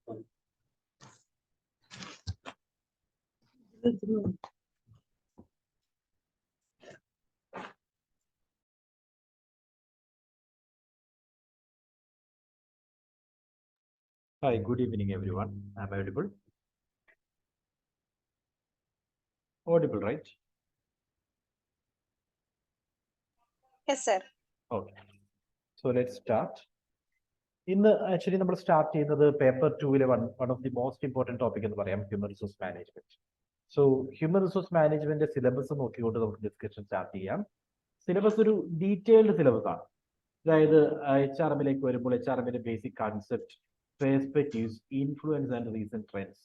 Hi, good evening, everyone. Am I audible? Audible, right? Yes, sir. Okay. So let's start. Actually, we start paper 2 one of the most important topic in the human resource management. So human resource management syllabus discussion start. Syllabus is a detailed syllabus. HRM basic concept, perspectives, influence and recent trends.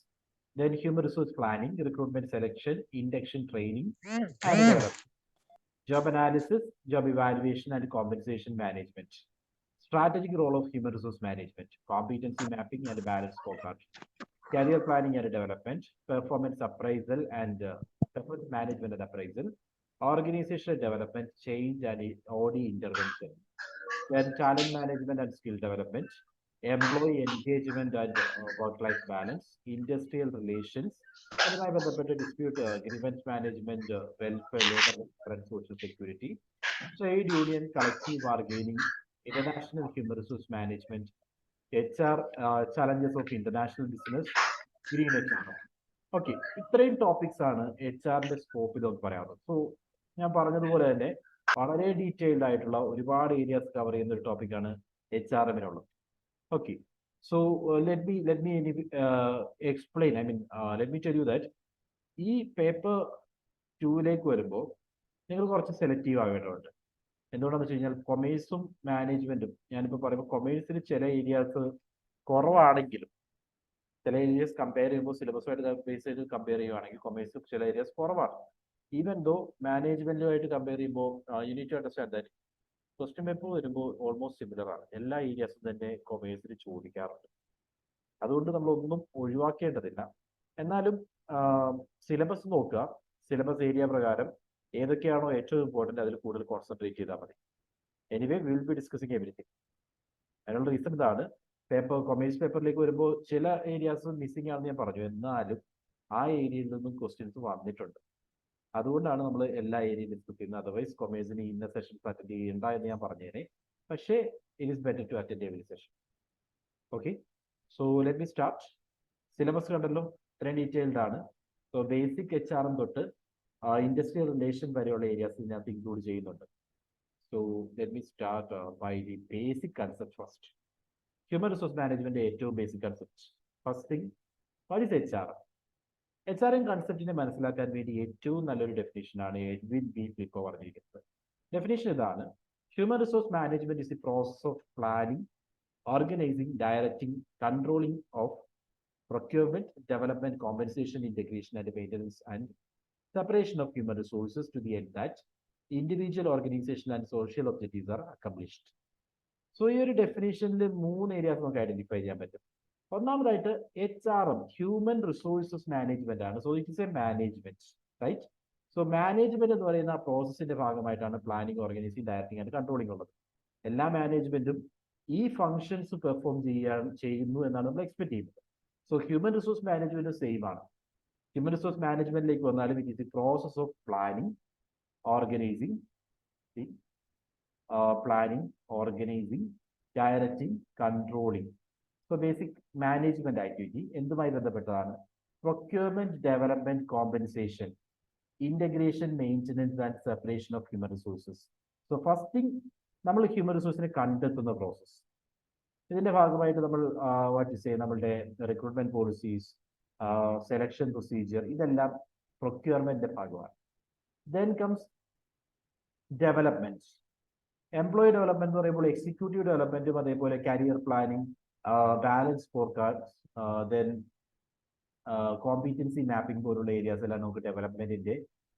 Then human resource planning, recruitment selection, induction training, and development. Job analysis, job evaluation, and compensation management. Strategic role of human resource management, competency mapping and balance scorecard. Career planning and development, performance appraisal and performance management and appraisal. Organizational development, change and OD intervention. Then talent management and skill development, employee engagement and work-life balance, industrial relations, അതുമായി ബന്ധപ്പെട്ട dispute grievance management, welfare, labor and social security, trade union, collective bargaining, international human resource management, HR challenges of international business, green HR. Okay, ഇത്രയും topics ആണ് HR സ്കോപ്പിൽ നമുക്ക് പറയാനുള്ളത്. So ഞാൻ പറഞ്ഞതുപോലെ തന്നെ വളരെ ഡീറ്റെയിൽഡ് ആയിട്ടുള്ള ഒരുപാട് ഏരിയാസ് കവർ ചെയ്യുന്ന ഒരു ടോപ്പിക്കാണ് HRM-നുള്ളത്. Okay, so let me explain, let me tell you that ഈ പേപ്പർ 2 വരുമ്പോൾ നിങ്ങൾ കുറച്ച് സെലക്റ്റീവ് ആവേണ്ടതുണ്ട്. എന്തുകൊണ്ടാണെന്ന് വെച്ച് കഴിഞ്ഞാൽ കൊമേഴ്സും മാനേജ്മെന്റും ഞാനിപ്പോൾ പറയുമ്പോൾ കൊമേഴ്സിൽ ചില ഏരിയാസ് കുറവാണെങ്കിലും ചില ഏരിയസ് കമ്പയർ ചെയ്യുമ്പോൾ സിലബസുമായിട്ട് ബേസ് ചെയ്ത് കമ്പയർ ചെയ്യുവാണെങ്കിൽ കൊമേഴ്സ് ചില ഏരിയാസ് കുറവാണ്. ഈവൻ ദോ മാനേജ്മെന്റുമായിട്ട് കമ്പയർ ചെയ്യുമ്പോൾ you need to understand that question paper വരുമ്പോൾ ഓൾമോസ്റ്റ് സിമിലർ ആണ്. എല്ലാ ഏരിയാസും തന്നെ കൊമേഴ്സിൽ ചോദിക്കാറുണ്ട്. അതുകൊണ്ട് നമ്മളൊന്നും ഒഴിവാക്കേണ്ടതില്ല. എന്നാലും സിലബസ് നോക്കുക, സിലബസ് ഏരിയ പ്രകാരം ഏതൊക്കെയാണോ ഏറ്റവും ഇമ്പോർട്ടൻ്റ് അതിൽ കൂടുതൽ കോൺസെൻട്രേറ്റ് ചെയ്താൽ മതി. Anyway will be discussing everything. അതിനുള്ള റീസൺ ഇതാണ്, കൊമേഴ്സ് പേപ്പറിലേക്ക് വരുമ്പോൾ ചില ഏരിയാസ് മിസ്സിംഗ് ആണെന്ന് ഞാൻ പറഞ്ഞു, എന്നാലും ആ ഏരിയയിൽ നിന്നും ക്വസ്റ്റ്യൻസ് വന്നിട്ടുണ്ട്. അതുകൊണ്ടാണ് നമ്മൾ എല്ലാ ഏരിയയും ഡിസ്കസ് ചെയ്യുന്നത്. അതർവൈസ് കൊമേഴ്സിന് ഇന്ന സെഷൻസ് അറ്റൻഡ് ചെയ്യണ്ട എന്ന് ഞാൻ പറഞ്ഞേനെ, പക്ഷേ it is better to attend every session. Okay, so let me start. Syllabus കണ്ടല്ലോ, ഇത്രയും ഡീറ്റെയിൽഡ് ആണ്. സോ ബേസിക് HRM തൊട്ട് ഇൻഡസ്ട്രിയൽ റിലേഷൻ വരെയുള്ള ഏരിയാസ് ഇതിനകത്ത് ഇൻക്ലൂഡ് ചെയ്യുന്നുണ്ട്. So let me start by the basic concept first. Human resource management ഏറ്റവും basic concept. First thing, what is HRM? HRM കൺസെപ്റ്റിനെ മനസ്സിലാക്കാൻ വേണ്ടി ഏറ്റവും നല്ലൊരു ഡെഫിനേഷനാണ് എഡ്വിൻ ബി ഫ്ലിപ്പോ പറഞ്ഞിരിക്കുന്നത്. ഡെഫിനേഷൻ ഇതാണ്: human resource management is the process of planning, organising, directing, controlling of procurement, development, compensation, integration, and maintenance, and separation of human resources to the end that individual, organizational, and social objectives are accomplished. So ഈ ഒരു ഡെഫിനേഷനിൽ 3 areas നമുക്ക് identify ചെയ്യാൻ പറ്റും. ഒന്നാമതായിട്ട് HRM, human resources management ആണ്. So it is a management, right? So management എന്ന് പറയുന്ന പ്രോസസ്സിന്റെ ഭാഗമായിട്ടാണ് planning, organising, directing and controlling ഉള്ളത്. എല്ലാ മാനേജ്മെന്റും ഈ ഫങ്ഷൻസ് പെർഫോം ചെയ്യുന്നു എന്നാണ് നമ്മൾ എക്സ്പെക്ട് ചെയ്യുന്നത്. So human resource management same ആണ്. ഹ്യൂമൻ റിസോഴ്സ് മാനേജ്മെന്റിലേക്ക് വന്നാലും it is the process of planning, organising, directing, controlling. So basic management activity എന്തുമായി ബന്ധപ്പെട്ടതാണ്? Procurement, development, compensation, integration, maintenance and separation of human resources. So first thing, നമ്മൾ human റിസോഴ്സിനെ കണ്ടെത്തുന്ന process. ഇതിന്റെ ഭാഗമായിട്ട് നമ്മൾ നമ്മളുടെ റിക്രൂട്ട്മെന്റ് പോളിസീസ്, സെലക്ഷൻ പ്രൊസീജിയർ, ഇതെല്ലാം പ്രൊക്യൂർമെന്റിന്റെ ഭാഗമാണ്. Then comes development. Employee development എന്ന് പറയുമ്പോൾ എക്സിക്യൂട്ടീവ് ഡെവലപ്മെന്റും അതേപോലെ career planning, balance score cards, then competency mapping പോലുള്ള ഏരിയാസ് എല്ലാം നമുക്ക് ഡെവലപ്മെന്റിന്റെ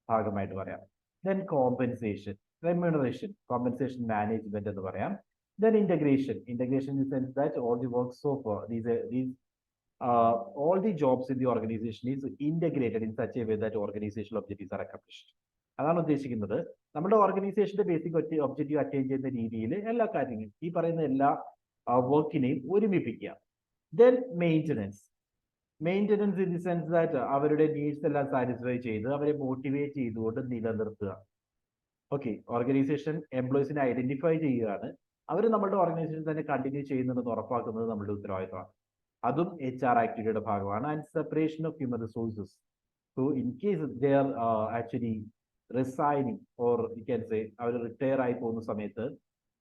ഭാഗമായിട്ട് പറയാം. Then compensation, remuneration, compensation management എന്ന് പറയാം. Then integration in the sense that all the works of all the jobs in the organization is integrated in such a way that organizational objectives are accomplished. അതാണ് ഉദ്ദേശിക്കുന്നത്. നമ്മുടെ ഓർഗനൈസേഷന്റെ basic objective attain ചെയ്യുന്ന രീതിയിൽ എല്ലാ കാര്യങ്ങളും ഈ പറയുന്ന എല്ലാ വർക്കിനെയും ഒരുമിപ്പിക്കുക. Then maintenance in the sense that അവരുടെ നീഡ്സ് എല്ലാം സാറ്റിസ്ഫൈ ചെയ്ത് അവരെ മോട്ടിവേറ്റ് ചെയ്തുകൊണ്ട് നിലനിർത്തുക. ഓക്കെ, ഓർഗനൈസേഷൻ എംപ്ലോയീസിനെ ഐഡന്റിഫൈ ചെയ്യുകയാണ്, അവർ നമ്മുടെ ഓർഗനൈസേഷൻ തന്നെ കണ്ടിന്യൂ ചെയ്യുന്നുണ്ടെന്ന് ഉറപ്പാക്കുന്നത് നമ്മുടെ ഉത്തരവാദിത്തമാണ്. അതും HR ആക്ടിവിറ്റിയുടെ ഭാഗമാണ്. And separation of human resources. So in case they are actually resigning or you can say അവർ റിട്ടയർ ആയി പോകുന്ന സമയത്ത്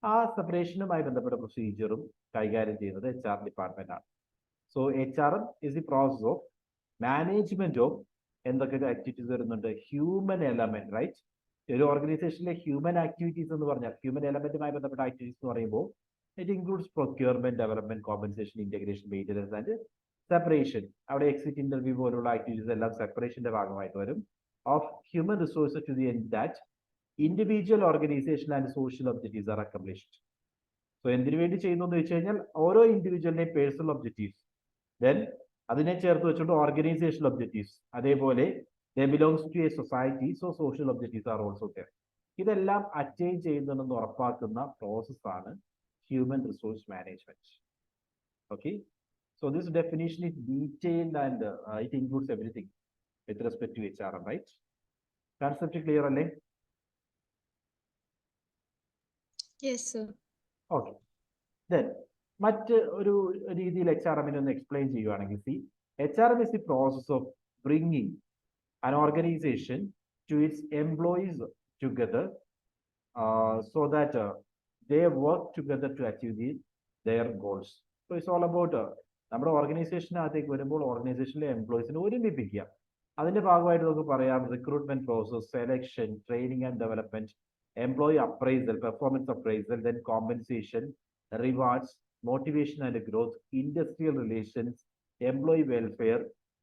ആ സെപ്പറേഷനുമായി ബന്ധപ്പെട്ട പ്രൊസീജിയറും കൈകാര്യം ചെയ്യുന്നത് HR ഡിപ്പാർട്ട്മെന്റ് ആണ്. So HRM is the process of management of എന്തൊക്കെ ആക്ടിവിറ്റീസ് വരുന്നുണ്ട്, ഹ്യൂമൻ എലമെന്റ്, റൈറ്റ്? ഒരു ഓർഗനൈസേഷനിലെ ഹ്യൂമൻ ആക്ടിവിറ്റീസ് എന്ന് പറഞ്ഞാൽ ഹ്യൂമൻ എലമെന്റുമായി ബന്ധപ്പെട്ട ആക്ടിവിറ്റീസ് എന്ന് പറയുമ്പോൾ it includes procurement, development, compensation, integration, maintenance and separation. അവിടെ എക്സിറ്റ് ഇന്റർവ്യൂ പോലുള്ള ആക്ടിവിറ്റീസ് എല്ലാം സെപ്പറേഷന്റെ ഭാഗമായിട്ട് വരും. Of human resources to the end that individual, organisation and social objectives are accomplished. So എന്തിനു വേണ്ടി ചെയ്യുന്നു എന്ന് വെച്ച് കഴിഞ്ഞാൽ ഓരോ ഇൻഡിവിജ്വലിന്റെയും പേഴ്സണൽ ഒബ്ജക്റ്റീവ്സ്, ദെൻ അതിനെ ചേർത്ത് വെച്ചുകൊണ്ട് ഓർഗനൈസേഷണൽ ഒബ്ജക്റ്റീവ്സ്, അതേപോലെ they belongs to a society, so social objectives are also there. ഇതെല്ലാം അറ്റൈൻ ചെയ്യുന്നുണ്ടെന്ന് ഉറപ്പാക്കുന്ന പ്രോസസ്സാണ് human resource management. Okay, so this definition is detailed and it includes everything with respect to HRM, right? Concept clear അല്ലേ? Yes, sir. Okay, then മറ്റ് ഒരു രീതിയിൽ HRM ഒന്ന് explain ചെയ്യുവാണെങ്കിൽ, see, HRM is the process of bringing an organization to its employees together so that they work together to achieve their goals. So it's all about നമ്മുടെ ഓർഗനൈസേഷനകത്തേക്ക് വരുമ്പോൾ ഓർഗനൈസേഷനിലെ എംപ്ലോയീസിനെ ഒരുമിപ്പിക്കുക. അതിന്റെ ഭാഗമായിട്ട് നമുക്ക് പറയാം recruitment process, selection, training and development, employee appraisal, performance appraisal, then compensation, rewards, motivation and growth, industrial relations, employee welfare,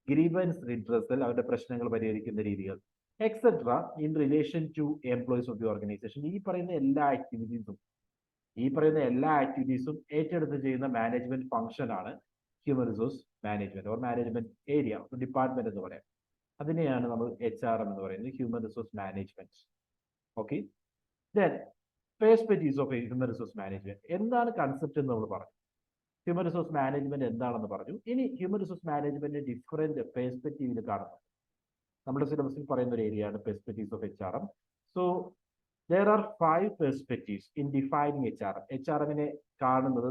grievance redressal, അവരുടെ പ്രശ്നങ്ങൾ പരിഹരിക്കുന്ന രീതികൾ, etcetera in relation to employees of the organisation. ഈ പറയുന്ന എല്ലാ ആക്ടിവിറ്റീസും ഏറ്റെടുത്ത് ചെയ്യുന്ന മാനേജ്മെന്റ് ഫംഗ്ഷൻ ആണ് human resource management or management area, department എന്ന് പറയാം. അതിനെയാണ് നമ്മൾ HRM എന്ന് പറയുന്നത്, human resource management. Okay, then perspectives of human resource management. എന്താണ് കൺസെപ്റ്റ് എന്ന് നമ്മൾ പറഞ്ഞു, ഹ്യൂമൻ റിസോഴ്സ് മാനേജ്മെന്റ് എന്താണെന്ന് പറഞ്ഞു. ഇനി ഹ്യൂമൻ റിസോഴ്സ് മാനേജ്മെന്റ് ഡിഫറെന്റ് പെർസ്പെക്റ്റീവിൽ കാണുന്നു. നമ്മുടെ സിലബസിൽ പറയുന്ന ഒരു ഏരിയയാണ് perspectives of HRM. So there are 5 perspectives in defining HRM. HRMനെ കാണുന്നത്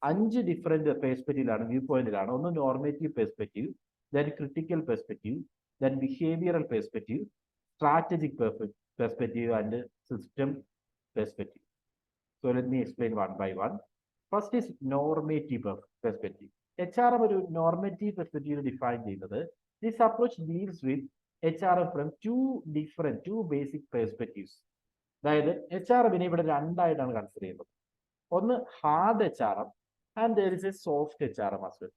5 ഡിഫറെന്റ് പെർസ്പെക്റ്റീവിലാണ്, വ്യൂ പോയിന്റിലാണ്. ഒന്ന് normative perspective, then critical perspective, then behavioural perspective, strategic perspective and system perspective. So let me explain one by one. First is normative perspective. HRM ഒരു normative perspective define ചെയ്യുന്നത്, this approach deals with HRM from two basic perspectives. അതായത് HRMനെ ഇവിടെ രണ്ടായിട്ടാണ് consider ചെയ്യുന്നത്. ഒന്ന് hard HRM and there is a soft HRM as well.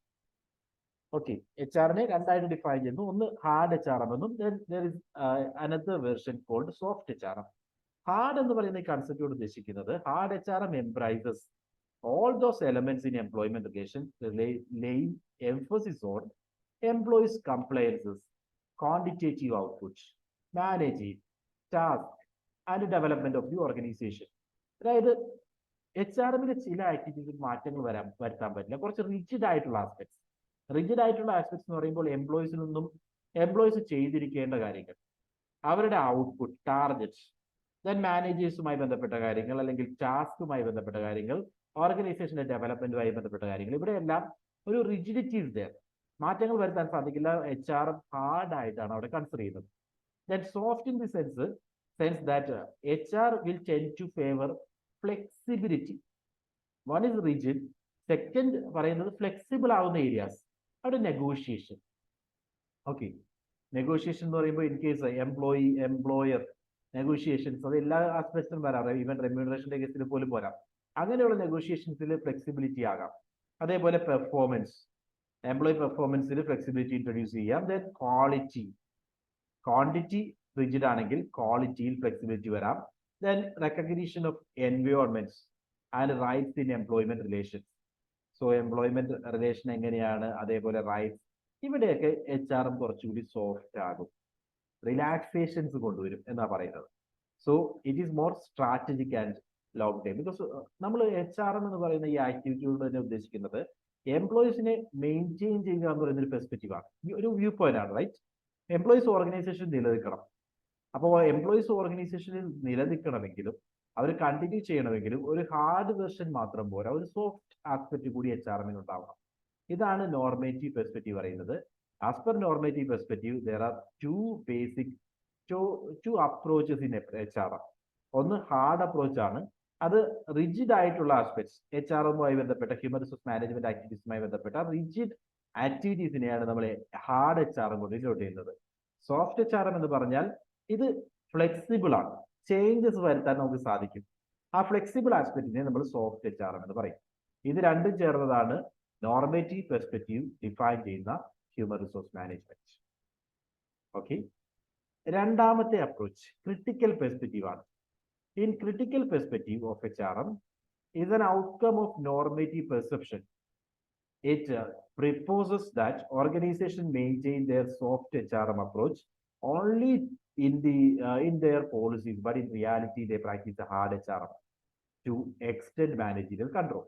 Okay, HRനെ രണ്ടായിട്ട് define ചെയ്യുന്നു, ഒന്ന് ഹാർഡ് HRM എന്നും then there is another version called soft HRM. Hard എന്ന് പറയുന്ന ഈ കൺസെപ്റ്റോട് ഉദ്ദേശിക്കുന്നത്, hard HRM embraces all those elements in employment relations, laying emphasis on employees' compliances, quantitative output, managing, task and development of the organization. അതായത് HRMലെ ചില ആക്ടിവിറ്റീസിൽ മാറ്റങ്ങൾ വരുത്താൻ പറ്റില്ല, കുറച്ച് റിജിഡ് ആയിട്ടുള്ള ആസ്പെക്ട്സ്. റിജിഡ് ആയിട്ടുള്ള ആസ്പെക്ട്സ് എന്ന് പറയുമ്പോൾ എംപ്ലോയീസിൽ നിന്നും എംപ്ലോയീസ് ചെയ്തിരിക്കേണ്ട കാര്യങ്ങൾ, അവരുടെ ഔട്ട്പുട്ട്, ടാർഗറ്റ്, ദെൻ മാനേജേഴ്സുമായി ബന്ധപ്പെട്ട കാര്യങ്ങൾ, അല്ലെങ്കിൽ ടാസ്കുമായി ബന്ധപ്പെട്ട കാര്യങ്ങൾ, ഓർഗനൈസേഷന്റെ ഡെവലപ്മെന്റുമായി ബന്ധപ്പെട്ട കാര്യങ്ങൾ, ഇവിടെയെല്ലാം ഒരു റിജിഡിറ്റീസ് ദർ, മാറ്റങ്ങൾ വരുത്താൻ സാധിക്കില്ല. HRM ഹാർഡ് ആയിട്ടാണ് അവിടെ കൺസിഡർ ചെയ്യുന്നത്. Then soft in the sense that HR will tend to favor flexibility. One is rigid, second പറയുന്നത് ഫ്ലെക്സിബിൾ ആവുന്ന ഏരിയാസ്, അവിടെ നെഗോഷിയേഷൻ. ഓക്കെ, നെഗോഷിയേഷൻ എന്ന് പറയുമ്പോൾ ഇൻ കേസ് എംപ്ലോയർ നെഗോഷിയേഷൻസ്, അത് എല്ലാ ആസ്പെക്ട്സിലും വരാം, ഈവൻ റെമ്യൂണറേഷന്റെ കേസിൽ പോലും പോരാം. അങ്ങനെയുള്ള നെഗോഷിയേഷൻസിൽ ഫ്ലെക്സിബിലിറ്റി ആകാം. അതേപോലെ പെർഫോമൻസ്, എംപ്ലോയി പെർഫോമൻസിൽ ഫ്ലെക്സിബിലിറ്റി ഇൻട്രൊഡ്യൂസ് ചെയ്യാം. ദെൻ ക്വാണ്ടിറ്റി റിജിഡ് ആണെങ്കിൽ ക്വാളിറ്റിയിൽ ഫ്ലെക്സിബിലിറ്റി വരാം. Then recognition of environments and rights in employment relations. So employment relation എങ്ങനെയാണ്, അതേപോലെ റൈറ്റ്സ്, ഇവിടെയൊക്കെ HRM കുറച്ചുകൂടി സോഫ്റ്റ് ആകും, റിലാക്സേഷൻസ് കൊണ്ടുവരും എന്നാ പറയുന്നത്. So it is more strategic and long time. Because നമ്മൾ HRM എന്ന് പറയുന്ന ഈ ആക്ടിവിറ്റിയോട് തന്നെ ഉദ്ദേശിക്കുന്നത് എംപ്ലോയീസിനെ മെയിൻറ്റെയിൻ ചെയ്യുക എന്ന് പറയുന്ന ഒരു പെർസ്പെക്റ്റീവ് ആണ്, ഒരു വ്യൂ പോയിന്റ് ആണ്, റൈറ്റ്? എംപ്ലോയീസ് ഓർഗനൈസേഷൻ നിലനിൽക്കണം. അപ്പോൾ എംപ്ലോയീസ് ഓർഗനൈസേഷനിൽ നിലനിൽക്കണമെങ്കിലും അവർ കണ്ടിന്യൂ ചെയ്യണമെങ്കിലും ഒരു ഹാർഡ് വെർഷൻ മാത്രം പോരാ, ഒരു സോഫ്റ്റ് ആസ്പെക്ട് കൂടി HRM ഉണ്ടാവണം. ഇതാണ് നോർമേറ്റീവ് പെർസ്പെക്റ്റീവ് പറയുന്നത്. As per normative perspective there are to approaches in HRM. ഒന്ന് ഹാർഡ് അപ്രോച്ച് ആണ്, അത് റിജിഡ് ആയിട്ടുള്ള ആസ്പെക്ട്സ്, HRMുമായി ബന്ധപ്പെട്ട ഹ്യൂമൻ റിസോഴ്സ് മാനേജ്മെന്റ് ആക്ടിവിറ്റീസുമായി ബന്ധപ്പെട്ട റിജിഡ് ആക്ടിവിറ്റീസിനെയാണ് നമ്മൾ ഹാർഡ് HRM കൊണ്ട് ഡിനോട്ട് ചെയ്യുന്നത്. സോഫ്റ്റ് HRM എന്ന് പറഞ്ഞാൽ ഇത് ഫ്ലെക്സിബിൾ ആണ്, ചേഞ്ചസ് വരുത്താൻ നമുക്ക് സാധിക്കും. ആ ഫ്ലെക്സിബിൾ ആസ്പെക്റ്റിനെ നമ്മൾ സോഫ്റ്റ് HRM എന്ന് പറയും. ഇത് രണ്ടും ചേർന്നതാണ് നോർമേറ്റീവ് പെർസ്പെക്റ്റീവ് ഡിഫൈൻ ചെയ്യുന്ന ഹ്യൂമൻ റിസോഴ്സ് മാനേജ്മെന്റ്. ഓക്കെ, രണ്ടാമത്തെ അപ്രോച്ച് ക്രിട്ടിക്കൽ പെർസ്പെക്റ്റീവ് ആണ്. In critical perspective of HRM is an outcome of normative perception. It proposes that organizations maintain their soft HRM approach only in their policies, but in reality they practice a hard HRM to extend managerial control.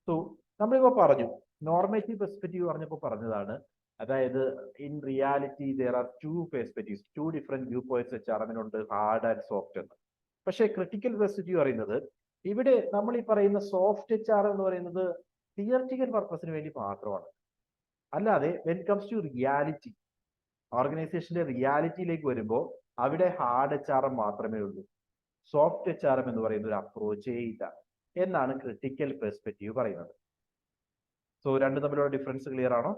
So നമ്മളിപ്പോൾ പറഞ്ഞു normative perspective പറഞ്ഞപ്പോൾ പറഞ്ഞതാണ്, അതായത് in reality there are two perspectives, two different view points HRMനുണ്ട്, hard and soft എന്ന്. പക്ഷേ critical perspective പറയുന്നത് ഇവിടെ നമ്മൾ ഈ പറയുന്ന സോഫ്റ്റ് HRM എന്ന് പറയുന്നത് തിയറിറ്റിക്കൽ പർപ്പസിന് വേണ്ടി മാത്രമാണ്. അല്ലാതെ വെൻ കംസ് ടു റിയാലിറ്റി, ഓർഗനൈസേഷന്റെ റിയാലിറ്റിയിലേക്ക് വരുമ്പോൾ അവിടെ ഹാർഡ് HRM മാത്രമേ ഉള്ളൂ, സോഫ്റ്റ് HRM എന്ന് പറയുന്ന ഒരു അപ്രോച്ചേ ഇല്ല എന്നാണ് ക്രിട്ടിക്കൽ പെർസ്പെക്റ്റീവ് പറയുന്നത്. സോ രണ്ടും തമ്മിലുള്ള ഡിഫറൻസ് ക്ലിയർ ആണോ?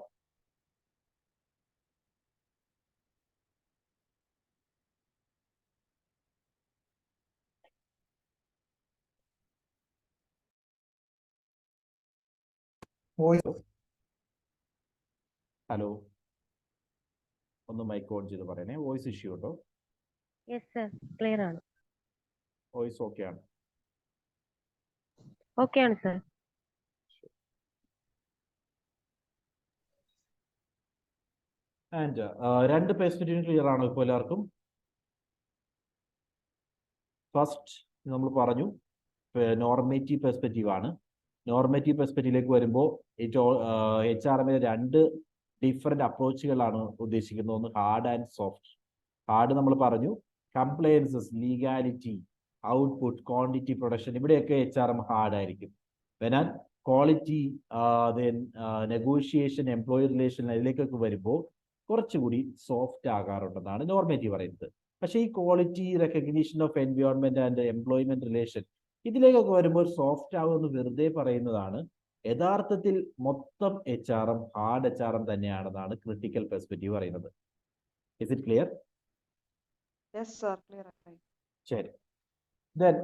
ഹലോ, ഒന്ന് മൈക്ക് ഓൺ ചെയ്ത് പറയണേ. വോയിസ് ഇഷ്യൂ ഉണ്ടോ? യെസ് സർ, ക്ലിയർ ആണ്. വോയിസ് ഓക്കെ ആണ്? ഓക്കെ ആണ് സർ. ആൻഡ് രണ്ട് പെർസ്പെക്റ്റീവ് ക്ലിയർ ആണോ ഇപ്പോൾ എല്ലാവർക്കും? ഫസ്റ്റ് നമ്മൾ പറഞ്ഞു നോർമേറ്റീവ് പെർസ്പെക്റ്റീവ് ആണ്. നോർമേറ്റീവ് പെർസ്പെക്റ്റീവിലേക്ക് വരുമ്പോൾ HRMലെ രണ്ട് ഡിഫറെന്റ് അപ്രോച്ചുകളാണ് ഉദ്ദേശിക്കുന്നത്. ഒന്ന് ഹാർഡ് ആൻഡ് സോഫ്റ്റ്. ഹാർഡ് നമ്മൾ പറഞ്ഞു compliances, legality, output, quantity, production, ഇവിടെയൊക്കെ HRM ഹാർഡ് ആയിരിക്കും. വെനാൽ ക്വാളിറ്റി, നെഗോഷിയേഷൻ, എംപ്ലോയി റിലേഷൻ, അതിലേക്കൊക്കെ വരുമ്പോൾ കുറച്ചുകൂടി സോഫ്റ്റ് ആകാറുണ്ടെന്നാണ് നോർമേറ്റീവ് പറയുന്നത്. പക്ഷേ ഈ quality, recognition of environment and employment relation, ഇതിലേക്കൊക്കെ വരുമ്പോൾ സോഫ്റ്റ് ആവുമെന്ന് വെറുതെ പറയുന്നതാണ്. യഥാർത്ഥത്തിൽ മൊത്തം HRM ഹാർഡ് HRM തന്നെയാണെന്നാണ് ക്രിട്ടിക്കൽ പെർസ്പെക്റ്റീവ് പറയുന്നത്. Is it clear? Yes, sir. Clear. ശരി. Then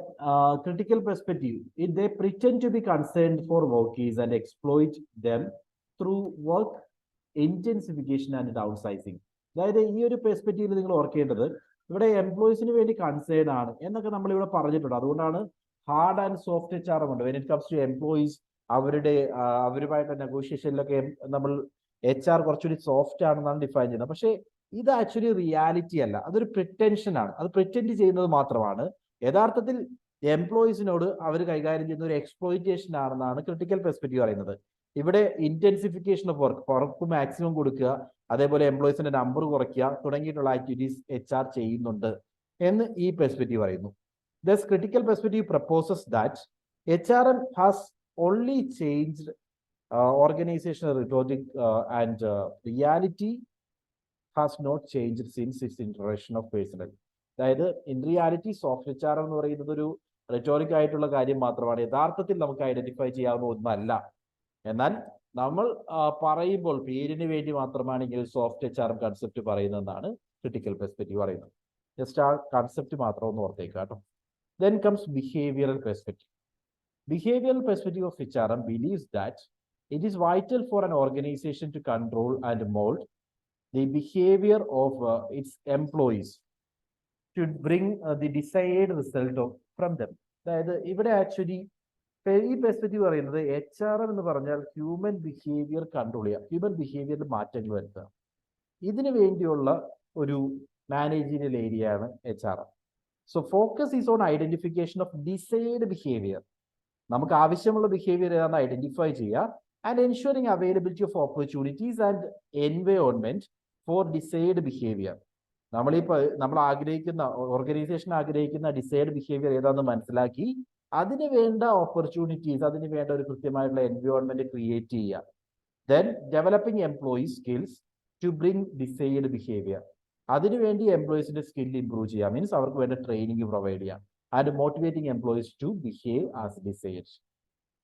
critical perspective, they pretend to be concerned for workers and exploit them through work intensification and downsizing. അതായത് ഈ ഒരു പെർസ്പെക്റ്റീവിൽ നിങ്ങൾ ഓർക്കേണ്ടത് ഇവിടെ എംപ്ലോയീസിന് വേണ്ടി കൺസേൺ ആണ് എന്നൊക്കെ നമ്മൾ ഇവിടെ പറഞ്ഞിട്ടുണ്ട്. അതുകൊണ്ടാണ് ഹാർഡ് ആൻഡ് സോഫ്റ്റ് HRM ഉണ്ട്. When it comes to employees, അവരുമായിട്ട് നെഗോഷിയേഷനിലൊക്കെ നമ്മൾ HR കുറച്ചുകൂടി സോഫ്റ്റ് ആണെന്നാണ് ഡിഫൈൻ ചെയ്യുന്നത്. പക്ഷേ ഇത് ആക്ച്വലി റിയാലിറ്റി അല്ല, അതൊരു പ്രിറ്റൻഷൻ ആണ്. അത് പ്രിറ്റൻഡ് ചെയ്യുന്നത് മാത്രമാണ്. യഥാർത്ഥത്തിൽ എംപ്ലോയീസിനോട് അവർ കൈകാര്യം ചെയ്യുന്ന ഒരു എക്സ്പ്ലോയിറ്റേഷൻ ആണെന്നാണ് ക്രിട്ടിക്കൽ പെർസ്പെക്റ്റീവ് പറയുന്നത്. ഇവിടെ ഇന്റൻസിഫിക്കേഷൻ ഓഫ് വർക്ക് മാക്സിമം കൊടുക്കുക, അതേപോലെ എംപ്ലോയീസിന്റെ നമ്പർ കുറയ്ക്കുക തുടങ്ങിയിട്ടുള്ള ആക്ടിവിറ്റീസ് HR ചെയ്യുന്നുണ്ട് എന്ന് ഈ പെർസ്പെക്റ്റീവ് പറയുന്നു. Thus, critical perspective proposes that HRM has only changed organizational rhetoric and reality has not changed since its introduction of personnel. അതായത് ഇൻ റിയാലിറ്റി സോഫ്റ്റ് HRM എന്ന് പറയുന്നത് ഒരു റെറ്റോറിക് ആയിട്ടുള്ള കാര്യം മാത്രമാണ്, യഥാർത്ഥത്തിൽ നമുക്ക് ഐഡന്റിഫൈ ചെയ്യാവുന്ന ഒന്നല്ല. എന്നാൽ നമ്മൾ പറയുമ്പോൾ പേരിന് വേണ്ടി മാത്രമാണെങ്കിൽ സോഫ്റ്റ് HRM കൺസെപ്റ്റ് പറയുന്നതെന്നാണ് ക്രിട്ടിക്കൽ പെർസ്പെക്റ്റീവ് പറയുന്നത്. ജസ്റ്റ് ആ കൺസെപ്റ്റ് മാത്രം ഒന്ന് ഓർത്തേക്കുക കേട്ടോ. Then comes behavioral perspective. Behavioral perspective of HRM believes that it is vital for an organization to control and mold the behavior of its employees to bring the desired result from them. അതായത് ഇവിടെ actually ഈ perspective പറയുന്നത് HRM എന്ന് പറഞ്ഞാൽ human behaviour control ചെയ്യുക, human ബിഹേവിയറിൽ മാറ്റങ്ങൾ വരുത്തുക. ഇതിനു വേണ്ടിയുള്ള ഒരു മാനേജീരിയൽ ഏരിയയാണ് HRM. So focus is on identification of desired behavior. നമുക്ക് ആവശ്യമുള്ള ബിഹേവിയർ ഏതാണെന്ന് ഐഡന്റിഫൈ ചെയ്യുക, and ensuring availability of opportunities and environment for desired behavior. നമ്മൾ ആഗ്രഹിക്കുന്ന ഓർഗനൈസേഷൻ ആഗ്രഹിക്കുന്ന ഡിസൈഡ് ബിഹേവിയർ ഏതാണെന്ന് മനസ്സിലാക്കി അതിന് വേണ്ട ഓപ്പർച്യൂണിറ്റീസ്, അതിന് വേണ്ട ഒരു കൃത്യമായിട്ടുള്ള എൻവയോൺമെന്റ് ക്രിയേറ്റ് ചെയ്യുക. Then developing employees skills to bring desired behaviour. അതിനുവേണ്ടി എംപ്ലോയീസിന്റെ സ്കിൽ ഇംപ്രൂവ് ചെയ്യുക, മീൻസ് അവർക്ക് വേണ്ട ട്രെയിനിങ് പ്രൊവൈഡ് ചെയ്യുക. And motivating employees to behave as desired.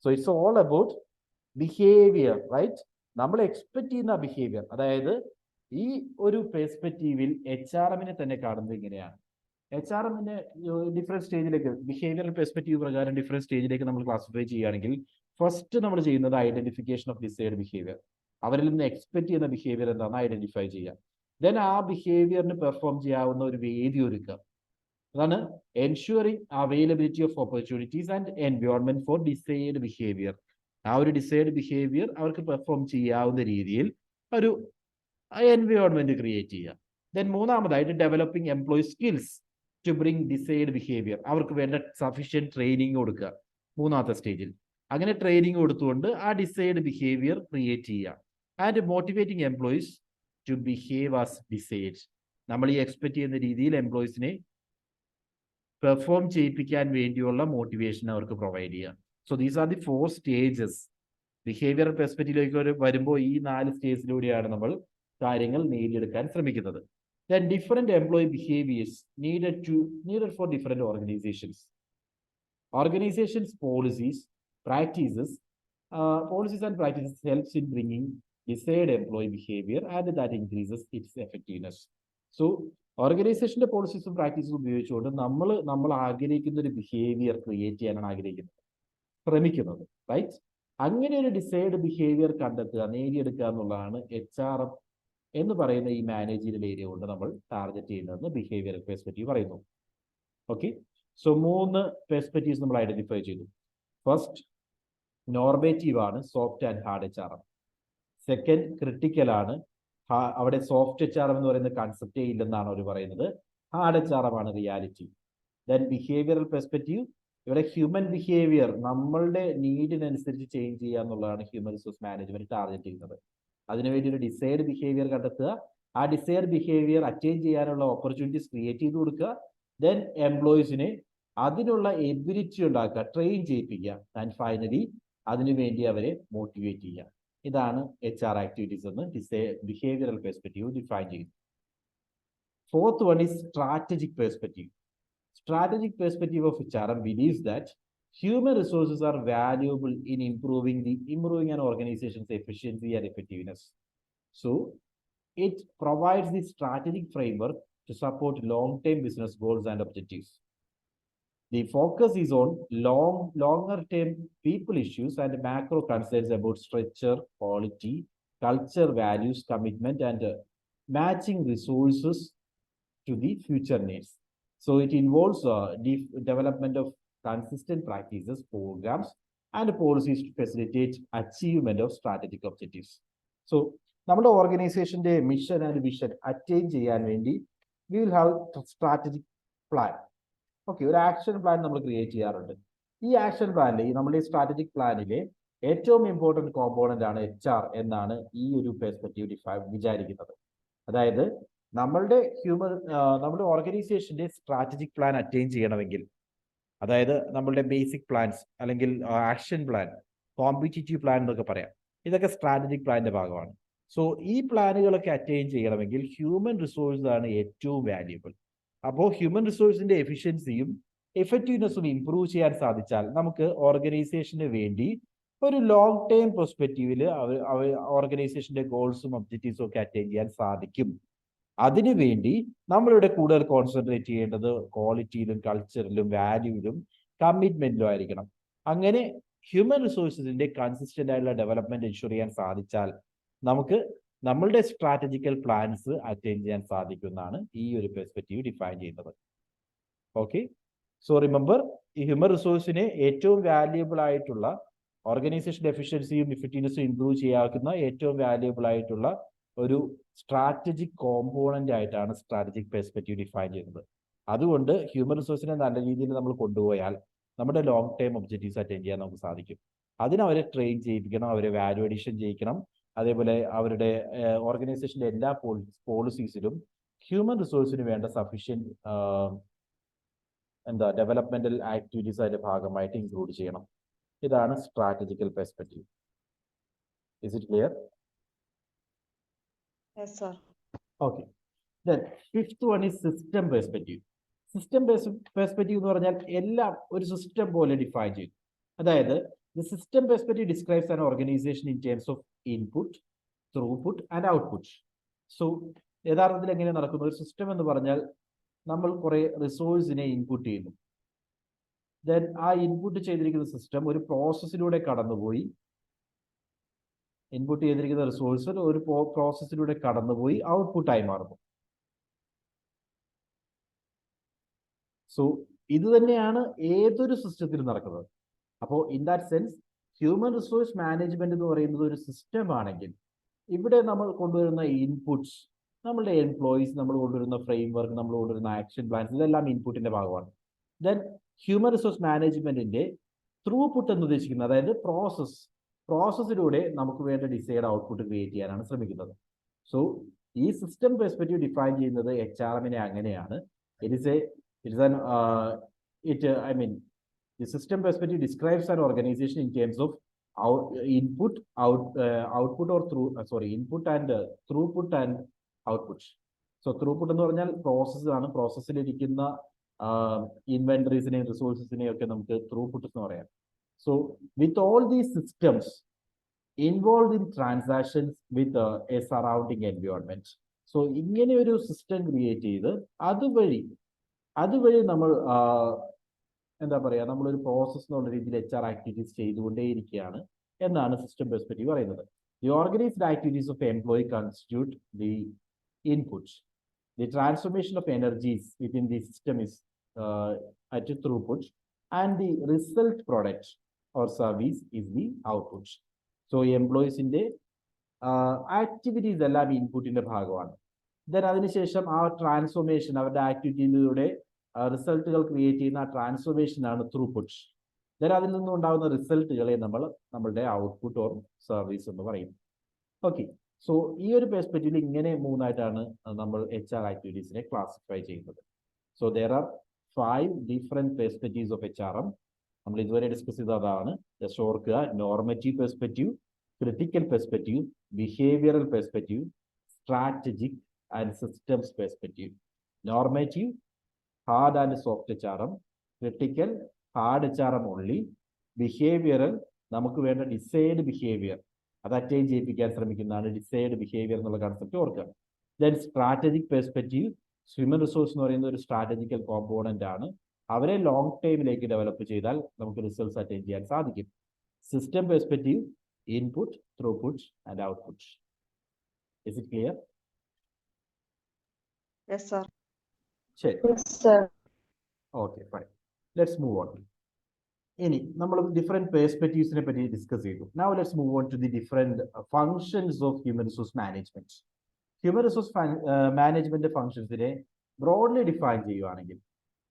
So it's all about behaviour, right? നമ്മൾ എക്സ്പെക്ട് ചെയ്യുന്ന ബിഹേവിയർ, അതായത് ഈ ഒരു പെർസ്പെക്റ്റീവിൽ HRM തന്നെ കാണുന്നത് ഇങ്ങനെയാണ്. HRM ഡിഫറെന്റ് സ്റ്റേജിലേക്ക്, ബിഹേവിയറൽ പെർസ്പെക്റ്റീവ് പ്രകാരം ഡിഫറെന്റ് സ്റ്റേജിലേക്ക് നമ്മൾ ക്ലാസിഫൈ ചെയ്യുകയാണെങ്കിൽ ഫസ്റ്റ് നമ്മൾ ചെയ്യുന്നത് ഐഡന്റിഫിക്കേഷൻ ഓഫ് ഡിസൈഡ് ബിഹേവിയർ. അവരിൽ നിന്ന് എക്സ്പെക്ട് ചെയ്യുന്ന ബിഹേവിയർ എന്താണെന്ന് ഐഡന്റിഫൈ ചെയ്യുക. ദെൻ ആ ബിഹേവിയറിന് പെർഫോം ചെയ്യാവുന്ന ഒരു വേദി ഒരുക്കുക. അതാണ് ensuring availability of opportunities and environment for desired behaviour. ആ ഒരു ഡിസൈഡ് ബിഹേവിയർ അവർക്ക് പെർഫോം ചെയ്യാവുന്ന രീതിയിൽ ഒരു എൻവയോൺമെന്റ് ക്രിയേറ്റ് ചെയ്യുക. ദെൻ മൂന്നാമതായിട്ട് developing employee skills to bring desired behaviour. അവർക്ക് വേണ്ട സഫീഷ്യന്റ് ട്രെയിനിങ് കൊടുക്കുക മൂന്നാമത്തെ സ്റ്റേജിൽ. അങ്ങനെ ട്രെയിനിങ് കൊടുത്തുകൊണ്ട് ആ ഡിസൈഡ് ബിഹേവിയർ ക്രിയേറ്റ് ചെയ്യുക. And motivating employees to behave as desired. നമ്മൾ ഈ എക്സ്പെക്ട് ചെയ്യുന്ന രീതിയിൽ എംപ്ലോയീസിനെ പെർഫോം ചെയ്യിപ്പിക്കാൻ വേണ്ടിയുള്ള മോട്ടിവേഷൻ അവർക്ക് പ്രൊവൈഡ് ചെയ്യുക. So these are the 4 stages. Behaviour പെർസ്പെക്റ്റീവിലേക്ക് വരുമ്പോൾ ഈ 4 സ്റ്റേജിലൂടെയാണ് നമ്മൾ കാര്യങ്ങൾ നേടിയെടുക്കാൻ ശ്രമിക്കുന്നത്. Then different employee behaviors needed for different organizations. Organizations' policies and practices helps in bringing desired employee behavior and that increases its effectiveness. So ഓർഗനൈസേഷന്റെ പോളിസീസും പ്രാക്ടീസും ഉപയോഗിച്ചുകൊണ്ട് നമ്മൾ ആഗ്രഹിക്കുന്ന ഒരു ബിഹേവിയർ ക്രിയേറ്റ് ചെയ്യാനാണ് ശ്രമിക്കുന്നത്, റൈറ്റ്? അങ്ങനെ ഒരു ഡിസൈഡ് ബിഹേവിയർ കണ്ടെത്തുക, നേടിയെടുക്കുക എന്നുള്ളതാണ് HRM എന്ന് പറയുന്ന ഈ മാനേജീരിയൽ ഏരിയ കൊണ്ട് നമ്മൾ ടാർഗറ്റ് ചെയ്യുന്നതെന്ന് ബിഹേവിയറൽ പെർസ്പെക്റ്റീവ് പറയുന്നു. ഓക്കെ, സോ 3 പെർസ്പെക്റ്റീവ്സ് നമ്മൾ ഐഡന്റിഫൈ ചെയ്തു. ഫസ്റ്റ് നോർമേറ്റീവ് ആണ്, soft and hard HRM. Second critical ആണ്, അവിടെ സോഫ്റ്റ് HRM എന്ന് പറയുന്ന കൺസെപ്റ്റേ ഇല്ലെന്നാണ് അവർ പറയുന്നത്. ഹാർഡ് HRM ആണ് റിയാലിറ്റി. ദെൻ ബിഹേവിയറൽ പെർസ്പെക്റ്റീവ്, ഇവിടെ ഹ്യൂമൻ ബിഹേവിയർ നമ്മളുടെ നീഡിനനുസരിച്ച് ചേഞ്ച് ചെയ്യുക എന്നുള്ളതാണ് ഹ്യൂമൻ റിസോഴ്സ് മാനേജ്മെന്റ് ടാർഗറ്റ് ചെയ്യുന്നത്. അതിനുവേണ്ടി ഒരു ഡിസൈഡ് ബിഹേവിയർ കണ്ടെത്തുക, ആ ഡിസൈഡ് ബിഹേവിയർ അറ്റൈൻ ചെയ്യാനുള്ള ഓപ്പർച്യൂണിറ്റീസ് ക്രിയേറ്റ് ചെയ്ത് കൊടുക്കുക. ദെൻ എംപ്ലോയീസിനെ അതിനുള്ള എബിലിറ്റി ഉണ്ടാക്കുക, ട്രെയിൻ ചെയ്യിപ്പിക്കുക. ആൻഡ് ഫൈനലി അതിനുവേണ്ടി അവരെ മോട്ടിവേറ്റ് ചെയ്യുക. ഇതാണ് HR ആക്ടിവിറ്റീസ് എന്ന് ബിഹേവിയറൽ പെർസ്പെക്റ്റീവ് ഡിഫൈൻ ചെയ്യുന്നു. Fourth one is strategic perspective. Strategic perspective of HRM believes that human resources are valuable in improving an organization's efficiency and effectiveness. So, it provides the strategic framework to support long-term business goals and objectives. The focus is on longer-term people issues and macro concerns about structure, quality, culture, values, commitment, and matching resources to the future needs. So it involves development of consistent practices, programs, and policies to facilitate achievement of strategic objectives. So, നമ്മുടെ ഓർഗനൈസേഷന്റെ mission and vision attain ചെയ്യാൻ വേണ്ടി we will have strategic plan. Okay, ഒരു action plan നമ്മൾ create ചെയ്യാറുണ്ട്. ഈ action പ്ലാനിൽ, നമ്മുടെ സ്ട്രാറ്റജിക് പ്ലാനിലെ ഏറ്റവും ഇമ്പോർട്ടൻറ്റ് കോമ്പോണന്റ് ആണ് HR എന്നാണ് ഈ ഒരു പെർസ്പെക്റ്റീവ് വിചാരിക്കുന്നത്. അതായത് നമ്മുടെ ഓർഗനൈസേഷന്റെ സ്ട്രാറ്റജിക് പ്ലാൻ അറ്റൈൻ ചെയ്യണമെങ്കിൽ, അതായത് നമ്മളുടെ ബേസിക് പ്ലാൻസ് അല്ലെങ്കിൽ ആക്ഷൻ പ്ലാൻ, കോമ്പറ്റീറ്റീവ് പ്ലാൻ എന്നൊക്കെ പറയാം, ഇതൊക്കെ സ്ട്രാറ്റജിക് പ്ലാനിന്റെ ഭാഗമാണ്. സോ ഈ പ്ലാനുകളൊക്കെ അറ്റൈൻ ചെയ്യണമെങ്കിൽ ഹ്യൂമൻ റിസോഴ്സ് ആണ് ഏറ്റവും വാല്യുബിൾ. അപ്പോൾ ഹ്യൂമൻ റിസോഴ്സിന്റെ എഫിഷ്യൻസിയും എഫക്റ്റീവ്നെസ്സും ഇംപ്രൂവ് ചെയ്യാൻ സാധിച്ചാൽ നമുക്ക് ഓർഗനൈസേഷന് വേണ്ടി ഒരു ലോങ് ടേം പെർസ്പെക്റ്റീവിൽ ഓർഗനൈസേഷന്റെ ഗോൾസും ഒബ്ജക്റ്റീവ്സും ഒക്കെ അറ്റൈൻ ചെയ്യാൻ സാധിക്കും. അതിനുവേണ്ടി നമ്മളിവിടെ കൂടുതൽ കോൺസെൻട്രേറ്റ് ചെയ്യേണ്ടത് ക്വാളിറ്റിയിലും കൾച്ചറിലും വാല്യൂയിലും കമ്മിറ്റ്മെന്റിലും ആയിരിക്കണം. അങ്ങനെ ഹ്യൂമൻ റിസോഴ്സസിന്റെ കൺസിസ്റ്റന്റ് ആയിട്ടുള്ള ഡെവലപ്മെന്റ് എൻഷുർ ചെയ്യാൻ സാധിച്ചാൽ നമുക്ക് നമ്മളുടെ സ്ട്രാറ്റജിക്കൽ പ്ലാൻസ് അറ്റൈൻ ചെയ്യാൻ സാധിക്കുന്നതാണ് ഈ ഒരു പെർസ്പെക്റ്റീവ് ഡിഫൈൻ ചെയ്യുന്നത്. ഓക്കെ, സോ റിമെമ്പർ, ഈ ഹ്യൂമൻ റിസോഴ്സിനെ ഏറ്റവും വാല്യുബിൾ ആയിട്ടുള്ള ഓർഗനൈസേഷന്റെ എഫിഷ്യൻസിയും ഇഫക്റ്റീവ്നെസ്സും ഇംപ്രൂവ് ചെയ്യാവുന്ന ഏറ്റവും വാല്യുബിൾ ആയിട്ടുള്ള ഒരു സ്ട്രാറ്റജിക് കോമ്പോണന്റ് ആയിട്ടാണ് സ്ട്രാറ്റജിക് പെർസ്പെക്റ്റീവ് ഡിഫൈൻ ചെയ്യുന്നത്. അതുകൊണ്ട് ഹ്യൂമൻ റിസോഴ്സിനെ നല്ല രീതിയിൽ നമ്മൾ കൊണ്ടുപോയാൽ നമ്മുടെ ലോങ് ടൈം ഒബ്ജക്റ്റീവ്സ് അറ്റൈൻ ചെയ്യാൻ നമുക്ക് സാധിക്കും. അതിന് അവരെ ട്രെയിൻ ചെയ്യിപ്പിക്കണം, അവരെ വാല്യൂ അഡീഷൻ ചെയ്യിക്കണം. അതേപോലെ അവരുടെ ഓർഗനൈസേഷന്റെ എല്ലാ പോളിസീസിലും ഹ്യൂമൻ റിസോഴ്സിന് വേണ്ട സഫീഷ്യന്റ് ഡെവലപ്മെന്റൽ ആക്ടിവിറ്റീസ് അതിന്റെ ഭാഗമായിട്ട് ഇൻക്ലൂഡ് ചെയ്യണം. ഇതാണ് strategical perspective. Is it clear? Yes, sir. Okay. Then fifth one is system perspective. System perspective എന്ന് പറഞ്ഞാൽ എല്ലാം ഒരു സിസ്റ്റം പോലെ ഡിഫൈൻ ചെയ്യും. അതായത് the system perspective describes an organization in terms of input, throughput and output. So യഥാർത്ഥത്തിൽ എങ്ങനെ നടക്കുന്നു? ഒരു സിസ്റ്റം എന്ന് പറഞ്ഞാൽ നമ്മൾ കുറെ റിസോഴ്സിനെ ഇൻപുട്ട് ചെയ്യുന്നു. ദെൻ ആ ഇൻപുട്ട് ചെയ്തിരിക്കുന്ന സിസ്റ്റം ഒരു പ്രോസസ്സിലൂടെ കടന്നുപോയി, ഇൻപുട്ട് ചെയ്തിരിക്കുന്ന റിസോഴ്സ് ഒരു പ്രോസസ്സിലൂടെ കടന്നുപോയി ഔട്ട്പുട്ടായി മാറുന്നു. സോ ഇത് തന്നെയാണ് ഏതൊരു സിസ്റ്റത്തിലും നടക്കുന്നത്. അപ്പോൾ in that sense human resource management എന്ന് പറയുന്നത് ഒരു സിസ്റ്റം ആണെങ്കിൽ ഇവിടെ നമ്മൾ കൊണ്ടുവരുന്ന ഇൻപുട്സ്, നമ്മളുടെ എംപ്ലോയീസ്, നമ്മൾ കൊണ്ടുവരുന്ന ഫ്രെയിംവർക്ക്, നമ്മൾ കൊണ്ടുവരുന്ന ആക്ഷൻ പ്ലാൻസ്, ഇതെല്ലാം ഇൻപുട്ടിന്റെ ഭാഗമാണ്. ദെൻ ഹ്യൂമൻ റിസോഴ്സ് മാനേജ്മെന്റിന്റെ ത്രൂപുട്ട് എന്ന് ഉദ്ദേശിക്കുന്നത് അതായത് പ്രോസസ്സിലൂടെ നമുക്ക് വേണ്ട ഡിസൈഡ് ഔട്ട്പുട്ട് ക്രിയേറ്റ് ചെയ്യാനാണ് ശ്രമിക്കുന്നത്. സോ ഈ സിസ്റ്റം പെർസ്പെക്റ്റീവ് ഡിഫൈൻ ചെയ്യുന്നത് HRM-നെ അങ്ങനെയാണ്. The system perspective describes an organization in terms of input and throughput and output. So throughput എന്ന് പറഞ്ഞാൽ പ്രോസസ് ആണ്. പ്രോസസ്സിലിരിക്കുന്ന ഇൻവെന്ററീസിനെയും റിസോഴ്സസിനെയും ഒക്കെ നമുക്ക് ത്രൂപുട്ട് എന്ന് പറയാം. So with all these systems involved in transactions with a surrounding environment. So ഇങ്ങനെ ഒരു system create ചെയ്ത് അതുവഴി നമ്മൾ എന്താ പറയുക, നമ്മളൊരു പ്രോസസ് എന്നുള്ള രീതിയിൽ HR ആക്ടിവിറ്റീസ് ചെയ്തുകൊണ്ടേയിരിക്കുകയാണ് എന്നാണ് സിസ്റ്റം പെർസ്പെക്റ്റീവ് പറയുന്നത്. The organized activities of employee constitute the input. The transformation of energies within the system is at throughput, and the result product or service is the output. So employees-ന്റെ activities എല്ലാം ഇൻപുട്ടിന്റെ ഭാഗമാണ്. Then അതിനുശേഷം ആ transformation, അവരുടെ ആക്ടിവിറ്റിയിലൂടെ റിസൾട്ടുകൾ create ചെയ്യുന്ന ആ transformation ആണ് ത്രൂപുട്ട്. ദെൻ അതിൽ നിന്നുണ്ടാകുന്ന റിസൾട്ടുകളെ നമ്മളുടെ ഔട്ട്പുട്ട് ഓർ സർവീസ് എന്ന് പറയും. ഓക്കെ, സോ ഈ ഒരു പെർസ്പെക്റ്റീവിൽ ഇങ്ങനെ മൂന്നായിട്ടാണ് നമ്മൾ HR ആക്ടിവിറ്റീസിനെ ക്ലാസിഫൈ ചെയ്യുന്നത്. So there are 5 different perspectives of HRM. നമ്മൾ ഇതുവരെ ഡിസ്കസ് ചെയ്തതാണ്. ജസ്റ്റ് ഓർക്കുക: normative perspective, critical perspective, behavioural perspective, strategic and systems perspective. Normative hard and soft HRM, critical hard HRM only, behavioral നമുക്ക് വേണ്ട decide behaviour അത് attain ചെയ്യിപ്പിക്കാൻ ശ്രമിക്കുന്നതാണ് decide behaviour എന്നുള്ള കൺസെപ്റ്റ് ഓർക്കുക. Then strategic perspective, human resource എന്ന് പറയുന്ന ഒരു സ്ട്രാറ്റജിക്കൽ കോമ്പോണന്റ് ആണ്. അവരെ ലോങ് ടൈമിലേക്ക് ഡെവലപ്പ് ചെയ്താൽ നമുക്ക് റിസൾട്ട്സ് അറ്റൈൻ ചെയ്യാൻ സാധിക്കും. System perspective, input, throughput and output. Is it clear? Yes, sir. ശരി. Yes, sir. Okay, fine. Let's move on. ഇനി നമ്മൾ ഡിഫറെന്റ് പെർസ്പെക്റ്റീവ്സിനെ പറ്റി ഡിസ്കസ് ചെയ്തു. Now let's move on to the different functions of human resource management. Human resource management ഫങ്ഷൻസിനെ broadly define ചെയ്യുവാണെങ്കിൽ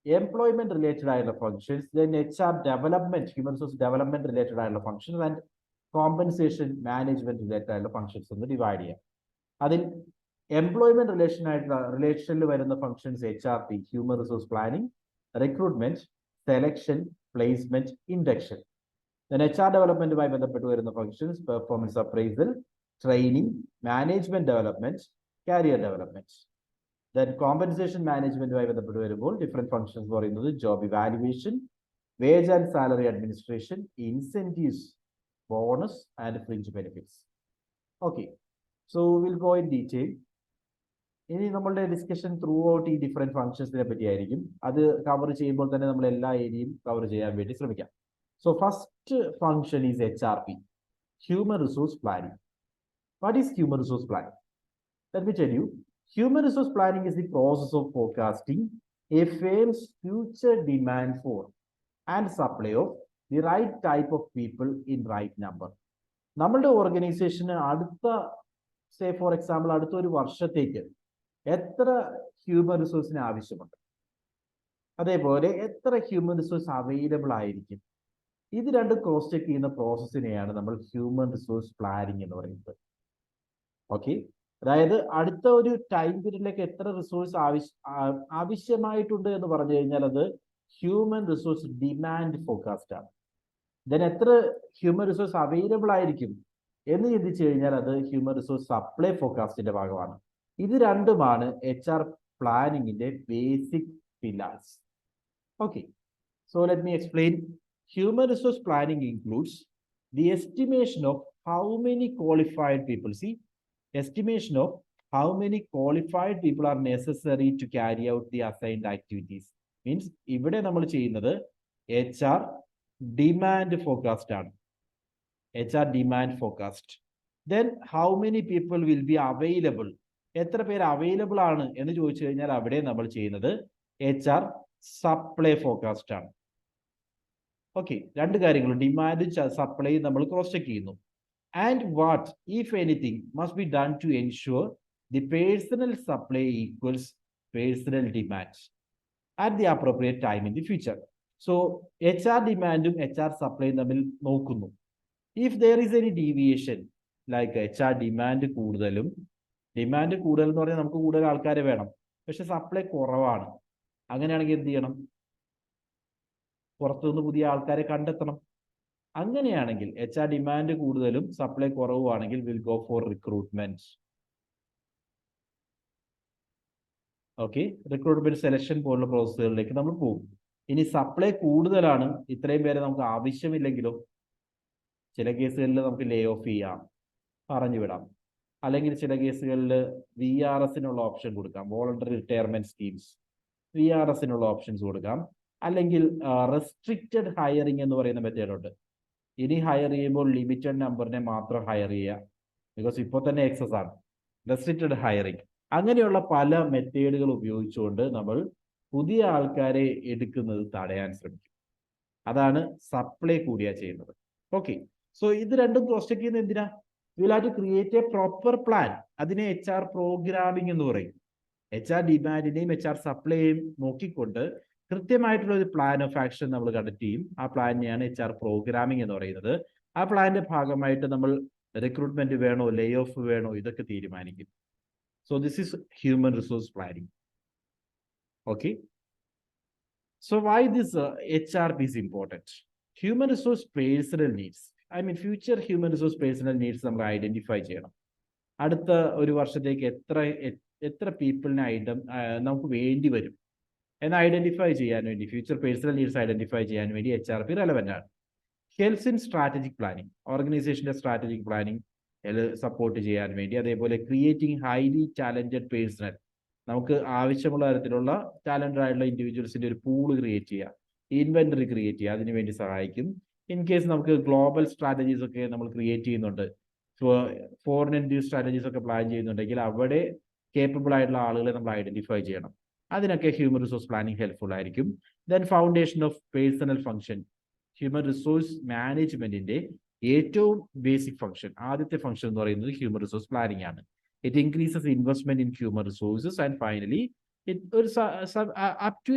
employment related ആയിട്ടുള്ള functions, then HR development, human resource development related ആയിട്ടുള്ള functions and compensation management related ആയിട്ടുള്ള functions എന്ന് divide ചെയ്യാം. അതിൽ employment റിലേഷനിൽ വരുന്ന functions HRP, human resource planning, recruitment, selection, placement, induction. Then HR ഡെവലപ്മെന്റുമായി ബന്ധപ്പെട്ട് വരുന്ന functions performance appraisal, training, management development, career development. Then compensation മാനേജ്മെന്റുമായി ബന്ധപ്പെട്ട് വരുമ്പോൾ ഡിഫറെന്റ് ഫങ്ഷൻസ് പറയുന്നത് job evaluation, wage and salary administration, incentives, bonus and fringe benefits. Okay, so will go in detail. ഇനി നമ്മളുടെ discussion throughout ഈ different ഫങ്ഷൻസിനെ പറ്റിയായിരിക്കും. അത് കവർ ചെയ്യുമ്പോൾ തന്നെ നമ്മൾ എല്ലാ ഏരിയയും കവർ ചെയ്യാൻ വേണ്ടി ശ്രമിക്കാം. So first function is HRP, human resource planning. What is human resource planning? Let me tell U. Human resource planning is the process of forecasting a firm's future demand for and supply of the right type of people in right number. നമ്മളുടെ ഓർഗനൈസേഷന് അടുത്ത, say for example, അടുത്ത ഒരു വർഷത്തേക്ക് എത്ര human റിസോഴ്സിന് ആവശ്യമുണ്ട്, അതേപോലെ എത്ര ഹ്യൂമൻ റിസോഴ്സ് അവൈലബിൾ ആയിരിക്കും, ഇത് രണ്ട് ക്രോസ് ചെക്ക് ചെയ്യുന്ന പ്രോസസ്സിനെയാണ് നമ്മൾ ഹ്യൂമൻ റിസോഴ്സ് പ്ലാനിങ് എന്ന് പറയുന്നത്. ഓക്കെ, അതായത് അടുത്ത ഒരു ടൈം പീരീഡിലേക്ക് എത്ര റിസോഴ്സ് ആവശ്യമായിട്ടുണ്ട് എന്ന് പറഞ്ഞു കഴിഞ്ഞാൽ അത് ഹ്യൂമൻ റിസോഴ്സ് ഡിമാൻഡ് ഫോർകാസ്റ്റ് ആണ്. ദെൻ എത്ര ഹ്യൂമൻ റിസോഴ്സ് അവൈലബിൾ ആയിരിക്കും എന്ന് ചിന്തിച്ചു കഴിഞ്ഞാൽ അത് ഹ്യൂമൻ റിസോഴ്സ് സപ്ലൈ ഫോർകാസ്റ്റിന്റെ ഭാഗമാണ്. ഇത് രണ്ടുമാണ് HR പ്ലാനിങ്ങിന്റെ basic pillars. Okay, so let me explain. Human resource planning includes the estimation of how many qualified people. See, estimation of how many qualified people are necessary to carry out the assigned activities. Means ഇവിടെ നമ്മൾ ചെയ്യുന്നത് HR demand forecast ആണ്. HR demand forecast. Then how many people will be available? എത്ര പേര് available ആണ് എന്ന് ചോദിച്ചു കഴിഞ്ഞാൽ അവിടെ നമ്മൾ ചെയ്യുന്നത് HR സപ്ലൈ ഫോർകാസ്റ്റ് ആണ്. ഓക്കെ, രണ്ട് കാര്യങ്ങൾ, ഡിമാൻഡും സപ്ലൈയും നമ്മൾ ക്രോസ് ചെക്ക് ചെയ്യുന്നു. And what if anything must be done to ensure the personnel supply equals personnel demand at the appropriate time in the future. So HR ഡിമാൻഡും HR സപ്ലൈയും തമ്മിൽ നോക്കുന്നു. If there is any deviation like HR demand കൂടുതൽ എന്ന് പറഞ്ഞാൽ നമുക്ക് കൂടുതൽ ആൾക്കാരെ വേണം, പക്ഷെ സപ്ലൈ കുറവാണ്, അങ്ങനെയാണെങ്കിൽ എന്ത് ചെയ്യണം? പുറത്തുനിന്ന് പുതിയ ആൾക്കാരെ കണ്ടെത്തണം. അങ്ങനെയാണെങ്കിൽ HR ഡിമാൻഡ് കൂടുതലും സപ്ലൈ കുറവുമാണെങ്കിൽ will go for recruitment. Okay, recruitment selection പോലുള്ള പ്രോസസ്സുകളിലേക്ക് നമ്മൾ പോകും. ഇനി സപ്ലൈ കൂടുതലാണ്, ഇത്രയും പേരെ നമുക്ക് ആവശ്യമില്ലെങ്കിലോ ചില കേസുകളിൽ നമുക്ക് ലേ ഓഫ് ചെയ്യാം, പറഞ്ഞു വിടാം. അല്ലെങ്കിൽ ചില കേസുകളിൽ VRSനുള്ള ഓപ്ഷൻ കൊടുക്കാം, വോളണ്ടറി റിട്ടയർമെന്റ് സ്കീംസ്, VRSനുള്ള ഓപ്ഷൻസ് കൊടുക്കാം. അല്ലെങ്കിൽ റെസ്ട്രിക്റ്റഡ് ഹയറിംഗ് എന്ന് പറയുന്ന മെത്തേഡ് ഉണ്ട്. ഇനി ഹയർ ചെയ്യുമ്പോൾ ലിമിറ്റഡ് നമ്പറിനെ മാത്രം ഹയർ ചെയ്യുക, ബിക്കോസ് ഇപ്പോൾ തന്നെ എക്സസ് ആണ്. റെസ്ട്രിക്റ്റഡ് ഹയറിംഗ്, അങ്ങനെയുള്ള പല മെത്തേഡുകൾ ഉപയോഗിച്ചുകൊണ്ട് നമ്മൾ പുതിയ ആൾക്കാരെ എടുക്കുന്നത് തടയാൻ ശ്രമിക്കും. അതാണ് സപ്ലൈ കൂടിയാ ചെയ്യുന്നത്. ഓക്കെ, സോ ഇത് രണ്ടും ക്രോസ് ചെക്ക് ചെയ്യുന്നത് എന്തിനാ? You will have to create a proper plan. അതിനെ HR പ്രോഗ്രാമിംഗ് എന്ന് പറയും. HR ഡിമാൻഡിനെയും HR സപ്ലൈയും നോക്കിക്കൊണ്ട് കൃത്യമായിട്ടുള്ള ഒരു പ്ലാൻ ഓഫ് ആക്ഷൻ നമ്മൾ കണ്ടക്ട് ചെയ്യും. ആ പ്ലാനിനെയാണ് HR പ്രോഗ്രാമിംഗ് എന്ന് പറയുന്നത്. ആ പ്ലാനിന്റെ ഭാഗമായിട്ട് നമ്മൾ റിക്രൂട്ട്മെന്റ് വേണോ, ലേ ഓഫ് വേണോ, ഇതൊക്കെ തീരുമാനിക്കും. So this is human resource planning. Okay, so why this HRP is important? Human resource personal needs, future human resource personal needs നമ്മൾ ഐഡന്റിഫൈ ചെയ്യണം. അടുത്ത ഒരു വർഷത്തേക്ക് എത്ര പീപ്പിളിനെ നമുക്ക് വേണ്ടി വരും എന്ന് ഐഡന്റിഫൈ ചെയ്യാൻ വേണ്ടി, ഫ്യൂച്ചർ പേഴ്സണൽ നീഡ്സ് ഐഡന്റിഫൈ ചെയ്യാൻ വേണ്ടി HRP റെലവെന്റ് ആണ്. ഹെൽപ്സ് ഇൻ സ്ട്രാറ്റജിക് പ്ലാനിങ്, ഓർഗനൈസേഷന്റെ സ്ട്രാറ്റജിക് പ്ലാനിങ് സപ്പോർട്ട് ചെയ്യാൻ വേണ്ടി. അതേപോലെ ക്രിയേറ്റിംഗ് ഹൈലി ടാലന്റഡ് പേഴ്സണൽ, നമുക്ക് ആവശ്യമുള്ള തരത്തിലുള്ള ടാലന്റഡ് ആയിട്ടുള്ള ഇൻഡിവിജ്വൽസിന്റെ ഒരു പൂള് ക്രിയേറ്റ് ചെയ്യുക, ഇൻവെന്ററി ക്രിയേറ്റ് ചെയ്യുക, അതിനു വേണ്ടി സഹായിക്കും. ഇൻ കേസ് നമുക്ക് ഗ്ലോബൽ സ്ട്രാറ്റജീസ് ഒക്കെ നമ്മൾ ക്രിയേറ്റ് ചെയ്യുന്നുണ്ട്, ഫോറിൻ ഇൻഡ്യൂസ് സ്ട്രാറ്റജീസ് ഒക്കെ പ്ലാൻ ചെയ്യുന്നുണ്ടെങ്കിൽ അവിടെ കേപ്പബിൾ ആയിട്ടുള്ള ആളുകളെ നമ്മൾ ഐഡന്റിഫൈ ചെയ്യണം. അതിനൊക്കെ ഹ്യൂമൻ റിസോഴ്സ് പ്ലാനിങ് ഹെൽപ്ഫുൾ ആയിരിക്കും. Then foundation of personal function, human resource മാനേജ്മെന്റിന്റെ ഏറ്റവും ബേസിക് ഫംഗ്ഷൻ, ആദ്യത്തെ ഫംഗ്ഷൻ എന്ന് പറയുന്നത് ഹ്യൂമൻ റിസോഴ്സ് പ്ലാനിങ് ആണ്. It increases investment in human resources and finally ഒരു അപ് ടു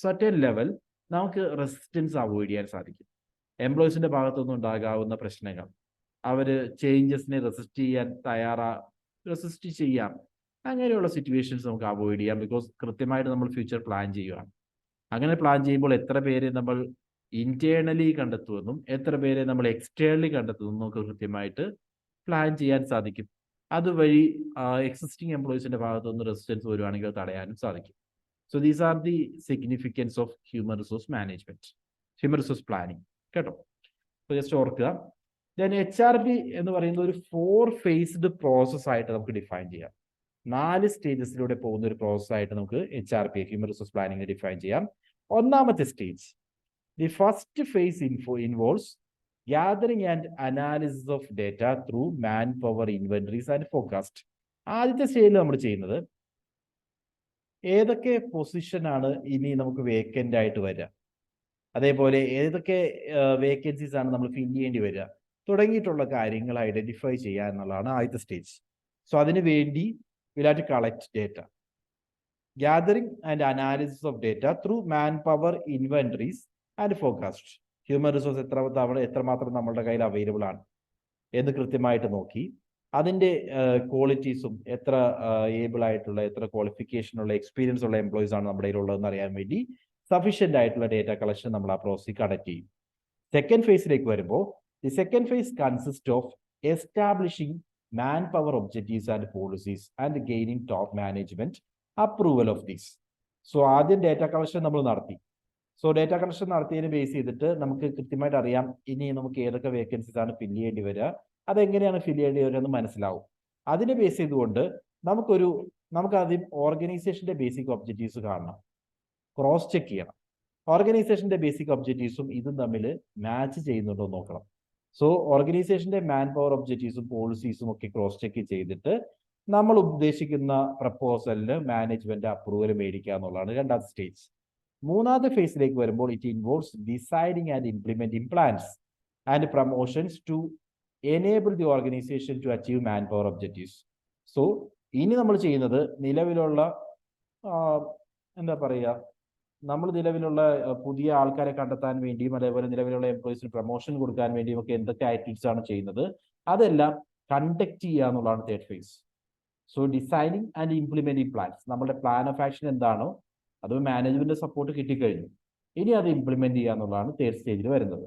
സർട്ടൻ ലെവൽ നമുക്ക് റെസിസ്റ്റൻസ് അവോയ്ഡ് ചെയ്യാൻ സാധിക്കും. എംപ്ലോയീസിന്റെ ഭാഗത്തുനിന്ന് ഉണ്ടാകാവുന്ന പ്രശ്നങ്ങൾ, അവര് ചേഞ്ചസിനെ റെസിസ്റ്റ് ചെയ്യാം, അങ്ങനെയുള്ള സിറ്റുവേഷൻസ് നമുക്ക് അവോയ്ഡ് ചെയ്യാം. ബിക്കോസ് കൃത്യമായിട്ട് നമ്മൾ ഫ്യൂച്ചർ പ്ലാൻ ചെയ്യുകയാണ്. അങ്ങനെ പ്ലാൻ ചെയ്യുമ്പോൾ എത്ര പേരെ നമ്മൾ ഇന്റേണലി കണ്ടെത്തുമെന്നും എത്ര പേരെ നമ്മൾ എക്സ്റ്റേണലി കണ്ടെത്തുമെന്നും നമുക്ക് കൃത്യമായിട്ട് പ്ലാൻ ചെയ്യാൻ സാധിക്കും. അതുവഴി എക്സിസ്റ്റിംഗ് എംപ്ലോയീസിന്റെ ഭാഗത്തുനിന്ന് റെസിസ്റ്റൻസ് വരുവാണെങ്കിൽ തടയാനും സാധിക്കും. So these are the significance of human resource management, human resource planning. കേട്ടോ, അപ്പോൾ ജസ്റ്റ് ഓർക്കുക. ദെൻ HRP എന്ന് പറയുന്ന ഒരു 4 ഫേസ്ഡ് പ്രോസസ് ആയിട്ട് നമുക്ക് ഡിഫൈൻ ചെയ്യാം. 4 സ്റ്റേജസിലൂടെ പോകുന്ന ഒരു പ്രോസസ് ആയിട്ട് നമുക്ക് HRP, human resource planning define ചെയ്യാം. ഒന്നാമത്തെ stage, the first phase involves gathering and analysis of data through manpower inventories and forecast. ആദ്യത്തെ സ്റ്റേജിൽ നമ്മൾ ചെയ്യുന്നത് ഏതൊക്കെ പൊസിഷനാണ് ഇനി നമുക്ക് വേക്കൻ്റ് ആയിട്ട് വരിക, അതേപോലെ ഏതൊക്കെ വേക്കൻസീസ് ആണ് നമ്മൾ ഫിൽ ചെയ്യേണ്ടി വരിക തുടങ്ങിയിട്ടുള്ള കാര്യങ്ങൾ ഐഡന്റിഫൈ ചെയ്യുക എന്നുള്ളതാണ് ആദ്യത്തെ സ്റ്റേജ്. സോ അതിനു വേണ്ടി we'll have to collect data. Gathering and analysis of data through manpower inventories and forecast. Human resource എത്രമാത്രം നമ്മളുടെ കയ്യിൽ അവൈലബിൾ ആണ് എന്ന് കൃത്യമായിട്ട് നോക്കി അതിന്റെ ക്വാളിറ്റീസും എത്ര ഏബിൾ ആയിട്ടുള്ള എത്ര ക്വാളിഫിക്കേഷൻ ഉള്ള എക്സ്പീരിയൻസ് ഉള്ള എംപ്ലോയീസ് ആണ് നമ്മുടെ കയ്യിലുള്ളതെന്ന് അറിയാൻ വേണ്ടി സഫീഷ്യന്റ് ആയിട്ടുള്ള ഡേറ്റ കളക്ഷൻ നമ്മൾ ആ പ്രോസസ്സിൽ കണ്ടക്ട് ചെയ്യും. സെക്കൻഡ് ഫേസിലേക്ക് വരുമ്പോൾ the second phase consist of establishing man power objectives and policies and gaining top management approval of these. So ആദ്യം ഡേറ്റ കളക്ഷൻ നമ്മൾ നടത്തി. സോ ഡേറ്റ കളക്ഷൻ നടത്തിയതിന് ബേസ് ചെയ്തിട്ട് നമുക്ക് കൃത്യമായിട്ട് അറിയാം ഇനി നമുക്ക് ഏതൊക്കെ വേക്കൻസീസ് ആണ് ഫില്ല് ചെയ്യേണ്ടി വരിക, അതെങ്ങനെയാണ് ഫില്ല് ചെയ്യേണ്ടി വരിക എന്ന് മനസ്സിലാവും. അതിനെ ബേസ് ചെയ്തുകൊണ്ട് നമുക്ക് ആദ്യം ഓർഗനൈസേഷന്റെ ബേസിക് ഒബ്ജക്റ്റീവ്സ് കാണണം, ക്രോസ് ചെക്ക് ചെയ്യണം. ഓർഗനൈസേഷന്റെ ബേസിക് ഒബ്ജക്റ്റീവ്സും ഇതും തമ്മിൽ മാച്ച് ചെയ്യുന്നുണ്ടോ എന്ന് നോക്കണം. സോ ഓർഗനൈസേഷന്റെ മാൻ പവർ ഒബ്ജക്റ്റീവ്സും പോളിസീസും ഒക്കെ ക്രോസ് ചെക്ക് ചെയ്തിട്ട് നമ്മൾ ഉദ്ദേശിക്കുന്ന പ്രപ്പോസലിന് മാനേജ്മെന്റ് അപ്രൂവൽ മേടിക്കുക എന്നുള്ളതാണ് രണ്ടാമത്തെ സ്റ്റേജ്. മൂന്നാമത്തെ ഫേസിലേക്ക് വരുമ്പോൾ it involves deciding and implementing plans and promotions to enable the organisation to achieve man power objectives. So ഇനി നമ്മൾ ചെയ്യുന്നത് നിലവിലുള്ള നിലവിലുള്ള പുതിയ ആൾക്കാരെ കണ്ടെത്താൻ വേണ്ടിയും അതേപോലെ നിലവിലുള്ള എംപ്ലോയീസിന് പ്രൊമോഷൻ കൊടുക്കാൻ വേണ്ടിയും ഒക്കെ എന്തൊക്കെ ആക്ടിവിറ്റീസ് ആണ് ചെയ്യുന്നത് അതെല്ലാം കണ്ടക്ട് ചെയ്യുക എന്നുള്ളതാണ് third phase. So designing and implementing plans, നമ്മുടെ പ്ലാൻ ഓഫ് ആക്ഷൻ എന്താണോ അത് മാനേജ്മെന്റ് സപ്പോർട്ട് കിട്ടിക്കഴിഞ്ഞു, ഇനി അത് ഇംപ്ലിമെന്റ് ചെയ്യുക എന്നുള്ളതാണ് തേർഡ് സ്റ്റേജിൽ വരുന്നത്.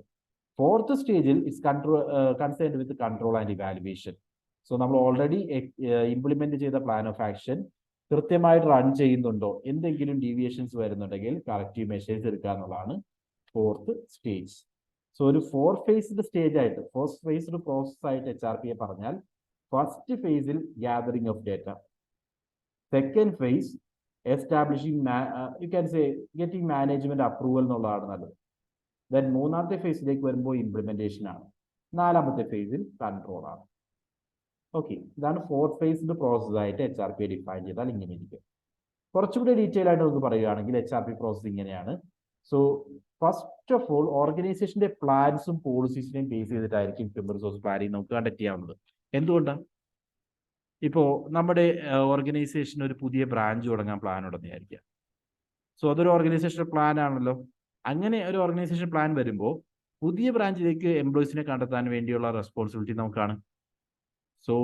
ഫോർത്ത് സ്റ്റേജിൽ is concerned with control and evaluation. So നമ്മൾ ഓൾറെഡി ഇംപ്ലിമെന്റ് ചെയ്ത പ്ലാൻ ഓഫ് ആക്ഷൻ കൃത്യമായിട്ട് റൺ ചെയ്യുന്നുണ്ടോ, എന്തെങ്കിലും ഡീവിയേഷൻസ് വരുന്നുണ്ടെങ്കിൽ കറക്റ്റീവ് മെഷേഴ്സ് എടുക്കുക എന്നുള്ളതാണ് ഫോർത്ത് സ്റ്റേജ്. സോ ഒരു ഫസ്റ്റ് ഫേസ്ഡ് പ്രോസസ് ആയിട്ട് HRP പറഞ്ഞാൽ ഫസ്റ്റ് ഫേസിൽ gathering of data, second phase establishing U can say getting management approval എന്നുള്ളതാണ് നല്ലത്. ദെൻ മൂന്നാമത്തെ ഫേസിലേക്ക് വരുമ്പോൾ ഇംപ്ലിമെന്റേഷൻ ആണ്, നാലാമത്തെ ഫേസിൽ കൺട്രോൾ ആണ്. ഓക്കെ, ഇതാണ് ഫോർത്ത് ഫേസ്ഡ് പ്രോസസ് ആയിട്ട് HRP ഡിഫൈൻ ചെയ്താൽ ഇങ്ങനെ ഇരിക്കും. കുറച്ചുകൂടി ഡീറ്റെയിൽ ആയിട്ട് നമുക്ക് പറയുകയാണെങ്കിൽ HRP പ്രോസസ് ഇങ്ങനെയാണ്. സോ ഫസ്റ്റ് ഓഫ് ഓൾ ഓർഗനൈസേഷന്റെ പ്ലാൻസും പോളിസീസിനെയും ബേസ് ചെയ്തിട്ടായിരിക്കും ഹ്യൂമൻ റിസോഴ്സ് പ്ലാനിങ് നമുക്ക് കണ്ടക്ട് ചെയ്യാവുന്നത്. എന്തുകൊണ്ടാണ്? ഇപ്പോൾ നമ്മുടെ ഓർഗനൈസേഷൻ ഒരു പുതിയ ബ്രാഞ്ച് തുടങ്ങാൻ പ്ലാൻ ഉണ്ടെന്ന് വിചാരിക്കുക. സോ അതൊരു ഓർഗനൈസേഷൻ പ്ലാൻ ആണല്ലോ. അങ്ങനെ ഒരു ഓർഗനൈസേഷൻ പ്ലാൻ വരുമ്പോൾ പുതിയ ബ്രാഞ്ചിലേക്ക് എംപ്ലോയീസിനെ കണ്ടെത്താൻ വേണ്ടിയുള്ള റെസ്പോൺസിബിലിറ്റി നമുക്കാണ്. സോ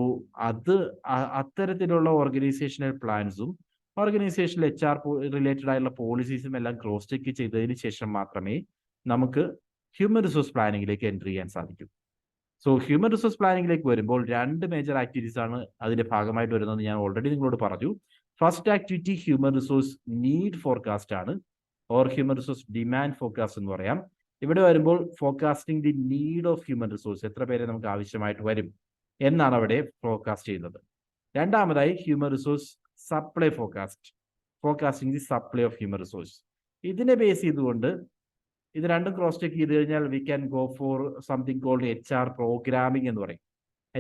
അത്തരത്തിലുള്ള ഓർഗനൈസേഷണൽ പ്ലാൻസും ഓർഗനൈസേഷനിൽ HR റിലേറ്റഡ് ആയിട്ടുള്ള പോളിസീസും എല്ലാം ക്രോസ് ചെക്ക് ചെയ്തതിന് ശേഷം മാത്രമേ നമുക്ക് ഹ്യൂമൻ റിസോഴ്സ് പ്ലാനിങ്ങിലേക്ക് എൻട്രി ചെയ്യാൻ സാധിക്കൂ. സോ ഹ്യൂമൻ റിസോഴ്സ് പ്ലാനിങ്ങിലേക്ക് വരുമ്പോൾ രണ്ട് മേജർ ആക്ടിവിറ്റീസ് ആണ് അതിന്റെ ഭാഗമായിട്ട് വരുന്നത്. ഞാൻ ഓൾറെഡി നിങ്ങളോട് പറഞ്ഞു. First activity human resource need forecast ആണ്, or human resource demand forecast എന്ന് പറയാം. ഇവിടെ വരുമ്പോൾ forecasting the need of human resource, എത്ര പേരെ നമുക്ക് ആവശ്യമായിട്ട് വരും എന്നാണ് അവിടെ ഫോർകാസ്റ്റ് ചെയ്യുന്നത്. രണ്ടാമതായി human resource supply forecasting the supply of human resource. ഇതിനെ ബേസ് ചെയ്തുകൊണ്ട് ഇത് രണ്ടും ക്രോസ് ചെക്ക് ചെയ്ത് കഴിഞ്ഞാൽ we can go for something called HR programming എന്ന് പറയും.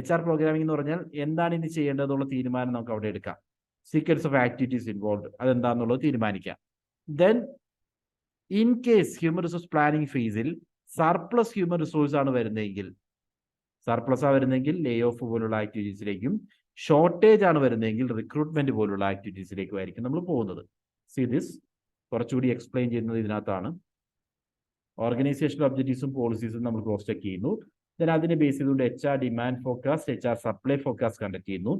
HR പ്രോഗ്രാമിംഗ് എന്ന് പറഞ്ഞാൽ എന്താണ് ഇനി ചെയ്യേണ്ടതെന്നുള്ള തീരുമാനം നമുക്ക് അവിടെ എടുക്കാം. സീക്വൻസ് ഓഫ് ആക്ടിവിറ്റീസ് ഇൻവോൾവ് അതെന്താണെന്നുള്ളത് തീരുമാനിക്കാം. Then in case human resource planning ഫേസിൽ സർപ്ലസ് ഹ്യൂമൻ റിസോഴ്സ് ആണ് വരുന്നതെങ്കിൽ ലേ ഓഫ് പോലുള്ള ആക്ടിവിറ്റീസിലേക്കും, ഷോർട്ടേജ് ആണ് വരുന്നതെങ്കിൽ റിക്രൂട്ട്മെന്റ് പോലുള്ള ആക്ടിവിറ്റീസിലേക്കും ആയിരിക്കും നമ്മൾ പോകുന്നത്. സി ദിസ് കുറച്ചുകൂടി എക്സ്പ്ലെയിൻ ചെയ്യുന്നത് ഇതിനകത്താണ്. ഓർഗനൈസേഷണൽ ഒബ്ജക്റ്റീവ്സും പോളിസീസും നമ്മൾ ക്രോസ് ചെക്ക് ചെയ്യുന്നു. ദെൻ അതിനെ ബേസ് ചെയ്തുകൊണ്ട് HR demand forecast, HR supply forecast conduct ചെയ്യുന്നു.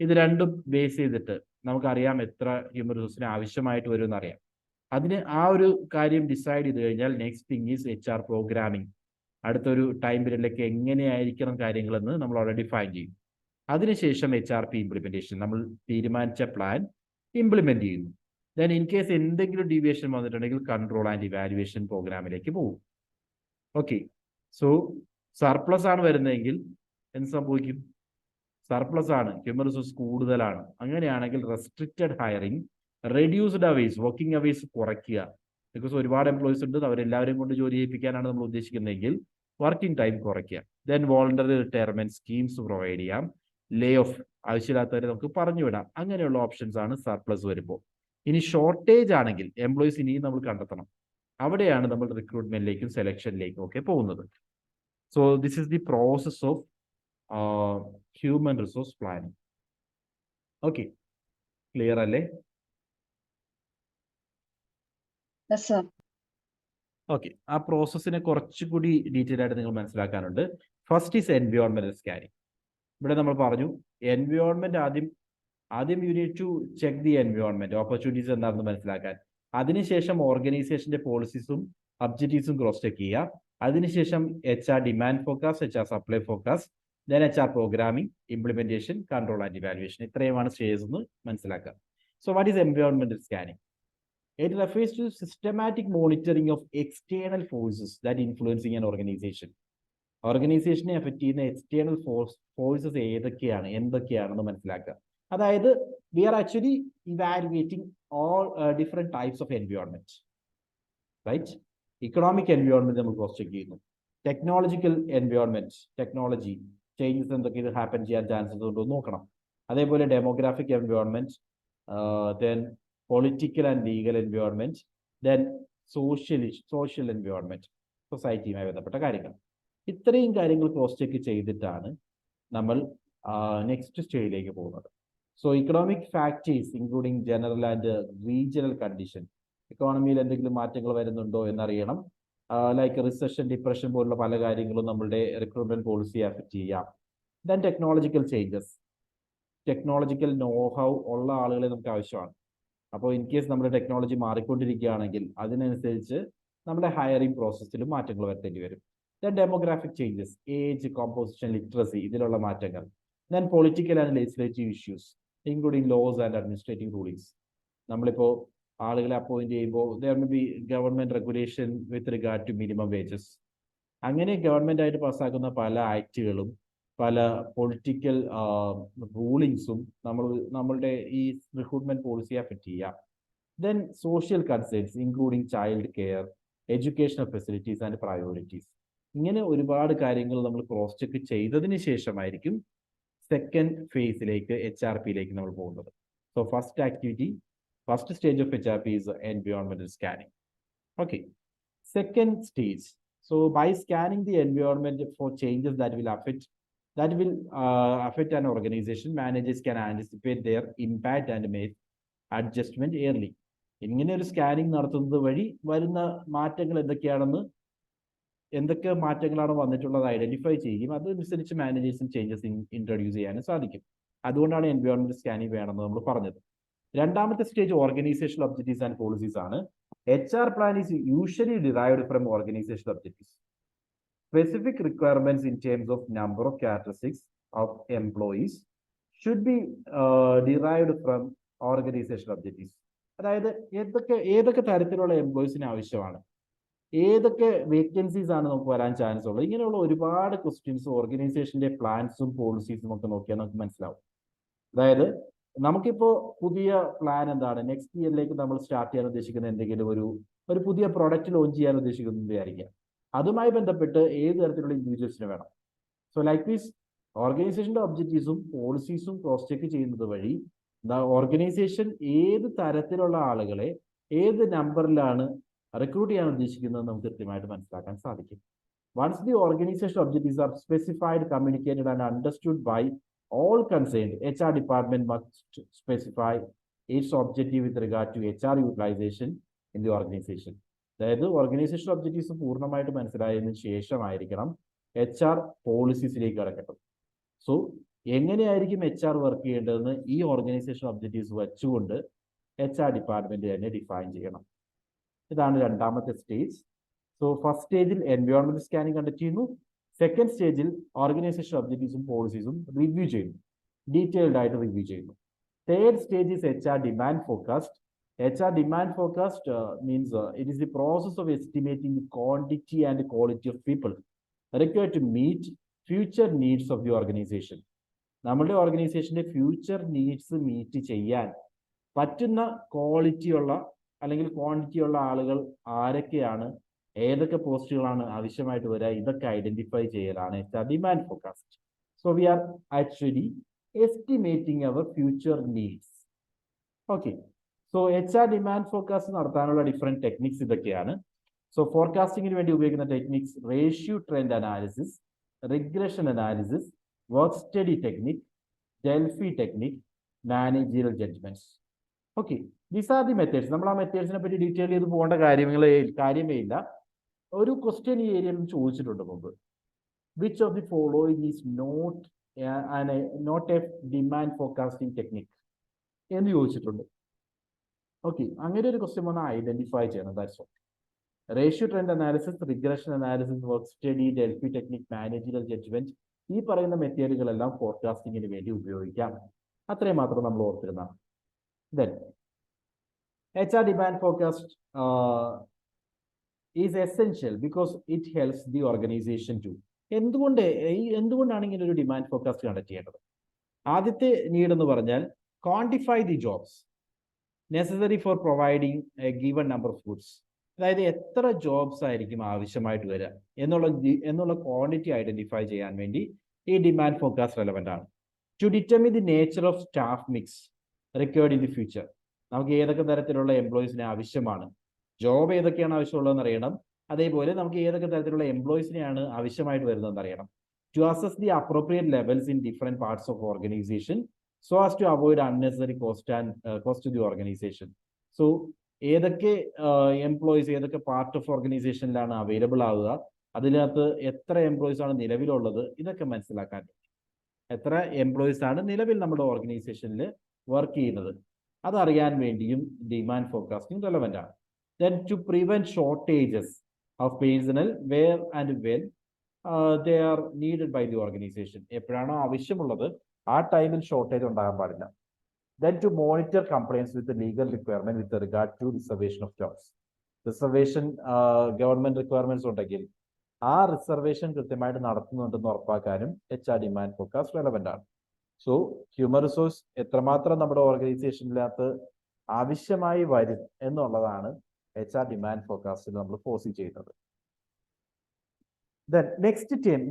ഇത് രണ്ടും ബേസ് ചെയ്തിട്ട് നമുക്കറിയാം എത്ര ഹ്യൂമൻ റിസോഴ്സിന് ആവശ്യമായിട്ട് വരുമെന്ന് അറിയാം. അതിന് ആ ഒരു കാര്യം ഡിസൈഡ് ചെയ്ത് കഴിഞ്ഞാൽ next thing is HR programming. അടുത്തൊരു ടൈം പീരീഡിലേക്ക് എങ്ങനെയായിരിക്കണം കാര്യങ്ങളെന്ന് നമ്മൾ ഓൾറെഡി ഡിഫൈൻ ചെയ്യും. അതിനുശേഷം HRP ഇംപ്ലിമെന്റേഷൻ, നമ്മൾ തീരുമാനിച്ച പ്ലാൻ ഇംപ്ലിമെന്റ് ചെയ്യുന്നു. ദെൻ ഇൻ കേസ് എന്തെങ്കിലും ഡീവിയേഷൻ വന്നിട്ടുണ്ടെങ്കിൽ കൺട്രോൾ ആൻഡ് ഇവാലുവേഷൻ പ്രോഗ്രാമിലേക്ക് പോകും. ഓക്കെ, സോ സർപ്ലസ് ആണ് വരുന്നതെങ്കിൽ എന്ത് സംഭവിക്കും? സർപ്ലസ് ആണ്, ഹ്യൂമൻ റിസോഴ്സ് കൂടുതലാണ്. അങ്ങനെയാണെങ്കിൽ restricted hiring, reduced hours, working hours കുറയ്ക്കുക. ബിക്കോസ് ഒരുപാട് എംപ്ലോയീസ് ഉണ്ട്, അവരെല്ലാവരെയും കൊണ്ട് ജോലി ചെയ്യിപ്പിക്കാനാണ് നമ്മൾ ഉദ്ദേശിക്കുന്നതെങ്കിൽ വർക്കിംഗ് ടൈം കുറയ്ക്കുക. Then voluntary retirement schemes provide ചെയ്യാം. ലേ ഓഫ്, ആവശ്യമില്ലാത്തവരെ നമുക്ക് പറഞ്ഞു വിടാം. അങ്ങനെയുള്ള ഓപ്ഷൻസ് ആണ് സർപ്ലസ് വരുമ്പോൾ. ഇനി ഷോർട്ടേജ് ആണെങ്കിൽ എംപ്ലോയീസ് ഇനിയും നമ്മൾ കണ്ടെത്തണം. അവിടെയാണ് നമ്മൾ റിക്രൂട്ട്മെന്റിലേക്കും സെലക്ഷനിലേക്കും ഒക്കെ പോകുന്നത്. So this is the process of human resource planning. Okay, clear അല്ലേ? Yes, sir. ഓക്കെ, ആ പ്രോസസ്സിനെ കുറച്ചുകൂടി ഡീറ്റെയിൽ ആയിട്ട് നിങ്ങൾ മനസ്സിലാക്കാനുണ്ട്. ഫസ്റ്റ് ഈസ് എൻവയോൺമെന്റൽ സ്കാനിങ്. ഇവിടെ നമ്മൾ പറഞ്ഞു എൻവയോൺമെന്റ് ആദ്യം you need to check the environment opportunities എന്താണെന്ന് മനസ്സിലാക്കാൻ. അതിനുശേഷം ഓർഗനൈസേഷന്റെ പോളിസീസും ഒബ്ജക്റ്റീവ്സും ക്രോസ് ചെക്ക് ചെയ്യുക. അതിനുശേഷം HR demand forecast, HR supply forecast, then HR programming, implementation, control and evaluation. ഇത്രയുമാണ് സ്റ്റേജസ് എന്ന് മനസ്സിലാക്കുക. സോ വാട്ട് ഈസ് എൻവയോൺമെന്റൽ scanning? It refers to systematic monitoring of external forces that influencing an organization. ഓർഗനൈസേഷനെ effect ചെയ്യുന്ന external forces എന്തൊക്കെയാണെന്ന് മനസ്സിലാക്കുക. അതായത് we are actually evaluating all different types of environment, right? Economic environment നമ്മൾ cross check ചെയ്യുന്നു. Technological environment, technology changes എന്തൊക്കെ ഇത് happen ചെയ്യാൻ ചാൻസസ് ഉണ്ടോ നോക്കണം. അതേപോലെ demographic environment, then political and legal environment, then social environment, സൊസൈറ്റിയുമായി ബന്ധപ്പെട്ട കാര്യങ്ങൾ. ഇത്രയും കാര്യങ്ങൾ ക്രോസ് ചെക്ക് ചെയ്തിട്ടാണ് നമ്മൾ നെക്സ്റ്റ് സ്റ്റേജിലേക്ക് പോകുന്നത്. So economic factors including general and regional condition, ഇക്കോണമിയിൽ എന്തെങ്കിലും മാറ്റങ്ങൾ വരുന്നുണ്ടോ എന്നറിയണം. ലൈക്ക് റിസഷൻ, ഡിപ്രഷൻ പോലുള്ള പല കാര്യങ്ങളും നമ്മളുടെ റിക്രൂട്ട്മെന്റ് പോളിസിയെ അഫക്റ്റ് ചെയ്യാം. Then technological changes, technological know how ഉള്ള ആളുകളെ നമുക്ക് ആവശ്യമാണ്. അപ്പോൾ ഇൻ കേസ് നമ്മുടെ ടെക്നോളജി മാറിക്കൊണ്ടിരിക്കുകയാണെങ്കിൽ അതിനനുസരിച്ച് നമ്മുടെ ഹയറിംഗ് പ്രോസസ്സിലും മാറ്റങ്ങൾ വരുത്തേണ്ടി വരും. Then demographic changes, age, composition, literacy, ഇതിലുള്ള മാറ്റങ്ങൾ. Then political and legislative issues including laws and administrative rulings. നമ്മളിപ്പോൾ ആളുകളെ അപ്പോയിന്റ് ചെയ്യുമ്പോൾ there may be government regulation with regard to minimum wages. അങ്ങനെ ഗവൺമെന്റ് ആയിട്ട് പാസ്സാക്കുന്ന പല ആക്ടുകളും പല പൊളിറ്റിക്കൽ റൂളിങ്സും നമ്മളുടെ ഈ റിക്രൂട്ട്മെന്റ് പോളിസിയെ അഫക്റ്റ് ചെയ്യാം. Then social concerns including child care, educational facilities and priorities. ഇങ്ങനെ ഒരുപാട് കാര്യങ്ങൾ നമ്മൾ ക്രോസ് ചെക്ക് ചെയ്തതിന് ശേഷമായിരിക്കും സെക്കൻഡ് ഫേസിലേക്ക് HRPയിലേക്ക് നമ്മൾ പോകുന്നത്. So first stage of HRP is എൻവയോൺമെന്റൽ scanning. Okay, second stage. So by scanning the environment for changes that will affect an organization, managers can anticipate their impact and make adjustment early. ഇങ്ങനെ ഒരു scanning നടത്തുന്നത് വഴി വരുന്ന മാറ്റങ്ങൾ എന്തൊക്കെ മാറ്റങ്ങളാണ് വന്നിട്ടുള്ളത് ഐഡന്റിഫൈ ചെയ്യും. അതനുസരിച്ച് മാനേജേഴ്സിന് ചേഞ്ചസ് ഇൻട്രൊഡ്യൂസ് ചെയ്യാനും സാധിക്കും. അതുകൊണ്ടാണ് എൻവയോൺമെന്റ് സ്കാനിങ് വേണമെന്ന് നമ്മൾ പറഞ്ഞത്. രണ്ടാമത്തെ stage organisational objectives and policies ആണ്. HR plan is usually derived from organizational objectives. Specific requirements in terms of number of characteristics of employees should be derived from organizational objectives. അതായത് ഏതൊക്കെ തരത്തിലുള്ള എംപ്ലോയീസിന് ആവശ്യമാണ്, ഏതൊക്കെ വേക്കൻസീസ് ആണ് നമുക്ക് വരാൻ ചാൻസ് ഉള്ളത്, ഇങ്ങനെയുള്ള ഒരുപാട് ക്വസ്റ്റ്യൻസ് ഓർഗനൈസേഷന്റെ പ്ലാൻസും പോളിസീസും ഒക്കെ നോക്കിയാൽ നമുക്ക് മനസ്സിലാവും. അതായത് നമുക്കിപ്പോ പുതിയ പ്ലാൻ എന്താണ്, നെക്സ്റ്റ് ഇയറിലേക്ക് നമ്മൾ സ്റ്റാർട്ട് ചെയ്യാൻ ഉദ്ദേശിക്കുന്ന എന്തെങ്കിലും ഒരു പുതിയ പ്രോഡക്റ്റ് ലോഞ്ച് ചെയ്യാൻ ഉദ്ദേശിക്കുന്നത് വിചാരിക്കാം. അതുമായി ബന്ധപ്പെട്ട് ഏത് തരത്തിലുള്ള ഇൻഡിവിജ്വൽസിന് വേണം. സോ ലൈക്ക് ദീസ് ഓർഗനൈസേഷന്റെ ഒബ്ജക്റ്റീവ്സും പോളിസീസും ക്രോസ് ചെക്ക് ചെയ്യുന്നത് വഴി ഓർഗനൈസേഷൻ ഏത് തരത്തിലുള്ള ആളുകളെ ഏത് നമ്പറിലാണ് റിക്രൂട്ട് ചെയ്യാൻ ഉദ്ദേശിക്കുന്നത് നമുക്ക് കൃത്യമായിട്ട് മനസ്സിലാക്കാൻ സാധിക്കും. Once the organisation objectives are specified, communicated and understood by all concerned, HR department must specify its objective with regard to HR utilization in the organization. അതായത് ഓർഗനൈസേഷൻ ഒബ്ജക്റ്റീവ്സ് പൂർണ്ണമായിട്ട് മനസ്സിലായതിനു ശേഷമായിരിക്കണം HR പോളിസീസിലേക്ക് കടക്കേണ്ടത്. സോ എങ്ങനെയായിരിക്കും HR work ചെയ്യേണ്ടതെന്ന് ഈ organisation objectives വെച്ചുകൊണ്ട് HR department തന്നെ define ചെയ്യണം. ഇതാണ് രണ്ടാമത്തെ സ്റ്റേജ്. സോ ഫസ്റ്റ് സ്റ്റേജിൽ എൻവയോൺമെന്റ് സ്കാനിങ് കണ്ടക്ട് ചെയ്യുന്നു. സെക്കൻഡ് സ്റ്റേജിൽ ഓർഗനൈസേഷൻ ഒബ്ജക്റ്റീവ്സും പോളിസീസും റിവ്യൂ ചെയ്യുന്നു, ഡീറ്റെയിൽഡ് ആയിട്ട് റിവ്യൂ ചെയ്യുന്നു. Third stage is HR demand forecast. HR demand forecast means it is the process of estimating the quantity and quality of people required to meet future needs of the organization. നമ്മുടെ ഓർഗനൈസേഷന്റെ future needs meet ചെയ്യാൻ പറ്റുന്ന ക്വാളിറ്റിയുള്ള അല്ലെങ്കിൽ quantity ഉള്ള ആളുകൾ ആരൊക്കെയാണ്, ഏതൊക്കെ പോസ്റ്റുകളാണ് ആവശ്യമായിട്ട് വരിക, ഇതൊക്കെ ഐഡന്റിഫൈ ചെയ്യലാണ് HR demand forecast. So we are actually estimating our future needs. Okay, so HR demand forecast നടത്താനുള്ള ഡിഫറെന്റ് ടെക്നിക്സ് ഇതൊക്കെയാണ്. സോ ഫോർകാസ്റ്റിംഗിന് വേണ്ടി ഉപയോഗിക്കുന്ന techniques ratio trend analysis, regression analysis, work study technique, Delphi technique, managerial judgements. Okay, these are the methods. നമ്മൾ ആ മെത്തേഡ്സിനെ പറ്റി detail ചെയ്ത് പോകേണ്ട കാര്യമേ ഇല്ല. ഒരു ക്വസ്റ്റ്യൻ ഈ ഏരിയയിൽ ചോദിച്ചിട്ടുണ്ട് മുമ്പ്. Which of the following is not a demand forecasting technique എന്ന് ചോദിച്ചിട്ടുണ്ട്. ഓക്കെ, അങ്ങനെ ഒരു ക്വസ്റ്റ്യൻ വന്നാൽ ഐഡന്റിഫൈ ചെയ്യണം. That's all. Ratio trend analysis, regression analysis, work study, Delphi technique, managerial judgement, ഈ പറയുന്ന മെത്തേഡുകളെല്ലാം ഫോർകാസ്റ്റിങ്ങിന് വേണ്ടി ഉപയോഗിക്കാം. അത്രയും മാത്രം നമ്മൾ ഓർത്തിരുന്ന. Then HR demand forecast is essential because it helps the organization to. എന്തുകൊണ്ടാണ് ഇങ്ങനെ ഒരു ഡിമാൻഡ് ഫോർകാസ്റ്റ് കണ്ടക്ട് ചെയ്യേണ്ടത്? ആദ്യത്തെ നീഡ് എന്ന് പറഞ്ഞാൽ quantify the jobs necessary for providing A given number of goods. അതായത് എത്ര ജോബ്സ് ആയിരിക്കും ആവശ്യമായിട്ട് വരിക എന്നുള്ള ക്വാണ്ടിറ്റി ഐഡന്റിഫൈ ചെയ്യാൻ വേണ്ടി ഈ ഡിമാൻഡ് ഫോർകാസ്റ്റ് റെലവെന്റ് ആണ്. To determine the nature of staff mix required in the future. നമുക്ക് ഏതൊക്കെ തരത്തിലുള്ള എംപ്ലോയീസിനെ ആവശ്യമാണ്, ജോബ് ഏതൊക്കെയാണ് ആവശ്യമുള്ളതെന്ന് അറിയണം. അതേപോലെ നമുക്ക് ഏതൊക്കെ തരത്തിലുള്ള എംപ്ലോയീസിനെയാണ് ആവശ്യമായിട്ട് വരുന്നതെന്ന് അറിയണം. To assess the appropriate levels in different parts of organisation so as to avoid unnecessary cost to the organisation. So ഏതൊക്കെ എംപ്ലോയീസ് ഏതൊക്കെ പാർട്ട് ഓഫ് ഓർഗനൈസേഷനിലാണ് അവൈലബിൾ ആവുക, അതിനകത്ത് എത്ര എംപ്ലോയീസ് ആണ് നിലവിലുള്ളത്, ഇതൊക്കെ മനസ്സിലാക്കാൻ. എത്ര എംപ്ലോയീസ് ആണ് നിലവിൽ നമ്മുടെ ഓർഗനൈസേഷനിൽ വർക്ക് ചെയ്യുന്നത്, അതറിയാൻ വേണ്ടിയും ഡിമാൻഡ് ഫോർകാസ്റ്റിംഗ് റെലവെന്റ് ആണ്. Then to prevent shortages of personnel where and when they are needed by the organization. എപ്പോഴാണോ ആവശ്യമുള്ളത് ആ ടൈമിൽ ഷോർട്ടേജ് ഉണ്ടാകാൻ പാടില്ല. Then to monitor compliance with the legal requirement with regard to reservation of jobs. Reservation government requirements ഉണ്ടെങ്കിൽ ആ reservation കൃത്യമായിട്ട് നടത്തുന്നുണ്ടെന്ന് ഉറപ്പാക്കാനും HR ഡിമാൻഡ് ഫോർകാസ്റ്റ് റെലവെന്റ് ആണ്. സോ ഹ്യൂമൻ റിസോഴ്സ് എത്രമാത്രം നമ്മുടെ ഓർഗനൈസേഷനിനകത്ത് ആവശ്യമായി വരും എന്നുള്ളതാണ് HR ഡിമാൻഡ് ഫോർകാസ്റ്റിൽ നമ്മൾ ഫോഴ്സ് ചെയ്യുന്നത്. Then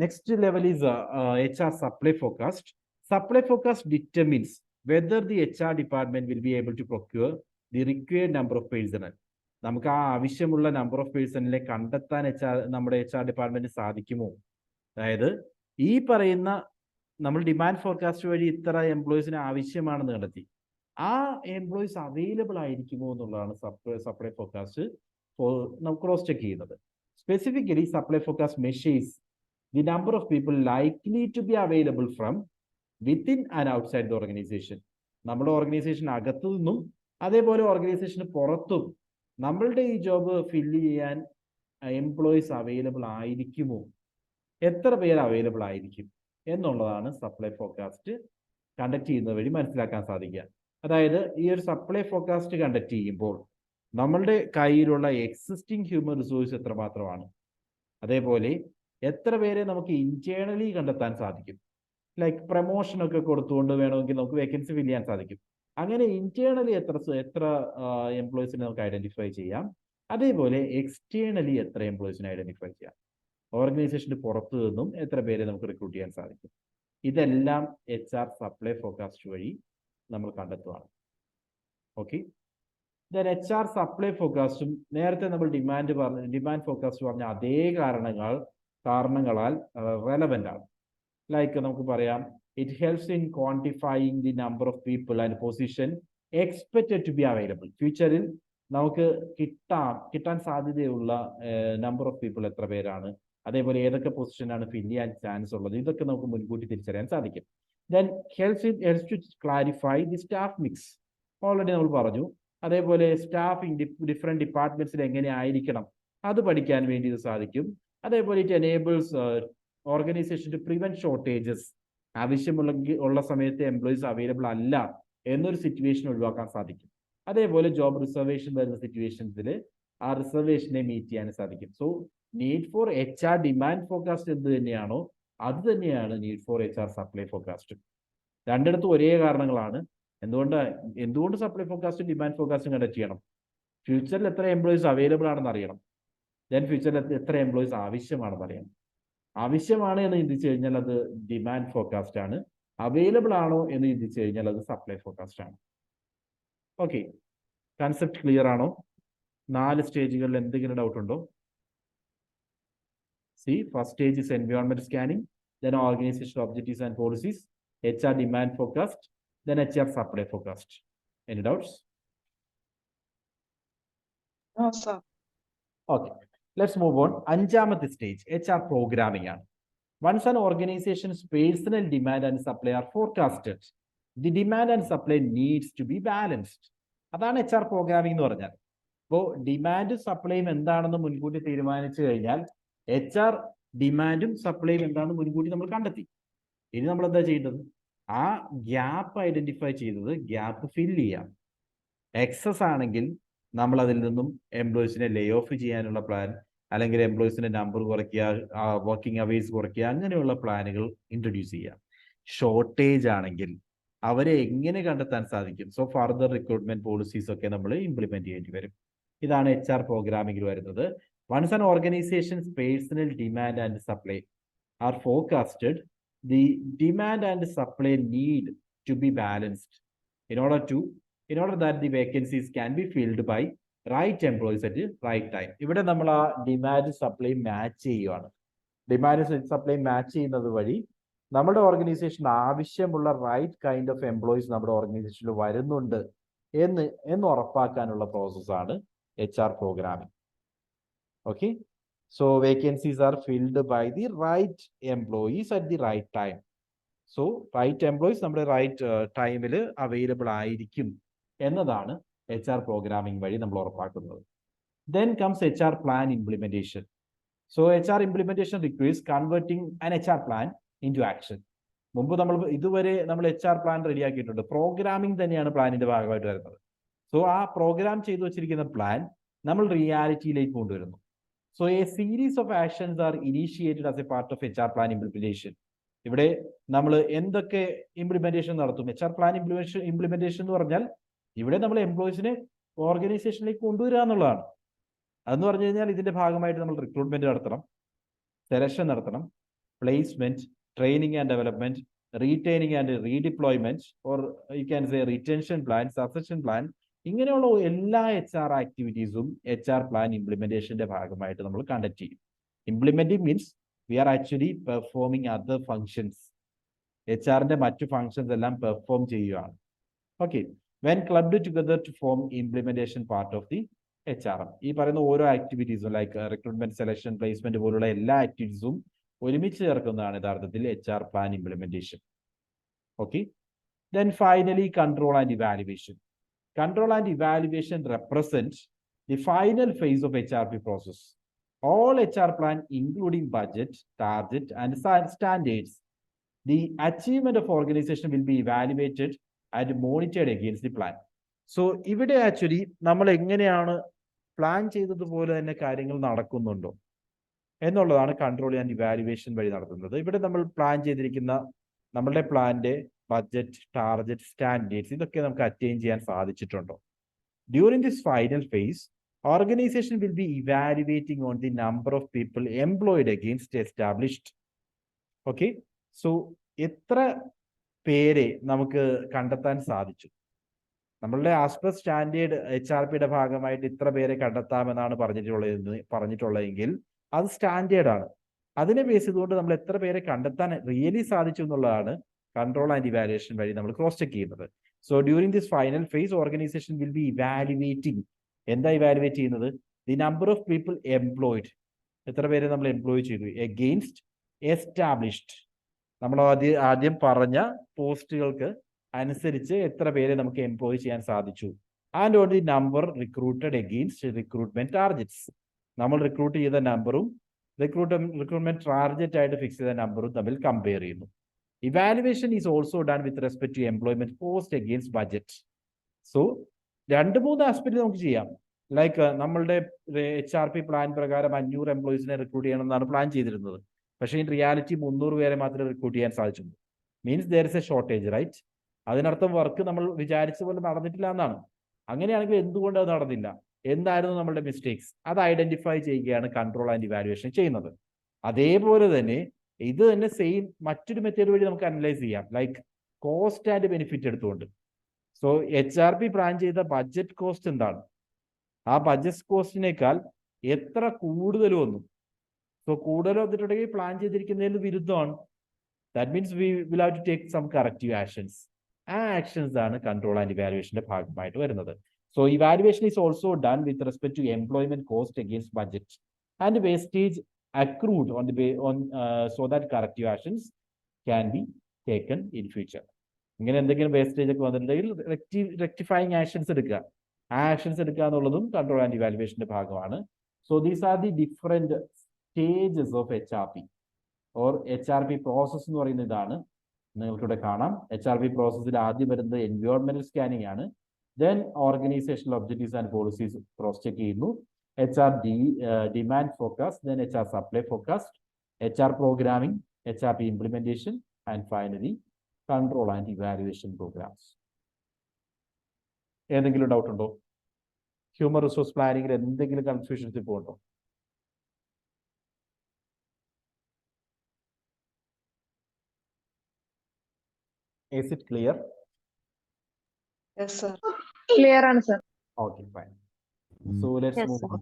next level is HR supply forecast. Supply forecast determines whether the HR department will be able to procure the required number of personnel. നമുക്ക് ആ ആവശ്യമുള്ള നമ്പർ ഓഫ് പേഴ്സണിനെ കണ്ടെത്താൻ നമ്മുടെ HR ഡിപ്പാർട്ട്മെന്റ് സാധിക്കുമോ? അതായത് ഈ പറയുന്ന നമ്മൾ ഡിമാൻഡ് ഫോർകാസ്റ്റ് വഴി ഇത്ര എംപ്ലോയീസിന് ആവശ്യമാണെന്ന് കണ്ടെത്തി, ആ എംപ്ലോയീസ് അവൈലബിൾ ആയിരിക്കുമോ എന്നുള്ളതാണ് സപ്ലൈ ഫോർകാസ്റ്റ് നമുക്ക് ക്രോസ് ചെക്ക് ചെയ്യുന്നത്. Specifically supply forecast measures the number of people likely to be available from within and outside the organisation. നമ്മുടെ ഓർഗനൈസേഷൻ അകത്തു നിന്നും അതേപോലെ ഓർഗനൈസേഷന് പുറത്തും നമ്മളുടെ ഈ ജോബ് ഫില്ല് ചെയ്യാൻ എംപ്ലോയീസ് അവൈലബിൾ ആയിരിക്കുമോ, എത്ര പേര് അവൈലബിൾ ആയിരിക്കും എന്നുള്ളതാണ് സപ്ലൈ ഫോർകാസ്റ്റ് കണ്ടക്ട് ചെയ്യുന്നത് വഴി മനസ്സിലാക്കാൻ സാധിക്കുക. അതായത് ഈ ഒരു സപ്ലൈ ഫോർകാസ്റ്റ് കണ്ടക്ട് ചെയ്യുമ്പോൾ നമ്മളുടെ കയ്യിലുള്ള എക്സിസ്റ്റിംഗ് ഹ്യൂമൻ റിസോഴ്സ് എത്രമാത്രമാണ്, അതേപോലെ എത്ര പേരെ നമുക്ക് ഇന്റേണലി കണ്ടെത്താൻ സാധിക്കും. ലൈക്ക് പ്രൊമോഷൻ ഒക്കെ കൊടുത്തുകൊണ്ട് വേണമെങ്കിൽ നമുക്ക് വേക്കൻസി ഫില്ല് ചെയ്യാൻ സാധിക്കും. അങ്ങനെ ഇന്റേണലി എത്ര എംപ്ലോയീസിനെ നമുക്ക് ഐഡന്റിഫൈ ചെയ്യാം, അതേപോലെ എക്സ്റ്റേണലി എത്ര എംപ്ലോയീസിനെ ഐഡന്റിഫൈ ചെയ്യാം, ഓർഗനൈസേഷന് പുറത്തു നിന്നും എത്ര പേരെ നമുക്ക് റിക്രൂട്ട് ചെയ്യാൻ സാധിക്കും. ഇതെല്ലാം HR സപ്ലൈ ഫോർകാസ്റ്റ് വഴി നമ്മൾ കണ്ടെത്തുകയാണ്. ഓക്കെ, HR സപ്ലൈ ഫോർകാസ്റ്റും നേരത്തെ നമ്മൾ ഡിമാൻഡ് ഫോർകാസ്റ്റ് പറഞ്ഞ അതേ കാരണങ്ങളാൽ റെലവെന്റ് ആണ്. ലൈക്ക് നമുക്ക് പറയാം, it helps in quantifying the number of people and position expected to be available. ഫ്യൂച്ചറിൽ നമുക്ക് കിട്ടാൻ സാധ്യതയുള്ള നമ്പർ ഓഫ് പീപ്പിൾ എത്ര പേരാണ്, അതേപോലെ ഏതൊക്കെ പൊസിഷനാണ് ഫില്ല് ചെയ്യാൻ ചാൻസ് ഉള്ളത്, ഇതൊക്കെ നമുക്ക് മുൻകൂട്ടി തിരിച്ചറിയാൻ സാധിക്കും. Then helps to clarify the staff mix. Already നമ്മൾ പറഞ്ഞു. അതേപോലെ സ്റ്റാഫ് ഡിഫറെന്റ് ഡിപ്പാർട്ട്മെന്റ്സിൽ എങ്ങനെ ആയിരിക്കണം അത് പഠിക്കാൻ വേണ്ടി ഇത് സാധിക്കും. അതേപോലെ it enables organisation to prevent shortages. ആവശ്യമുള്ള സമയത്ത് എംപ്ലോയീസ് അവൈലബിൾ അല്ല എന്നൊരു സിറ്റുവേഷൻ ഒഴിവാക്കാൻ സാധിക്കും. അതേപോലെ ജോബ് റിസർവേഷൻ വരുന്ന സിറ്റുവേഷൻസിൽ ആ റിസർവേഷനെ മീറ്റ് ചെയ്യാൻ സാധിക്കും. So need for HR demand forecast എന്ത് തന്നെയാണോ അത് തന്നെയാണ് need for HR supply forecast. രണ്ടിടത്തും ഒരേ കാരണങ്ങളാണ്. എന്തുകൊണ്ട് സപ്ലൈ ഫോർകാസ്റ്റും ഡിമാൻഡ് ഫോർകാസ്റ്റും കണ്ടക്ട് ചെയ്യണം? ഫ്യൂച്ചറിൽ എത്ര എംപ്ലോയീസ് അവൈലബിൾ ആണെന്ന് അറിയണം. ദെൻ ഫ്യൂച്ചറിൽ എത്ര എംപ്ലോയീസ് ആവശ്യമാണെന്ന് അറിയണം. ആവശ്യമാണ് എന്ന് ചിന്തിച്ചു കഴിഞ്ഞാൽ അത് ഡിമാൻഡ് ഫോർകാസ്റ്റ് ആണ്. അവൈലബിൾ ആണോ എന്ന് ചിന്തിച്ചു കഴിഞ്ഞാൽ അത് സപ്ലൈ ഫോർകാസ്റ്റ് ആണ്. ഓക്കെ, കൺസെപ്റ്റ് ക്ലിയർ ആണോ? 4 സ്റ്റേജുകളിൽ എന്തെങ്കിലും ഡൗട്ട് ഉണ്ടോ? First stage is environment scanning, then organizational objectives and policies, HR demand forecast, then HR supply forecast. Any doubts? No, sir. Okay. Let's move on. അഞ്ചാമത്തെ stage HR programming ആണ്. Once an organization's personal demand and supply are forecasted, the demand and supply needs to be balanced. അതാണ് HR programming എന്ന് പറഞ്ഞാൽ. അപ്പോൾ ഡിമാൻഡും സപ്ലൈയും എന്താണെന്ന് മുൻകൂട്ടി തീരുമാനിച്ചു കഴിഞ്ഞാൽ HR ഡിമാൻഡും സപ്ലൈയും എന്താണെന്ന് മുൻകൂട്ടി നമ്മൾ കണ്ടെത്തി. ഇനി നമ്മൾ എന്താ ചെയ്യേണ്ടത്? ആ ഗ്യാപ്പ് ഐഡന്റിഫൈ ചെയ്തത് ഗ്യാപ്പ് ഫിൽ ചെയ്യാം. എക്സസ് ആണെങ്കിൽ നമ്മൾ അതിൽ നിന്നും എംപ്ലോയീസിനെ ലേ ഓഫ് ചെയ്യാനുള്ള പ്ലാൻ, അല്ലെങ്കിൽ എംപ്ലോയീസിന്റെ നമ്പർ കുറയ്ക്കുക, വർക്കിംഗ് അവേഴ്സ് കുറയ്ക്കുക, അങ്ങനെയുള്ള പ്ലാനുകൾ ഇൻട്രൊഡ്യൂസ് ചെയ്യുക. ഷോർട്ടേജ് ആണെങ്കിൽ അവരെ എങ്ങനെ കണ്ടെത്താൻ സാധിക്കും? സോ ഫർദർ റിക്രൂട്ട്മെന്റ് പോളിസീസ് ഒക്കെ നമ്മൾ ഇംപ്ലിമെന്റ് ചെയ്യേണ്ടി വരും. ഇതാണ് HR പ്രോഗ്രാമിംഗിൽ വരുന്നത്. Once an organisation's personnel demand and supply are forecasted, the demand and supply need to be balanced in order that the vacancies can be filled by right employees at the right time. ഇവിടെ നമ്മൾ ആ demand supply match ചെയ്യുകയാണ്. Demand supply match ചെയ്യുന്നത് വഴി നമ്മുടെ organisation ആവശ്യമുള്ള right kind of employees നമ്മുടെ ഓർഗനൈസേഷനിൽ വരുന്നുണ്ട് എന്ന് ഉറപ്പാക്കാനുള്ള പ്രോസസ്സാണ് HR programming. Okay, so vacancies are filled by the right employees at the right time. So right employees നമ്മുടെ റൈറ്റ് ടൈമിൽ അവൈലബിൾ ആയിരിക്കും എന്നതാണ് HR പ്രോഗ്രാമിംഗ് വഴി നമ്മൾ ഉറപ്പാക്കുന്നത്. Then comes HR plan implementation. So HR implementation requires converting an HR plan into action. മുമ്പ് ഇതുവരെ നമ്മൾ HR പ്ലാൻ റെഡിയാക്കിയിട്ടുണ്ട്. പ്രോഗ്രാമിംഗ് തന്നെയാണ് പ്ലാനിന്റെ ഭാഗമായിട്ട് വരുന്നത്. സോ ആ പ്രോഗ്രാം ചെയ്തു വെച്ചിരിക്കുന്ന പ്ലാൻ നമ്മൾ റിയാലിറ്റിയിലേക്ക് കൊണ്ടുവരുന്നു. So a series of actions are initiated as a part of HR plan implementation. ഇവിടെ നമ്മൾ എന്തൊക്കെ ഇംപ്ലിമെന്റേഷൻ നടത്തും? HR പ്ലാൻ ഇംപ്ലിമെന്റേഷൻ എന്ന് പറഞ്ഞാൽ ഇവിടെ നമ്മൾ എംപ്ലോയീസിനെ ഓർഗനൈസേഷനിലേക്ക് കൊണ്ടുവരിക എന്നുള്ളതാണ്. അതെന്ന് പറഞ്ഞു കഴിഞ്ഞാൽ ഇതിന്റെ ഭാഗമായിട്ട് നമ്മൾ റിക്രൂട്ട്മെന്റ് നടത്തണം, സെലക്ഷൻ നടത്തണം, placement, training and development, retaining and redeployment, or you can say retention plan, succession plan, ഇങ്ങനെയുള്ള എല്ലാ HR ആക്ടിവിറ്റീസും HR പ്ലാൻ ഇംപ്ലിമെന്റേഷന്റെ ഭാഗമായിട്ട് നമ്മൾ കണ്ടക്ട് ചെയ്യും. Implementing means we are actually performing other functions. HRന്റെ മറ്റു ഫങ്ഷൻസ് എല്ലാം പെർഫോം ചെയ്യുകയാണ്. Okay, when clubbed together to form implementation part of the HRM. ഈ പറയുന്ന ഓരോ ആക്ടിവിറ്റീസും ലൈക്ക് റിക്രൂട്ട്മെന്റ്, സെലക്ഷൻ, പ്ലേസ്മെന്റ് പോലുള്ള എല്ലാ ആക്ടിവിറ്റീസും ഒരുമിച്ച് ചേർക്കുന്നതാണ് യഥാർത്ഥത്തിൽ HR plan implementation. Okay, then finally control and evaluation. Control and evaluation represent the final phase of HRP process. All HR plan, including budget, target, and standards, the achievement of organization will be evaluated and monitored against the plan. So, ഇവിടെ actually നമ്മൾ എങ്ങനെയാണ് plan ചെയ്തതുപോലെ തന്നെ കാര്യങ്ങൾ നടക്കുന്നുണ്ടോ എന്നുള്ളതാണ് control and evaluation വഴി നടത്തുന്നത്. ഇവിടെ നമ്മൾ പ്ലാൻ ചെയ്തിരിക്കുന്ന നമ്മളുടെ പ്ലാന്റെ ബഡ്ജറ്റ്, ടാർഗറ്റ്, സ്റ്റാൻഡേർഡ്സ് ഇതൊക്കെ നമുക്ക് അറ്റൈൻ ചെയ്യാൻ സാധിച്ചിട്ടുണ്ടോ? During this final phase, organisation will be evaluating on the number of people employed against established. Okay, so എത്ര പേരെ നമുക്ക് കണ്ടെത്താൻ സാധിച്ചു? നമ്മളുടെ ആസ് പെർ സ്റ്റാൻഡേർഡ് HRPയുടെ ഭാഗമായിട്ട് ഇത്ര പേരെ കണ്ടെത്താമെന്നാണ് പറഞ്ഞിട്ടുള്ളതെങ്കിൽ അത് സ്റ്റാൻഡേർഡ് ആണ്. അതിനെ ബേസ് ചെയ്തുകൊണ്ട് നമ്മൾ എത്ര പേരെ കണ്ടെത്താൻ റിയലി സാധിച്ചു എന്നുള്ളതാണ് കൺട്രോൾ ആൻഡ് ഇവാലുവേഷൻ വഴി നമ്മൾ ക്രോസ് ചെക്ക് ചെയ്യുന്നത്. So during this final phase, organisation will be evaluating. എന്താ ഇവാലുവേറ്റ് ചെയ്യുന്നത്? The number of people employed, എത്ര പേരെ നമ്മൾ എംപ്ലോയ് ചെയ്തു, എഗെയിൻസ്റ്റ് എസ്റ്റാബ്ലിഷ്ഡ്, നമ്മൾ ആദ്യം പറഞ്ഞ പോസ്റ്റുകൾക്ക് അനുസരിച്ച് എത്ര പേരെ നമുക്ക് എംപ്ലോയ് ചെയ്യാൻ സാധിച്ചു. And on the number recruited against recruitment targets, നമ്മൾ റിക്രൂട്ട് ചെയ്ത നമ്പറും റിക്രൂട്ട്മെന്റ് ടാർഗറ്റ് ആയിട്ട് ഫിക്സ് ചെയ്ത നമ്പറും തമ്മിൽ കമ്പയർ ചെയ്യുന്നു. Evaluation is also done with respect to employment cost against budget. So, 2-3 aspect നമുക്ക് ചെയ്യാം. ലൈക്ക് നമ്മളുടെ HRP പ്ലാൻ പ്രകാരം 500 എംപ്ലോയീസിനെ റിക്രൂട്ട് ചെയ്യണമെന്നാണ് പ്ലാൻ ചെയ്തിരുന്നത്. പക്ഷേ ഇൻ റിയാലിറ്റി 300 പേരെ മാത്രമേ റിക്രൂട്ട് ചെയ്യാൻ സാധിച്ചുള്ളൂ. Means there is a shortage, right? അതിനർത്ഥം വർക്ക് നമ്മൾ വിചാരിച്ച പോലെ നടന്നിട്ടില്ല എന്നാണ്. അങ്ങനെയാണെങ്കിൽ എന്തുകൊണ്ട് അത് നടന്നില്ല, എന്തായിരുന്നു നമ്മളുടെ മിസ്റ്റേക്സ്, അത് ഐഡന്റിഫൈ ചെയ്യുകയാണ് കൺട്രോൾ ആൻഡ് ഇവാലുവേഷൻ ചെയ്യുന്നത്. അതേപോലെ തന്നെ ഇത് തന്നെ സെയിം മറ്റൊരു മെത്തേഡ് വഴി നമുക്ക് അനലൈസ് ചെയ്യാം, ലൈക്ക് കോസ്റ്റ് ആൻഡ് ബെനിഫിറ്റ് എടുത്തുകൊണ്ട്. സോ HRP പ്ലാൻ ചെയ്ത ബഡ്ജറ്റ് കോസ്റ്റ് എന്താണ്, ആ ബഡ്ജറ്റ് കോസ്റ്റിനേക്കാൾ എത്ര കൂടുതൽ വന്നു. സോ കൂടുതൽ വന്നിട്ടുണ്ടെങ്കിൽ പ്ലാൻ ചെയ്തിരിക്കുന്നതിന് വിരുദ്ധമാണ്. That means we will have to take some corrective actions. ആ ആക്ഷൻസ് ആണ് കൺട്രോൾ ആൻഡ് ഇവാലുവേഷന്റെ ഭാഗമായിട്ട് വരുന്നത്. So evaluation is also done with respect to employment cost against budget. and wastage accrued on so that corrective actions can be taken in future. ഇങ്ങനെ എന്തെങ്കിലും wastage ഒക്കെ വന്നിട്ടുണ്ടെങ്കിൽ rectifying actions എടുക്കുക. ആ ആക്ഷൻസ് എടുക്കുക എന്നുള്ളതും കൺട്രോൾ ആൻഡ് ഇവാലുവേഷന്റെ ഭാഗമാണ്. So these are the different stages of HRP or HRP process എന്ന് പറയുന്ന ഇതാണ്. നിങ്ങൾക്കിവിടെ കാണാം. HRP പ്രോസസ്സിൽ ആദ്യം വരുന്നത് എൻവയോൺമെന്റൽ സ്കാനിങ് ആണ്. Then organisational objectives and policies cross check ചെയ്യുന്നു. HR demand forecast, then HR supply forecast, HR programming, HRP implementation, and finally control and evaluation programs. ഏതെങ്കിലും ഡൗട്ട് ഉണ്ടോ? ഹ്യൂമൻ റിസോഴ്സ് പ്ലാനിങ്ങിൽ എന്തെങ്കിലും കൺഫ്യൂഷൻസ് ഇപ്പോൾ ഉണ്ടോ? Is it clear? Yes, sir. Clear answer. Okay, fine. So let's Yes, move sir. on.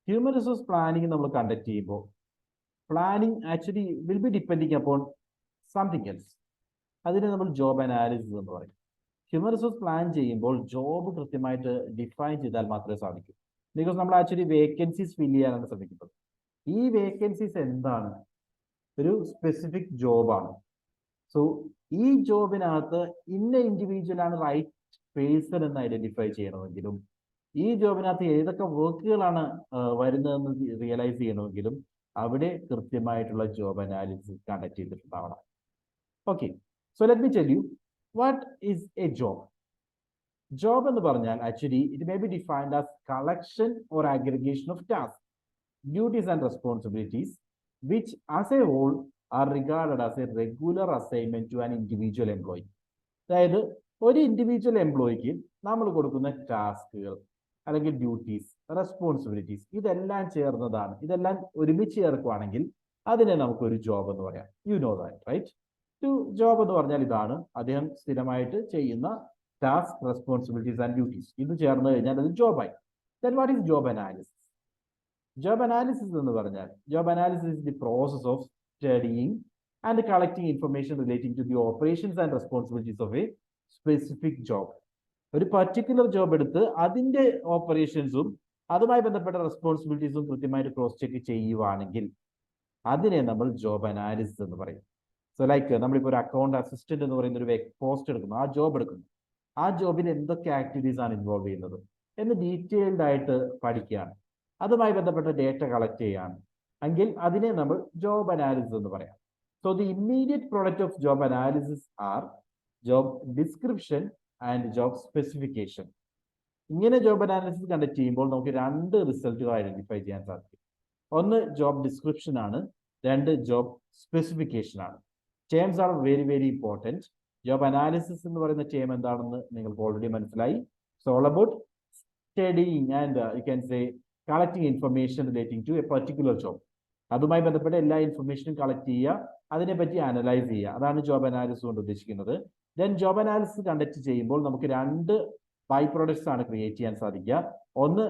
Human resource planning നമ്മൾ conduct ചെയ്യുമ്പോൾ planning actually will be depending upon something else. അതിനെ നമ്മൾ job analysis എന്ന് പറയും. Human resource plan ചെയ്യുമ്പോൾ job കൃത്യമായിട്ട് define ചെയ്താൽ മാത്രമേ സാധിക്കൂ. ബിക്കോസ് നമ്മൾ ആക്ച്വലി വേക്കൻസീസ് ഫിൽ ചെയ്യാനാണ് ശ്രമിക്കുന്നത്. ഈ വേക്കൻസീസ് എന്താണ്? ഒരു സ്പെസിഫിക് ജോബാണ്. സോ ഈ ജോബിനകത്ത് ഇന്ന ഇൻഡിവിജ്വൽ ആണ് റൈറ്റ് പേഴ്സൺ എന്ന് ഐഡന്റിഫൈ ചെയ്യണമെങ്കിലും ഈ ജോബിനകത്ത് ഏതൊക്കെ വർക്കുകളാണ് വരുന്നതെന്ന് റിയലൈസ് ചെയ്യണമെങ്കിലും അവിടെ കൃത്യമായിട്ടുള്ള ജോബ് അനാലിസിസ് കണ്ടക്ട് ചെയ്തിട്ടുണ്ടാവണം. Okay, so let me tell you what is a job. Job എന്ന് പറഞ്ഞാൽ actually it may be defined as collection or aggregation of task, duties and responsibilities which as a whole are regarded as a regular assignment to an individual employee. അതായത് ഒരു individual എംപ്ലോയിക്ക് നമ്മൾ കൊടുക്കുന്ന ടാസ്കുകൾ അല്ലെങ്കിൽ duties, responsibilities ഇതെല്ലാം ചേർന്നതാണ്. ഇതെല്ലാം ഒരുമിച്ച് ചേർക്കുകയാണെങ്കിൽ അതിനെ നമുക്കൊരു ജോബ് എന്ന് പറയാം. You know that right? Job എന്ന് പറഞ്ഞാൽ ഇതാണ് അദ്ദേഹം സ്ഥിരമായിട്ട് ചെയ്യുന്ന ടാസ്ക്, റെസ്പോൺസിബിലിറ്റീസ് ആൻഡ് ഡ്യൂട്ടീസ്. ഇത് ചേർന്ന് കഴിഞ്ഞാൽ അത് ജോബായി. Then what is job analysis? Job analysis എന്ന് പറഞ്ഞാൽ job analysis is the process of studying and collecting information relating to the operations and responsibilities of a specific job. ഒരു particular job എടുത്ത് അതിന്റെ ഓപ്പറേഷൻസും അതുമായി ബന്ധപ്പെട്ട റെസ്പോൺസിബിലിറ്റീസും കൃത്യമായിട്ട് ക്രോസ് ചെക്ക് ചെയ്യുവാണെങ്കിൽ അതിനെ നമ്മൾ ജോബ് അനാലിസിസ് എന്ന് പറയും. സോ ലൈക്ക് നമ്മളിപ്പോൾ ഒരു അക്കൗണ്ട് അസിസ്റ്റന്റ് എന്ന് പറയുന്ന ഒരു പോസ്റ്റ് എടുക്കുന്നു, ആ ജോബ് എടുക്കുന്നു. ആ ജോബിൽ എന്തൊക്കെ ആക്ടിവിറ്റീസ് ആണ് ഇൻവോൾവ് ചെയ്യുന്നത് എന്ന് ഡീറ്റെയിൽഡ് ആയിട്ട് പഠിക്കുകയാണ്. അതുമായി ബന്ധപ്പെട്ട ഡേറ്റ കളക്ട് ചെയ്യാണ് എങ്കിൽ അതിനെ നമ്മൾ ജോബ് അനാലിസിസ് എന്ന് പറയാം. So the immediate product of job analysis R job description and job specification. ഇങ്ങനെ ജോബ് അനാലിസിസ് കണ്ടക്ട് ചെയ്യുമ്പോൾ നമുക്ക് രണ്ട് റിസൾട്ടുകൾ ഐഡന്റിഫൈ ചെയ്യാൻ സാധിക്കും. ഒന്ന് ജോബ് ഡിസ്ക്രിപ്ഷൻ ആണ്, രണ്ട് ജോബ് സ്പെസിഫിക്കേഷൻ ആണ്. Terms are very very important. Job analysis എന്ന് പറയുന്ന ടേം എന്താണെന്ന് നിങ്ങൾക്ക് ഓൾറെഡി മനസ്സിലായി. So all about studying and you can say collecting information relating to a particular job. അതുമായി ബന്ധപ്പെട്ട എല്ലാ ഇൻഫർമേഷനും കളക്ട് ചെയ്യുക, അതിനെപ്പറ്റി അനലൈസ് ചെയ്യുക, അതാണ് ജോബ് അനാലിസിസ് കൊണ്ട് ഉദ്ദേശിക്കുന്നത്. ദെൻ ജോബ് അനാലിസിസ് കണ്ടക്ട് ചെയ്യുമ്പോൾ നമുക്ക് രണ്ട് ബൈ പ്രോഡക്ട്സ് ആണ് ക്രിയേറ്റ് ചെയ്യാൻ സാധിക്കുക. ഒന്ന്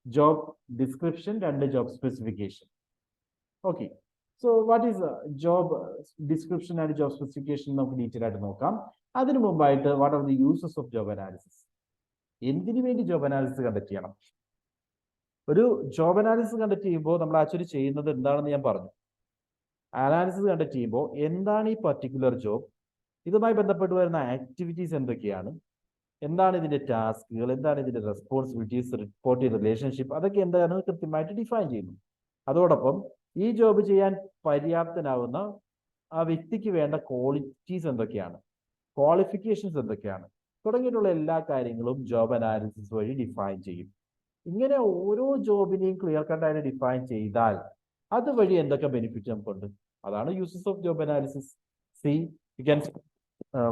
ജോബ് ഡിസ്ക്രിപ്ഷൻ, രണ്ട് job specification. Okay, so what is job description and job specification നമുക്ക് ഡീറ്റെയിൽ ആയിട്ട് നോക്കാം. അതിനു മുമ്പായിട്ട് what are the uses of job analysis? എന്തിനു വേണ്ടി ജോബ് അനാലിസിസ് കണ്ടക്ട് ചെയ്യണം? ഒരു ജോബ് അനാലിസിസ് കണ്ടക്ട് ചെയ്യുമ്പോൾ നമ്മൾ ആക്ച്വലി ചെയ്യുന്നത് എന്താണെന്ന് ഞാൻ പറഞ്ഞു. അനാലിസിസ് കണ്ടക്ട് ചെയ്യുമ്പോൾ എന്താണ് ഈ പർട്ടിക്കുലർ ജോബ്, ഇതുമായി ബന്ധപ്പെട്ട് വരുന്ന ആക്ടിവിറ്റീസ് എന്തൊക്കെയാണ്, എന്താണ് ഇതിന്റെ ടാസ്കുകൾ, എന്താണ് ഇതിന്റെ റെസ്പോൺസിബിലിറ്റീസ്, റിപ്പോർട്ടിംഗ്, റിലേഷൻഷിപ്പ്, അതൊക്കെ എന്താണ് കൃത്യമായിട്ട് ഡിഫൈൻ ചെയ്യുന്നു. അതോടൊപ്പം ഈ ജോബ് ചെയ്യാൻ പര്യാപ്തനാവുന്ന ആ വ്യക്തിക്ക് വേണ്ട ക്വാളിറ്റീസ് എന്തൊക്കെയാണ്, ക്വാളിഫിക്കേഷൻസ് എന്തൊക്കെയാണ് തുടങ്ങിയിട്ടുള്ള എല്ലാ കാര്യങ്ങളും ജോബ് അനാലിസിസ് വഴി ഡിഫൈൻ ചെയ്യും. ഇങ്ങനെ ഓരോ ജോബിനെയും ക്ലിയർ കട്ടായിട്ട് ഡിഫൈൻ ചെയ്താൽ അതുവഴി എന്തൊക്കെ ബെനിഫിറ്റ് നമുക്കുണ്ട്, അതാണ് uses of job analysis. C you can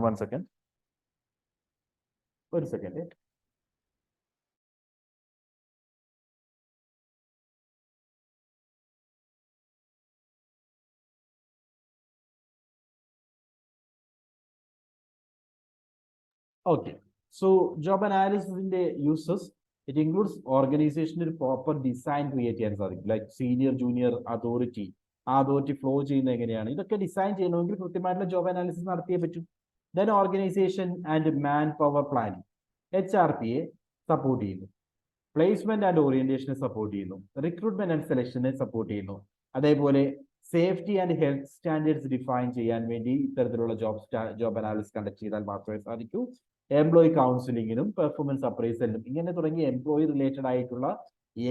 one second, ഒരു second. Okay, so job analysis in the uses, it includes organizational proper design create ചെയ്യാൻ സാധിക്കും. Like senior, junior, authority flow ചെയ്യുന്ന എങ്ങനെയാണ്, ഇതൊക്കെ ഡിസൈൻ ചെയ്യണമെങ്കിൽ കൃത്യമായിട്ടുള്ള ജോബ് അനാലിസിസ് നടത്തിയേ പറ്റും. Then organisation and man power planning, HRP support ചെയ്യുന്നു. പ്ലേസ്മെന്റ് ആൻഡ് ഓറിയന്റേഷനെ സപ്പോർട്ട് ചെയ്യുന്നു, റിക്രൂട്ട്മെന്റ് ആൻഡ് സെലക്ഷനെ സപ്പോർട്ട് ചെയ്യുന്നു. അതേപോലെ safety and health standards define ചെയ്യാൻ വേണ്ടി ഇത്തരത്തിലുള്ള ജോബ് അനാലിസിസ് കണ്ടക്ട് ചെയ്താൽ മാത്രമേ സാധിക്കൂ. എംപ്ലോയി കൗൺസിലിങ്ങിനും പെർഫോമൻസ് അപ്രൈസലിനും ഇങ്ങനെ തുടങ്ങിയ എംപ്ലോയി റിലേറ്റഡ് ആയിട്ടുള്ള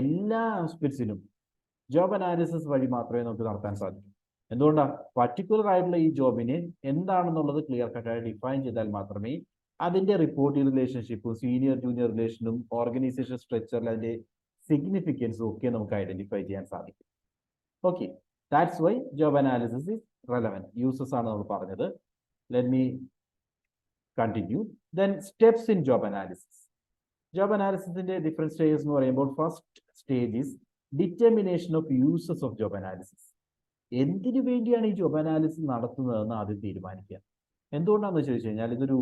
എല്ലാ ആസ്പെക്ട്സിനും ജോബ് അനാലിസിസ് വഴി മാത്രമേ നമുക്ക് നടത്താൻ സാധിക്കൂ. എന്തുകൊണ്ടാണ്? പർട്ടിക്കുലർ ആയിട്ടുള്ള ഈ ജോബിന് എന്താണെന്നുള്ളത് ക്ലിയർ കട്ടായി ഡിഫൈൻ ചെയ്താൽ മാത്രമേ അതിന്റെ റിപ്പോർട്ടിംഗ് റിലേഷൻഷിപ്പും സീനിയർ ജൂനിയർ റിലേഷനും ഓർഗനൈസേഷൻ സ്ട്രക്ചറിൽ അതിന്റെ സിഗ്നിഫിക്കൻസും ഒക്കെ നമുക്ക് ഐഡന്റിഫൈ ചെയ്യാൻ സാധിക്കും. Okay, that's why job analysis is relevant. Uses ആണ് നമ്മൾ പറഞ്ഞത്. Let me continue. Then steps in job analysis. Job അനാലിസിസിന്റെ ഡിഫറെന്റ് സ്റ്റേജസ് എന്ന് പറയുമ്പോൾ first stage is determination of uses of job analysis. എന്തിനു വേണ്ടിയാണ് ഈ ജോബ് അനാലിസിസ് നടത്തുന്നതെന്ന് ആദ്യം തീരുമാനിക്കുക. എന്തുകൊണ്ടാണെന്ന് ചോദിച്ചു കഴിഞ്ഞാൽ ഇതൊരു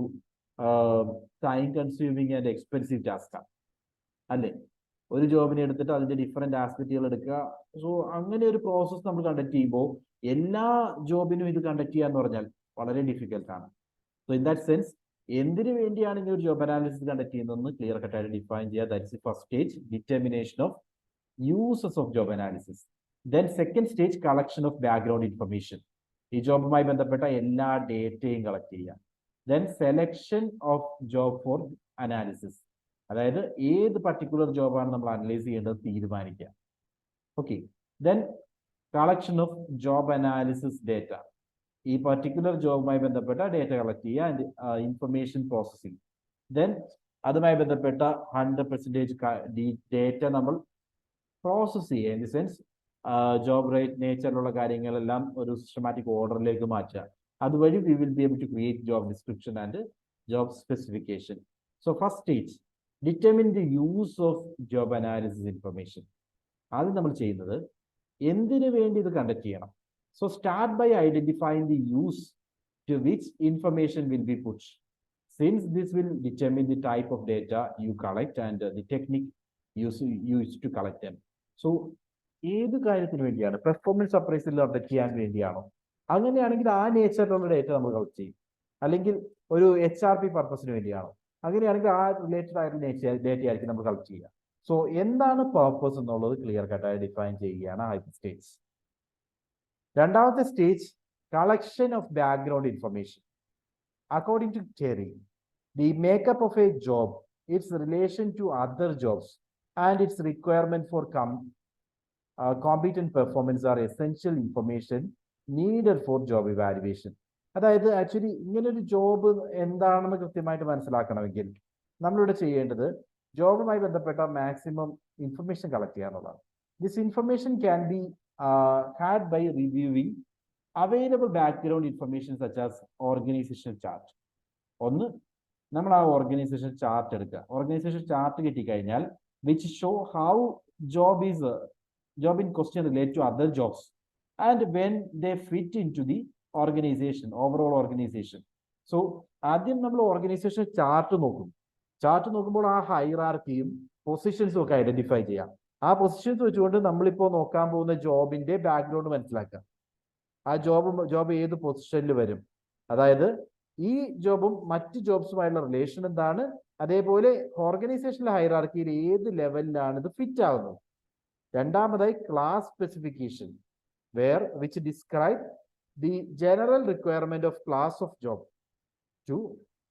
ടൈം കൺസ്യൂമിങ് ആൻഡ് എക്സ്പെൻസീവ് ടാസ്ക്കാണ് അല്ലേ? ഒരു ജോബിനെ എടുത്തിട്ട് അതിന്റെ ഡിഫറെന്റ് ആസ്പെക്റ്റുകൾ എടുക്കുക. സോ അങ്ങനെ ഒരു പ്രോസസ്സ് നമ്മൾ കണ്ടക്ട് ചെയ്യുമ്പോൾ എല്ലാ ജോബിനും ഇത് കണ്ടക്ട് ചെയ്യാന്ന് പറഞ്ഞാൽ വളരെ ഡിഫിക്കൽട്ട് ആണ്. സോ ഇൻ ദാറ്റ് സെൻസ് എന്തിനു വേണ്ടിയാണ് ഇങ്ങനെ ഒരു ജോബ് അനാലിസിസ് കണ്ടക്ട് ചെയ്യുന്നതെന്ന് ക്ലിയർ കട്ടായിട്ട് ഡിഫൈൻ ചെയ്യുക. That's the first stage, determination of uses of job analysis. Then second stage, collection of background information. ഈ ജോബുമായി ബന്ധപ്പെട്ട എല്ലാ ഡേറ്റയും കളക്ട് ചെയ്യുക. Then selection of job four analysis, അതായത് ഏത് പർട്ടിക്കുലർ ജോബാണ് നമ്മൾ അനലൈസ് ചെയ്യേണ്ടത് തീരുമാനിക്കുക. Okay, then collection of job analysis data. ഈ പർട്ടിക്കുലർ ജോബുമായി ബന്ധപ്പെട്ട ഡേറ്റ കളക്ട് ചെയ്യുക ആൻഡ് ഇൻഫർമേഷൻ പ്രോസസ്സിംഗ്. ദെൻ അതുമായി ബന്ധപ്പെട്ട 100% ഡേറ്റ നമ്മൾ പ്രോസസ് ചെയ്യുക. In the sense job rate നേച്ചറിലുള്ള കാര്യങ്ങളെല്ലാം ഒരു സിസ്റ്റമാറ്റിക് ഓർഡറിലേക്ക് മാറ്റുക. അതുവഴി we will be able to create job description and job specification. So first stage, determine the use of job analysis information. ആദ്യം നമ്മൾ ചെയ്യുന്നത് എന്തിനു വേണ്ടി ഇത് കണ്ടക്ട് ചെയ്യണം. So start by identifying the use to which information will be put. Since this will determine the type of data you collect and the technique use to collect them. So ഏത് കാര്യത്തിന് വേണ്ടിയാണ്? Performance appraisal conduct ചെയ്യാൻ വേണ്ടിയാണോ? അങ്ങനെയാണെങ്കിൽ ആ നേച്ചറിലുള്ള data നമ്മൾ collect ചെയ്യും. അല്ലെങ്കിൽ ഒരു HRP പർപ്പസിന് വേണ്ടിയാണോ? അങ്ങനെയാണെങ്കിൽ ആ റിലേറ്റഡ് ആയിട്ടുള്ള ഡേറ്റ ആയിരിക്കും നമ്മൾ കളക്ട് ചെയ്യുക. സോ എന്താണ് പർപ്പസ് എന്നുള്ളത് ക്ലിയർ കട്ടായി ഡിഫൈൻ ചെയ്യുകയാണ് ആദ്യത്തെ സ്റ്റേജ്. രണ്ടാമത്തെ stage, collection of background information. According to Terry, the makeup of a job, its relation to other jobs, and its requirement for competent performance are essential information needed for job evaluation. അതായത് actually ഇങ്ങനൊരു job എന്താണെന്ന് കൃത്യമായിട്ട് മനസ്സിലാക്കണമെങ്കിൽ നമ്മളിവിടെ ചെയ്യേണ്ടത് ജോബുമായി ബന്ധപ്പെട്ട maximum information collect ചെയ്യുക എന്നുള്ളതാണ്. This information can be had by reviewing available background information such as organisation chart. ഒന്ന്, നമ്മൾ ആ ഓർഗനൈസേഷൻ ചാർട്ട് എടുക്കുക. ഓർഗനൈസേഷൻ ചാർട്ട് കിട്ടിക്കഴിഞ്ഞാൽ which show how job in question relate to other jobs and when they fit into the organization, overall organization. So ആദ്യം നമ്മൾ organisation chart നോക്കും. Chart നോക്കുമ്പോൾ ആ ഹൈറാർക്കിയും പൊസിഷൻസും ഒക്കെ ഐഡന്റിഫൈ ചെയ്യാം. ആ പൊസിഷൻസ് വെച്ചുകൊണ്ട് നമ്മളിപ്പോൾ നോക്കാൻ പോകുന്ന ജോബിന്റെ ബാക്ക്ഗ്രൗണ്ട് മനസ്സിലാക്കാം. ആ ജോബ് ഏത് പൊസിഷനിൽ വരും, അതായത് ഈ ജോബും മറ്റ് ജോബ്സുമായുള്ള റിലേഷൻ എന്താണ്, അതേപോലെ ഓർഗനൈസേഷനിലെ ഹൈറാർക്കിയിൽ ഏത് ലെവലിലാണ് ഇത് ഫിറ്റ് ആവുന്നത്. രണ്ടാമതായി class specification, which describe the general requirement of class of job to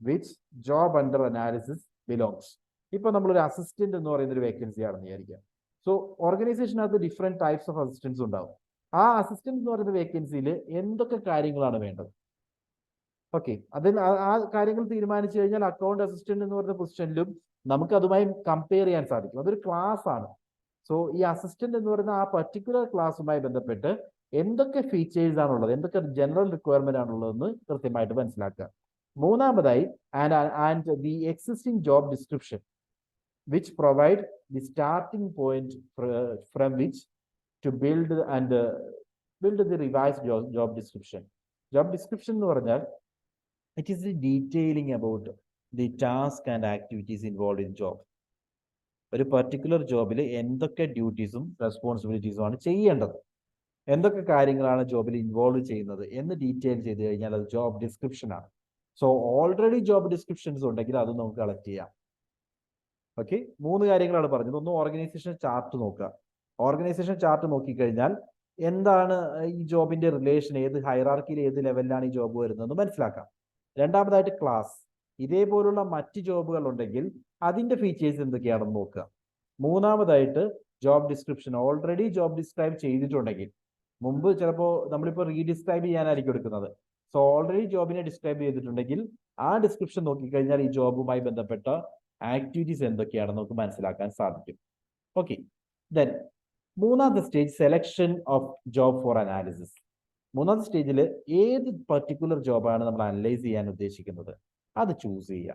which job under analysis belongs. ഇപ്പൊ നമ്മളൊരു അസിസ്റ്റന്റ് എന്ന് പറയുന്ന ഒരു വേക്കൻസി ആണെന്ന് വിചാരിക്കാം. സോ ഓർഗനൈസേഷനകത്ത് ഡിഫറെന്റ് ടൈപ്സ് ഓഫ് അസിസ്റ്റൻസ് ഉണ്ടാവും. ആ അസിസ്റ്റന്റ് എന്ന് പറയുന്ന വേക്കൻസിയിൽ എന്തൊക്കെ കാര്യങ്ങളാണ് വേണ്ടത്? ഓക്കെ, അതിന് ആ കാര്യങ്ങൾ തീരുമാനിച്ചു കഴിഞ്ഞാൽ അക്കൗണ്ട് അസിസ്റ്റന്റ് എന്ന് പറയുന്ന പൊസിഷനിലും നമുക്ക് അതുമായി കമ്പയർ ചെയ്യാൻ സാധിക്കും. അതൊരു ക്ലാസ് ആണ്. സോ ഈ അസിസ്റ്റന്റ് എന്ന് പറയുന്ന ആ പർട്ടിക്കുലർ ക്ലാസ്സുമായി ബന്ധപ്പെട്ട് എന്തൊക്കെ ഫീച്ചേഴ്സ് ആണുള്ളത്, എന്തൊക്കെ ജനറൽ റിക്വയർമെന്റ് ആണുള്ളതെന്ന് കൃത്യമായിട്ട് മനസ്സിലാക്കുക. മൂന്നാമതായി and the existing job description which provide the starting point from which to build the revised job description. Job description എന്ന് പറഞ്ഞാൽ it is the detailing about the task and activities involve in job. ഒരു particular ജോബിൽ എന്തൊക്കെ ഡ്യൂട്ടീസും റെസ്പോൺസിബിലിറ്റീസും ആണ് ചെയ്യേണ്ടത്, എന്തൊക്കെ കാര്യങ്ങളാണ് ജോബിൽ ഇൻവോൾവ് ചെയ്യുന്നത് എന്ന് ഡീറ്റെയിൽ ചെയ്ത് കഴിഞ്ഞാൽ അത് ജോബ് ഡിസ്ക്രിപ്ഷൻ ആണ്. സോ ഓൾറെഡി ജോബ് ഡിസ്ക്രിപ്ഷൻസ് ഉണ്ടെങ്കിൽ അത് നമുക്ക് കളക്ട് ചെയ്യാം. ഓക്കെ, 3 കാര്യങ്ങളാണ് പറഞ്ഞത്. ഒന്ന് ഓർഗനൈസേഷൻ ചാർട്ട് നോക്കുക. ഓർഗനൈസേഷൻ ചാർട്ട് നോക്കിക്കഴിഞ്ഞാൽ എന്താണ് ഈ ജോബിന്റെ റിലേഷൻ, ഏത് ഹൈറാർക്കിയിൽ ഏത് ലെവലിലാണ് ഈ ജോബ് വരുന്നതെന്ന് മനസ്സിലാക്കാം. രണ്ടാമതായിട്ട് ക്ലാസ്, ഇതേപോലുള്ള മറ്റ് ജോബുകൾ ഉണ്ടെങ്കിൽ അതിന്റെ ഫീച്ചേഴ്സ് എന്തൊക്കെയാണെന്ന് നോക്കുക. മൂന്നാമതായിട്ട് job description, already job describe ചെയ്തിട്ടുണ്ടെങ്കിൽ, മുമ്പ് ചിലപ്പോൾ നമ്മളിപ്പോൾ റീഡിസ്ക്രൈബ് ചെയ്യാനായിരിക്കും എടുക്കുന്നത്. സോ ഓൾറെഡി ജോബിനെ ഡിസ്ക്രൈബ് ചെയ്തിട്ടുണ്ടെങ്കിൽ ആ ഡിസ്ക്രിപ്ഷൻ നോക്കിക്കഴിഞ്ഞാൽ ഈ ജോബുമായി ബന്ധപ്പെട്ട ആക്ടിവിറ്റീസ് എന്തൊക്കെയാണെന്ന് നമുക്ക് മനസ്സിലാക്കാൻ സാധിക്കും. ഓക്കെ, ദെൻ മൂന്നാമത്തെ stage selection of job four analysis. മൂന്നാമത്തെ സ്റ്റേജിൽ ഏത് പർട്ടിക്കുലർ ജോബാണ് നമ്മൾ അനലൈസ് ചെയ്യാൻ ഉദ്ദേശിക്കുന്നത് അത് ചൂസ് ചെയ്യുക.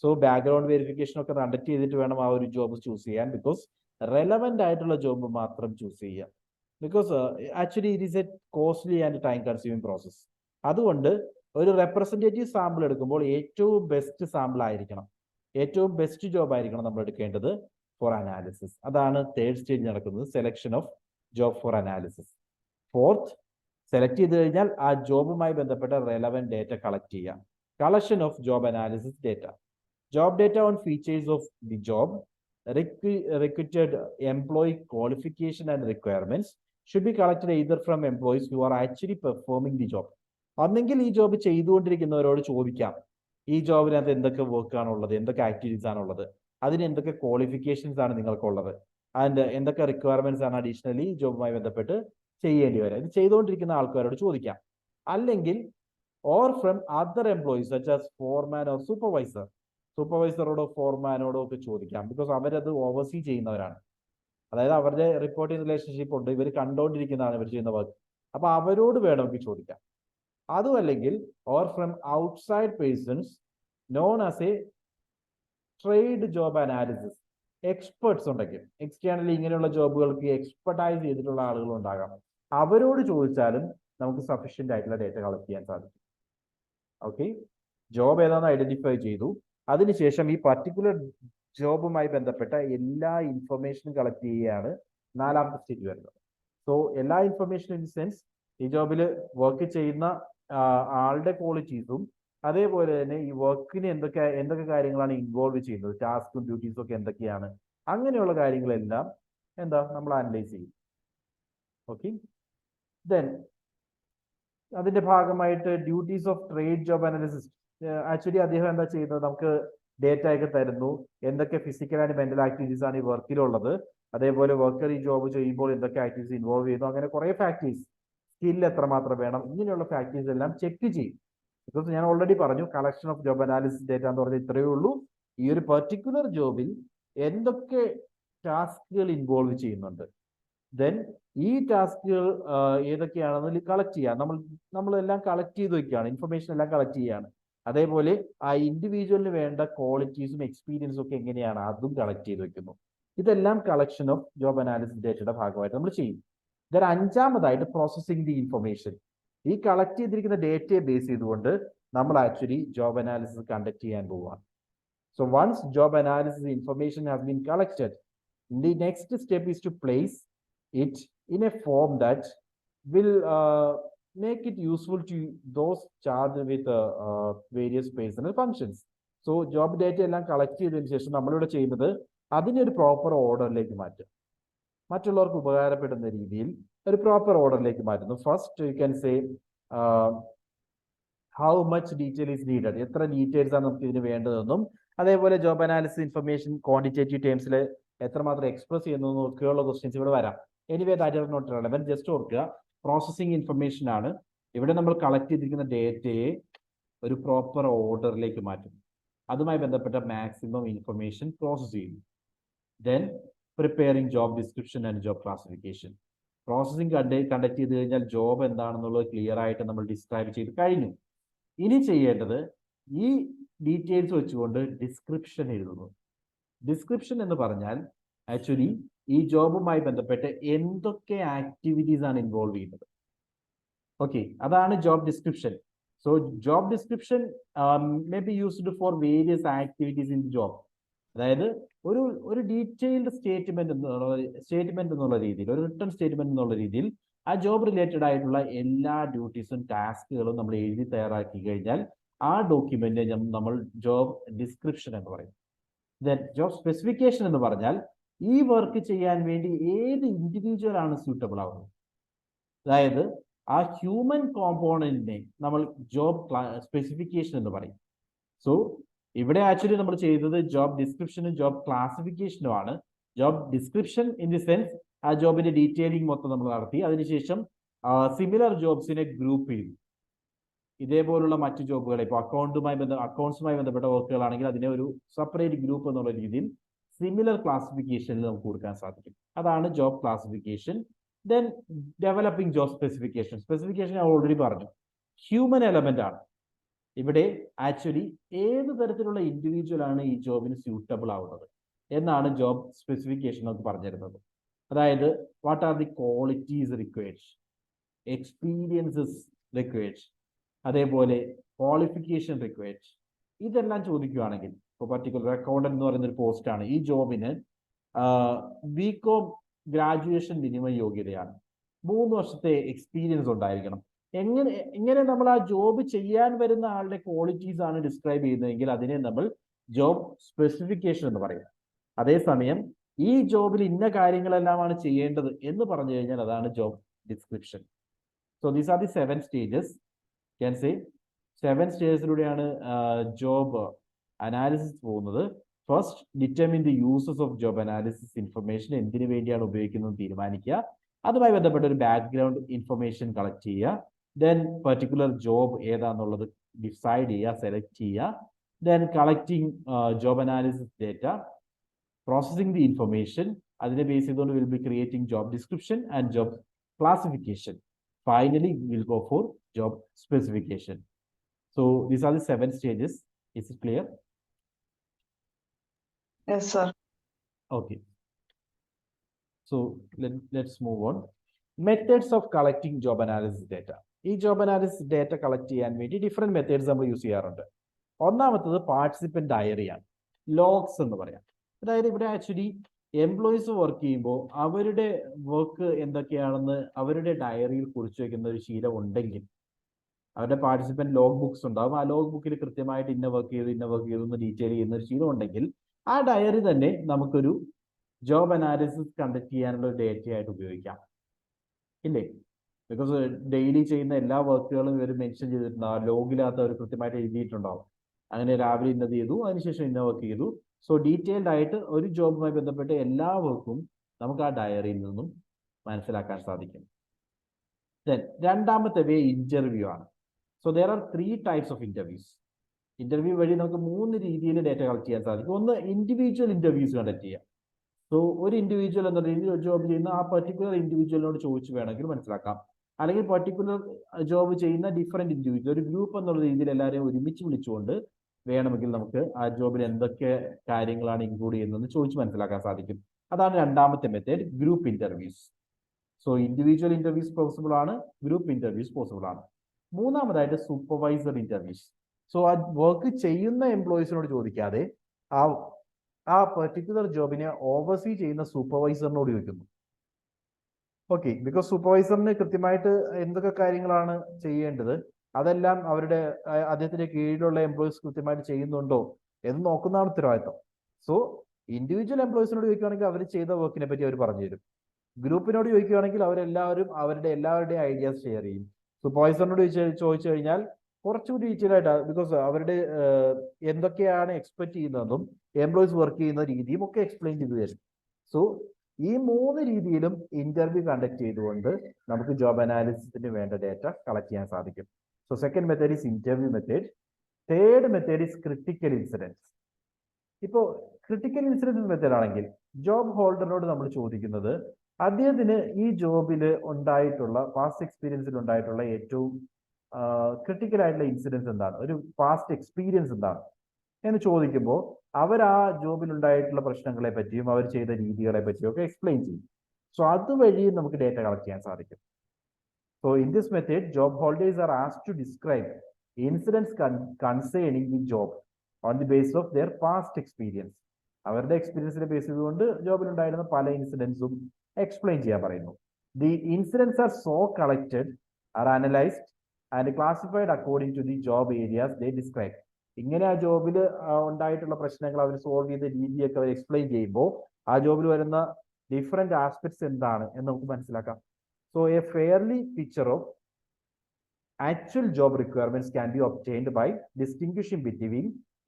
സോ ബാക്ക്ഗ്രൗണ്ട് വെരിഫിക്കേഷൻ ഒക്കെ കണ്ടക്ട് ചെയ്തിട്ട് വേണം ആ ഒരു ജോബ് ചൂസ് ചെയ്യാൻ. ബിക്കോസ് റെലവെന്റ് ആയിട്ടുള്ള ജോബ് മാത്രം ചൂസ് ചെയ്യുക. Because actually it is A costly and time consuming process. അതുകൊണ്ട് ഒരു റെപ്രസെൻറ്റേറ്റീവ് സാമ്പിൾ എടുക്കുമ്പോൾ ഏറ്റവും ബെസ്റ്റ് സാമ്പിൾ ആയിരിക്കണം, ഏറ്റവും ബെസ്റ്റ് ജോബ് ആയിരിക്കണം നമ്മൾ എടുക്കേണ്ടത് ഫോർ അനാലിസിസ്. അതാണ് തേർഡ് സ്റ്റേജ് നടക്കുന്നത്, selection of job four analysis. Fourth, select ചെയ്ത് കഴിഞ്ഞാൽ ആ ജോബുമായി ബന്ധപ്പെട്ട റെലവെന്റ് ഡേറ്റ കളക്ട് ചെയ്യുക. Collection of job analysis data. Job data on features of the job, recruited employee qualification and requirements should be collected either from employees who are actually performing the job. ഒന്നെങ്കിൽ ഈ job ചെയ്തുകൊണ്ടിരിക്കുന്നവരോട് ചോദിക്കാം, ഈ ജോബിനകത്ത് എന്തൊക്കെ work ആണുള്ളത്, എന്തൊക്കെ activities ആണുള്ളത്, അതിന് എന്തൊക്കെ ക്വാളിഫിക്കേഷൻസ് ആണ് നിങ്ങൾക്കുള്ളത്, ആൻഡ് എന്തൊക്കെ റിക്വയർമെന്റ്സ് ആണ് അഡീഷണലി ഈ ജോബുമായി ബന്ധപ്പെട്ട് ചെയ്യേണ്ടി വരിക. ഇത് ചെയ്തുകൊണ്ടിരിക്കുന്ന ആൾക്കാരോട് ചോദിക്കാം. അല്ലെങ്കിൽ or from other employees such as foreman or supervisor, സൂപ്പർവൈസറോടോ ഫോർമാനോടോ ഒക്കെ ചോദിക്കാം. ബിക്കോസ് അവരത് ഓവർസീ ചെയ്യുന്നവരാണ്. അതായത് അവരുടെ റിപ്പോർട്ടിംഗ് റിലേഷൻഷിപ്പ് ഉണ്ട്, ഇവർ കണ്ടുകൊണ്ടിരിക്കുന്നതാണ് ഇവർ ചെയ്യുന്ന വർക്ക്. അപ്പൊ അവരോട് വേണമെങ്കിൽ ചോദിക്കാം. അതും അല്ലെങ്കിൽ or from outside persons known as a trade job analysis. Experts ഉണ്ടെങ്കിൽ, എക്സ്റ്റേണലി ഇങ്ങനെയുള്ള ജോബുകൾക്ക് എക്സ്പെർട്ടൈസ് ചെയ്തിട്ടുള്ള ആളുകൾ ഉണ്ടാകാം. അവരോട് ചോദിച്ചാലും നമുക്ക് സഫീഷ്യന്റ് ആയിട്ടുള്ള ഡേറ്റ കളക്ട് ചെയ്യാൻ സാധിക്കും. ഓക്കെ, ജോബ് ഏതാണെന്ന് ഐഡന്റിഫൈ ചെയ്തു. അതിനുശേഷം ഈ പർട്ടിക്കുലർ ജോബുമായി ബന്ധപ്പെട്ട എല്ലാ ഇൻഫർമേഷനും കളക്ട് ചെയ്യുകയാണ് നാലാമത്തെ സ്റ്റേജ് വരുന്നത്. സോ എല്ലാ ഇൻഫർമേഷനും ഇൻ ദി സെൻസ് ഈ ജോബിൽ വർക്ക് ചെയ്യുന്ന ആളുടെ ക്വാളിറ്റീസും അതേപോലെ തന്നെ ഈ വർക്കിന് എന്തൊക്കെ കാര്യങ്ങളാണ് ഇൻവോൾവ് ചെയ്യുന്നത്, ടാസ്കും ഡ്യൂട്ടീസും ഒക്കെ എന്തൊക്കെയാണ്, അങ്ങനെയുള്ള കാര്യങ്ങളെല്ലാം നമ്മൾ അനലൈസ് ചെയ്യും. ഓക്കെ, ദെൻ അതിന്റെ ഭാഗമായിട്ട് duties of trade job analysis. Actually അദ്ദേഹം എന്താ ചെയ്യുന്നത്, നമുക്ക് ഡേറ്റ ഒക്കെ തരുന്നു, എന്തൊക്കെ ഫിസിക്കൽ ആൻഡ് മെന്റൽ ആക്ടിവിറ്റീസ് ആണ് ഈ വർക്കിലുള്ളത്, അതേപോലെ വർക്കർ ഈ ജോബ് ചെയ്യുമ്പോൾ എന്തൊക്കെ ആക്ടിവിറ്റീസ് ഇൻവോൾവ് ചെയ്യുന്നു, അങ്ങനെ കുറെ ഫാക്ടേഴ്സ്, സ്കിൽ എത്രമാത്രം വേണം, ഇങ്ങനെയുള്ള ഫാക്ടേഴ്സ് എല്ലാം ചെക്ക് ചെയ്യും. ബിക്കോസ് ഞാൻ ഓൾറെഡി പറഞ്ഞു, collection of job analysis data എന്ന് പറഞ്ഞാൽ ഇത്രയേ ഉള്ളൂ. ഈ ഒരു പെർട്ടിക്കുലർ ജോബിൽ എന്തൊക്കെ ടാസ്കുകൾ ഇൻവോൾവ് ചെയ്യുന്നുണ്ട്, ദെൻ ഈ ടാസ്കുകൾ ഏതൊക്കെയാണെന്ന് കളക്ട് ചെയ്യാം. നമ്മളെല്ലാം കളക്ട് ചെയ്ത് വെക്കുകയാണ്, ഇൻഫർമേഷൻ എല്ലാം കളക്ട് ചെയ്യുകയാണ്. അതേപോലെ ആ ഇൻഡിവിജ്വലിന് വേണ്ട ക്വാളിറ്റീസും എക്സ്പീരിയൻസും ഒക്കെ എങ്ങനെയാണ് അതും കളക്ട് ചെയ്ത് വെക്കുന്നു. ഇതെല്ലാം കളക്ഷൻ ഓഫ് ജോബ് അനാലിസിസ് ഡേറ്റയുടെ ഭാഗമായിട്ട് നമ്മൾ ചെയ്യും. ദെൻ അഞ്ചാമതായിട്ട് പ്രോസസ്സിംഗ് ദി ഇൻഫർമേഷൻ. ഈ കളക്ട് ചെയ്തിരിക്കുന്ന ഡേറ്റയെ ബേസ് ചെയ്തുകൊണ്ട് നമ്മൾ ആക്ച്വലി ജോബ് അനാലിസിസ് കണ്ടക്ട് ചെയ്യാൻ പോവുകയാണ്. So once job analysis information has been collected, the next step is to place it in a form that will make it useful to those charged with various personal functions. So job data എല്ലാം collect ചെയ്തതിനു ശേഷം നമ്മളിവിടെ ചെയ്യുന്നത് അതിനൊരു proper ഓർഡറിലേക്ക് മാറ്റും, മറ്റുള്ളവർക്ക് ഉപകാരപ്പെടുന്ന രീതിയിൽ ഒരു പ്രോപ്പർ ഓർഡറിലേക്ക് മാറ്റുന്നു. First you can say how much detail is needed, എത്ര ഡീറ്റെയിൽസ് ആണ് നമുക്ക് ഇതിന് വേണ്ടതെന്നും, അതേപോലെ ജോബ് അനാലിസിസ് ഇൻഫർമേഷൻ ക്വാണ്ടിറ്റേറ്റീവ് ടേംസിൽ എത്രമാത്രം എക്സ്പ്രസ് ചെയ്യുന്നു ഒക്കെയുള്ള ക്വസ്റ്റ്യൻസ് ഇവിടെ വരാം. Anyway that are not relevant. Just ഓർക്കുക, പ്രോസസ്സിംഗ് ഇൻഫർമേഷൻ ആണ്. ഇവിടെ നമ്മൾ കളക്ട് ചെയ്തിരിക്കുന്ന ഡേറ്റയെ ഒരു പ്രോപ്പർ ഓർഡറിലേക്ക് മാറ്റും, അതുമായി ബന്ധപ്പെട്ട മാക്സിമം ഇൻഫർമേഷൻ പ്രോസസ് ചെയ്യുന്നു. Then preparing job description and job classification. Processing conduct ചെയ്ത് കഴിഞ്ഞാൽ ജോബ് എന്താണെന്നുള്ളത് ക്ലിയർ ആയിട്ട് നമ്മൾ ഡിസ്ക്രൈബ് ചെയ്ത് കഴിഞ്ഞു. ഇനി ചെയ്യേണ്ടത് ഈ ഡീറ്റെയിൽസ് വെച്ചുകൊണ്ട് ഡിസ്ക്രിപ്ഷൻ എഴുതുന്നു. ഡിസ്ക്രിപ്ഷൻ എന്ന് പറഞ്ഞാൽ ആക്ച്വലി ഈ ജോബുമായി ബന്ധപ്പെട്ട് എന്തൊക്കെ ആക്ടിവിറ്റീസ് ആണ് ഇൻവോൾവ് ചെയ്യുന്നത്. ഓക്കെ, അതാണ് job description. So job description may be used for various activities in the job. അതായത് ഒരു ഡീറ്റെയിൽഡ് സ്റ്റേറ്റ്മെന്റ് എന്നുള്ള രീതിയിൽ, ഒരു റിട്ടൺ സ്റ്റേറ്റ്മെന്റ് എന്നുള്ള രീതിയിൽ ആ ജോബ് റിലേറ്റഡ് ആയിട്ടുള്ള എല്ലാ ഡ്യൂട്ടീസും ടാസ്കുകളും നമ്മൾ എഴുതി തയ്യാറാക്കി കഴിഞ്ഞാൽ ആ ഡോക്യുമെന്റ് നമ്മൾ ജോബ് ഡിസ്ക്രിപ്ഷൻ എന്ന് പറയും. ദെൻ ജോബ് സ്പെസിഫിക്കേഷൻ എന്ന് പറഞ്ഞാൽ ഈ വർക്ക് ചെയ്യാൻ വേണ്ടി ഏത് ഇൻഡിവിജ്വൽ ആണ് സ്യൂട്ടബിൾ ആവുന്നത്. അതായത് ആ ഹ്യൂമൻ കോമ്പോണന്റിനെ നമ്മൾ ജോബ് സ്പെസിഫിക്കേഷൻ എന്ന് പറയും. സോ ഇവിടെ ആക്ച്വലി നമ്മൾ ചെയ്തത് ജോബ് ഡിസ്ക്രിപ്ഷനും ജോബ് ക്ലാസിഫിക്കേഷനും ആണ്. Job description in the sense ആ ജോബിന്റെ ഡീറ്റെയിലിംഗ് മൊത്തം നമ്മൾ നടത്തി. അതിനുശേഷം സിമിലർ ജോബ്സിനെ ഗ്രൂപ്പ് ചെയ്തു. ഇതേപോലുള്ള മറ്റു ജോബുകളെ ഇപ്പോൾ അക്കൗണ്ട്സുമായി ബന്ധപ്പെട്ട വർക്കുകളാണെങ്കിൽ അതിനെ ഒരു സെപ്പറേറ്റ് ഗ്രൂപ്പ് എന്നുള്ള രീതിയിൽ സിമിലർ ക്ലാസിഫിക്കേഷനിൽ നമുക്ക് കൊടുക്കാൻ സാധിക്കും. അതാണ് job classification. Then developing job specification. Specification ഞാൻ ഓൾറെഡി പറഞ്ഞു, ഹ്യൂമൻ എലമെന്റ് ആണ്. ഇവിടെ ആക്ച്വലി ഏത് തരത്തിലുള്ള ഇൻഡിവിജ്വൽ ആണ് ഈ ജോബിന് സ്യൂട്ടബിൾ ആവുന്നത് എന്നാണ് ജോബ് സ്പെസിഫിക്കേഷൻ നമുക്ക് പറഞ്ഞിരുന്നത്. അതായത് what are the qualities required, experiences required, അതേപോലെ ക്വാളിഫിക്കേഷൻ റിക്വയർഡ്. ഇതെല്ലാം ചോദിക്കുകയാണെങ്കിൽ ഇപ്പോൾ പർട്ടിക്കുലർ അക്കൗണ്ടന്റ് എന്ന് പറയുന്ന ഒരു പോസ്റ്റാണ്. ഈ ജോബിന് ബികോം ഗ്രാജുവേഷൻ മിനിമം യോഗ്യതയാണ്, 3 വർഷത്തെ എക്സ്പീരിയൻസ് ഉണ്ടായിരിക്കണം. എങ്ങനെ നമ്മൾ ആ ജോബ് ചെയ്യാൻ വരുന്ന ആളുടെ ക്വാളിറ്റീസ് ആണ് ഡിസ്ക്രൈബ് ചെയ്യുന്നതെങ്കിൽ അതിനെ നമ്മൾ ജോബ് സ്പെസിഫിക്കേഷൻ എന്ന് പറയും. അതേസമയം ഈ ജോബിൽ ഇന്ന കാര്യങ്ങളെല്ലാമാണ് ചെയ്യേണ്ടത് എന്ന് പറഞ്ഞു കഴിഞ്ഞാൽ അതാണ് job description. So these are the 7 stages. Can say 7 സ്റ്റേജസിലൂടെയാണ് ജോബ് അനാലിസിസ് പോകുന്നത്. First, determine the uses of job analysis information. എന്തിനു വേണ്ടിയാണ് ഉപയോഗിക്കുന്നത് തീരുമാനിക്കുക. അതുമായി ബന്ധപ്പെട്ട ഒരു ബാക്ക്ഗ്രൗണ്ട് ഇൻഫർമേഷൻ കളക്ട് ചെയ്യുക. ദെൻ പർട്ടിക്കുലർ ജോബ് ഏതാന്നുള്ളത് ഡിസൈഡ് ചെയ്യുക, സെലക്ട് ചെയ്യുക. Then collecting job analysis data, processing the information. അതിനെ ബേസ് ചെയ്തുകൊണ്ട് will be creating job description and job classification. Finally will go for job specification. So these are the 7 stages. Is it clear? Yes, sir. Okay. So let's move on. Methods of collecting job analysis data. ഈ job analysis data collect ചെയ്യാൻ വേണ്ടി different methods നമ്മൾ use ചെയ്യാറുണ്ട്. ഒന്നാമത്തത് participant ഡയറിയാണ്, logs എന്ന് പറയാം. അതായത് ഇവിടെ ആക്ച്വലി എംപ്ലോയീസ് വർക്ക് ചെയ്യുമ്പോൾ അവരുടെ വർക്ക് എന്തൊക്കെയാണെന്ന് അവരുടെ ഡയറിയിൽ കുറിച്ച് വയ്ക്കുന്ന ഒരു ശീലം ഉണ്ടെങ്കിൽ അവരുടെ പാർട്ടിസിപ്പന്റ് ലോഗ് ബുക്സ് ഉണ്ടാവും. ആ ലോഗ് ബുക്കിൽ കൃത്യമായിട്ട് ഇന്ന വർക്ക് ചെയ്തു എന്ന് ഡീറ്റെയിൽ ചെയ്യുന്ന ഒരു ശീലം ഉണ്ടെങ്കിൽ ആ ഡയറി തന്നെ നമുക്കൊരു ജോബ് അനാലിസിസ് കണ്ടക്ട് ചെയ്യാനുള്ള ഒരു ഡേറ്റ ആയിട്ട് ഉപയോഗിക്കാം, ഇല്ലേ? ബിക്കോസ് ഡെയിലി ചെയ്യുന്ന എല്ലാ വർക്കുകളും ഇവർ മെൻഷൻ ചെയ്തിട്ടുണ്ടാവും, ലോഗിനകത്ത് അവർ കൃത്യമായിട്ട് എഴുതിയിട്ടുണ്ടാവും. അങ്ങനെ രാവിലെ ഇന്നത് ചെയ്തു, അതിനുശേഷം ഇന്ന വർക്ക് ചെയ്തു. സോ ഡീറ്റെയിൽഡ് ആയിട്ട് ഒരു ജോബുമായി ബന്ധപ്പെട്ട എല്ലാ വർക്കും നമുക്ക് ആ ഡയറിയിൽ നിന്നും മനസ്സിലാക്കാൻ സാധിക്കും. രണ്ടാമത്തെ വേ ഇന്റർവ്യൂ ആണ്. So there are 3 types of interviews. Interview വഴി നമുക്ക് 3 രീതിയിൽ ഡേറ്റ കളക്ട് ചെയ്യാൻ സാധിക്കും. ഒന്ന്, ഇൻഡിവിജ്വൽ ഇന്റർവ്യൂസ് കണ്ടക്ട് ചെയ്യാം. സോ ഒരു ഇൻഡിവിജ്വൽ എന്ന രീതിയിൽ ജോബ് ചെയ്യുന്ന ആ പർട്ടിക്കുലർ ഇൻഡിവിജ്വലിനോട് ചോദിച്ച് വേണമെങ്കിൽ മനസ്സിലാക്കാം. അല്ലെങ്കിൽ പർട്ടിക്കുലർ ജോബ് ചെയ്യുന്ന ഡിഫറെന്റ് ഇൻഡിവിജ്വൽ, ഒരു ഗ്രൂപ്പ് എന്നുള്ള രീതിയിൽ എല്ലാവരെയും ഒരുമിച്ച് വിളിച്ചുകൊണ്ട് വേണമെങ്കിൽ നമുക്ക് ആ ജോബിൽ എന്തൊക്കെ കാര്യങ്ങളാണ് ഇൻക്ലൂഡ് ചെയ്യുന്നതെന്ന് ചോദിച്ച് മനസ്സിലാക്കാൻ സാധിക്കും. അതാണ് രണ്ടാമത്തെ method, group interviews. So individual interviews possible ആണ്, ഗ്രൂപ്പ് ഇന്റർവ്യൂസ് പോസിബിൾ ആണ്. മൂന്നാമതായിട്ട് സൂപ്പർവൈസർ ഇന്റർവ്യൂസ്. സോ ആ വർക്ക് ചെയ്യുന്ന എംപ്ലോയീസിനോട് ചോദിക്കാതെ ആ പെർട്ടിക്കുലർ ജോബിനെ ഓവർസീ ചെയ്യുന്ന സൂപ്പർവൈസറിനോട് ചോദിക്കുന്നു. ഓക്കെ, ബിക്കോസ് സൂപ്പർവൈസറിന് കൃത്യമായിട്ട് എന്തൊക്കെ കാര്യങ്ങളാണ് ചെയ്യേണ്ടത് അതെല്ലാം അദ്ദേഹത്തിന്റെ കീഴിലുള്ള എംപ്ലോയീസ് കൃത്യമായിട്ട് ചെയ്യുന്നുണ്ടോ എന്ന് നോക്കുന്നതാണ് ഉത്തരവാദിത്തം. സോ ഇൻഡിവിജ്വൽ എംപ്ലോയീസിനോട് ചോദിക്കുകയാണെങ്കിൽ അവർ ചെയ്ത വർക്കിനെ പറ്റി അവർ പറഞ്ഞു തരും. ഗ്രൂപ്പിനോട് ചോദിക്കുകയാണെങ്കിൽ അവരെല്ലാവരും എല്ലാവരുടെയും ഐഡിയാസ് ഷെയർ ചെയ്യും. സൂപ്പർവൈസറിനോട് ചോദിച്ചു കഴിഞ്ഞാൽ കുറച്ചുകൂടി ഡീറ്റെയിൽ ആയിട്ട്, ബിക്കോസ് അവരുടെ എന്തൊക്കെയാണ് എക്സ്പെക്ട് ചെയ്യുന്നതെന്നും എംപ്ലോയീസ് വർക്ക് ചെയ്യുന്ന രീതിയും ഒക്കെ എക്സ്പ്ലെയിൻ ചെയ്തു തരും. സോ ഈ 3 രീതിയിലും ഇന്റർവ്യൂ കണ്ടക്ട് ചെയ്തുകൊണ്ട് നമുക്ക് ജോബ് അനാലിസിസിന് വേണ്ട ഡേറ്റ കളക്ട് ചെയ്യാൻ സാധിക്കും. So second method is interview method. Third method is critical incidence. ഇപ്പോൾ ക്രിട്ടിക്കൽ ഇൻസിഡൻസ് മെത്തേഡ് ആണെങ്കിൽ ജോബ് ഹോൾഡറിനോട് നമ്മൾ ചോദിക്കുന്നത് അദ്ദേഹത്തിന് ഈ ജോബിൽ ഉണ്ടായിട്ടുള്ള പാസ്റ്റ് എക്സ്പീരിയൻസിൽ ഉണ്ടായിട്ടുള്ള ഏറ്റവും ക്രിട്ടിക്കൽ ആയിട്ടുള്ള ഇൻസിഡൻസ് എന്താണ്, ഒരു പാസ്റ്റ് എക്സ്പീരിയൻസ് എന്താണ് എന്ന് ചോദിക്കുമ്പോൾ അവർ ആ ജോബിൽ ഉണ്ടായിട്ടുള്ള പ്രശ്നങ്ങളെ പറ്റിയും അവർ ചെയ്ത രീതികളെ പറ്റിയും ഒക്കെ എക്സ്പ്ലെയിൻ ചെയ്യും. സോ അതുവഴി നമുക്ക് ഡേറ്റ കളക്ട് ചെയ്യാൻ സാധിക്കും. So in this method job holders are asked to describe incidence concerning the job on the base of their past experience. അവരുടെ എക്സ്പീരിയൻസിനെ ബേസ് ചെയ്തുകൊണ്ട് ജോബിൽ ഉണ്ടായിരുന്ന പല ഇൻസിഡൻസും എക്സ്പ്ലെയിൻ ചെയ്യാൻ പറയുന്നു. The incidence are so collected, are analysed and classified according to the job areas they describe. ഇങ്ങനെ ആ ജോബിൽ ഉണ്ടായിട്ടുള്ള പ്രശ്നങ്ങൾ അവർ സോൾവ് ചെയ്ത രീതിയൊക്കെ അവർ എക്സ്പ്ലെയിൻ ചെയ്യുമ്പോൾ ആ ജോബിൽ വരുന്ന ഡിഫറെന്റ് ആസ്പെക്ട്സ് എന്താണ് എന്ന് നമുക്ക് മനസ്സിലാക്കാം. So A fairly picture of actual job requirements can be obtained by distinguishing between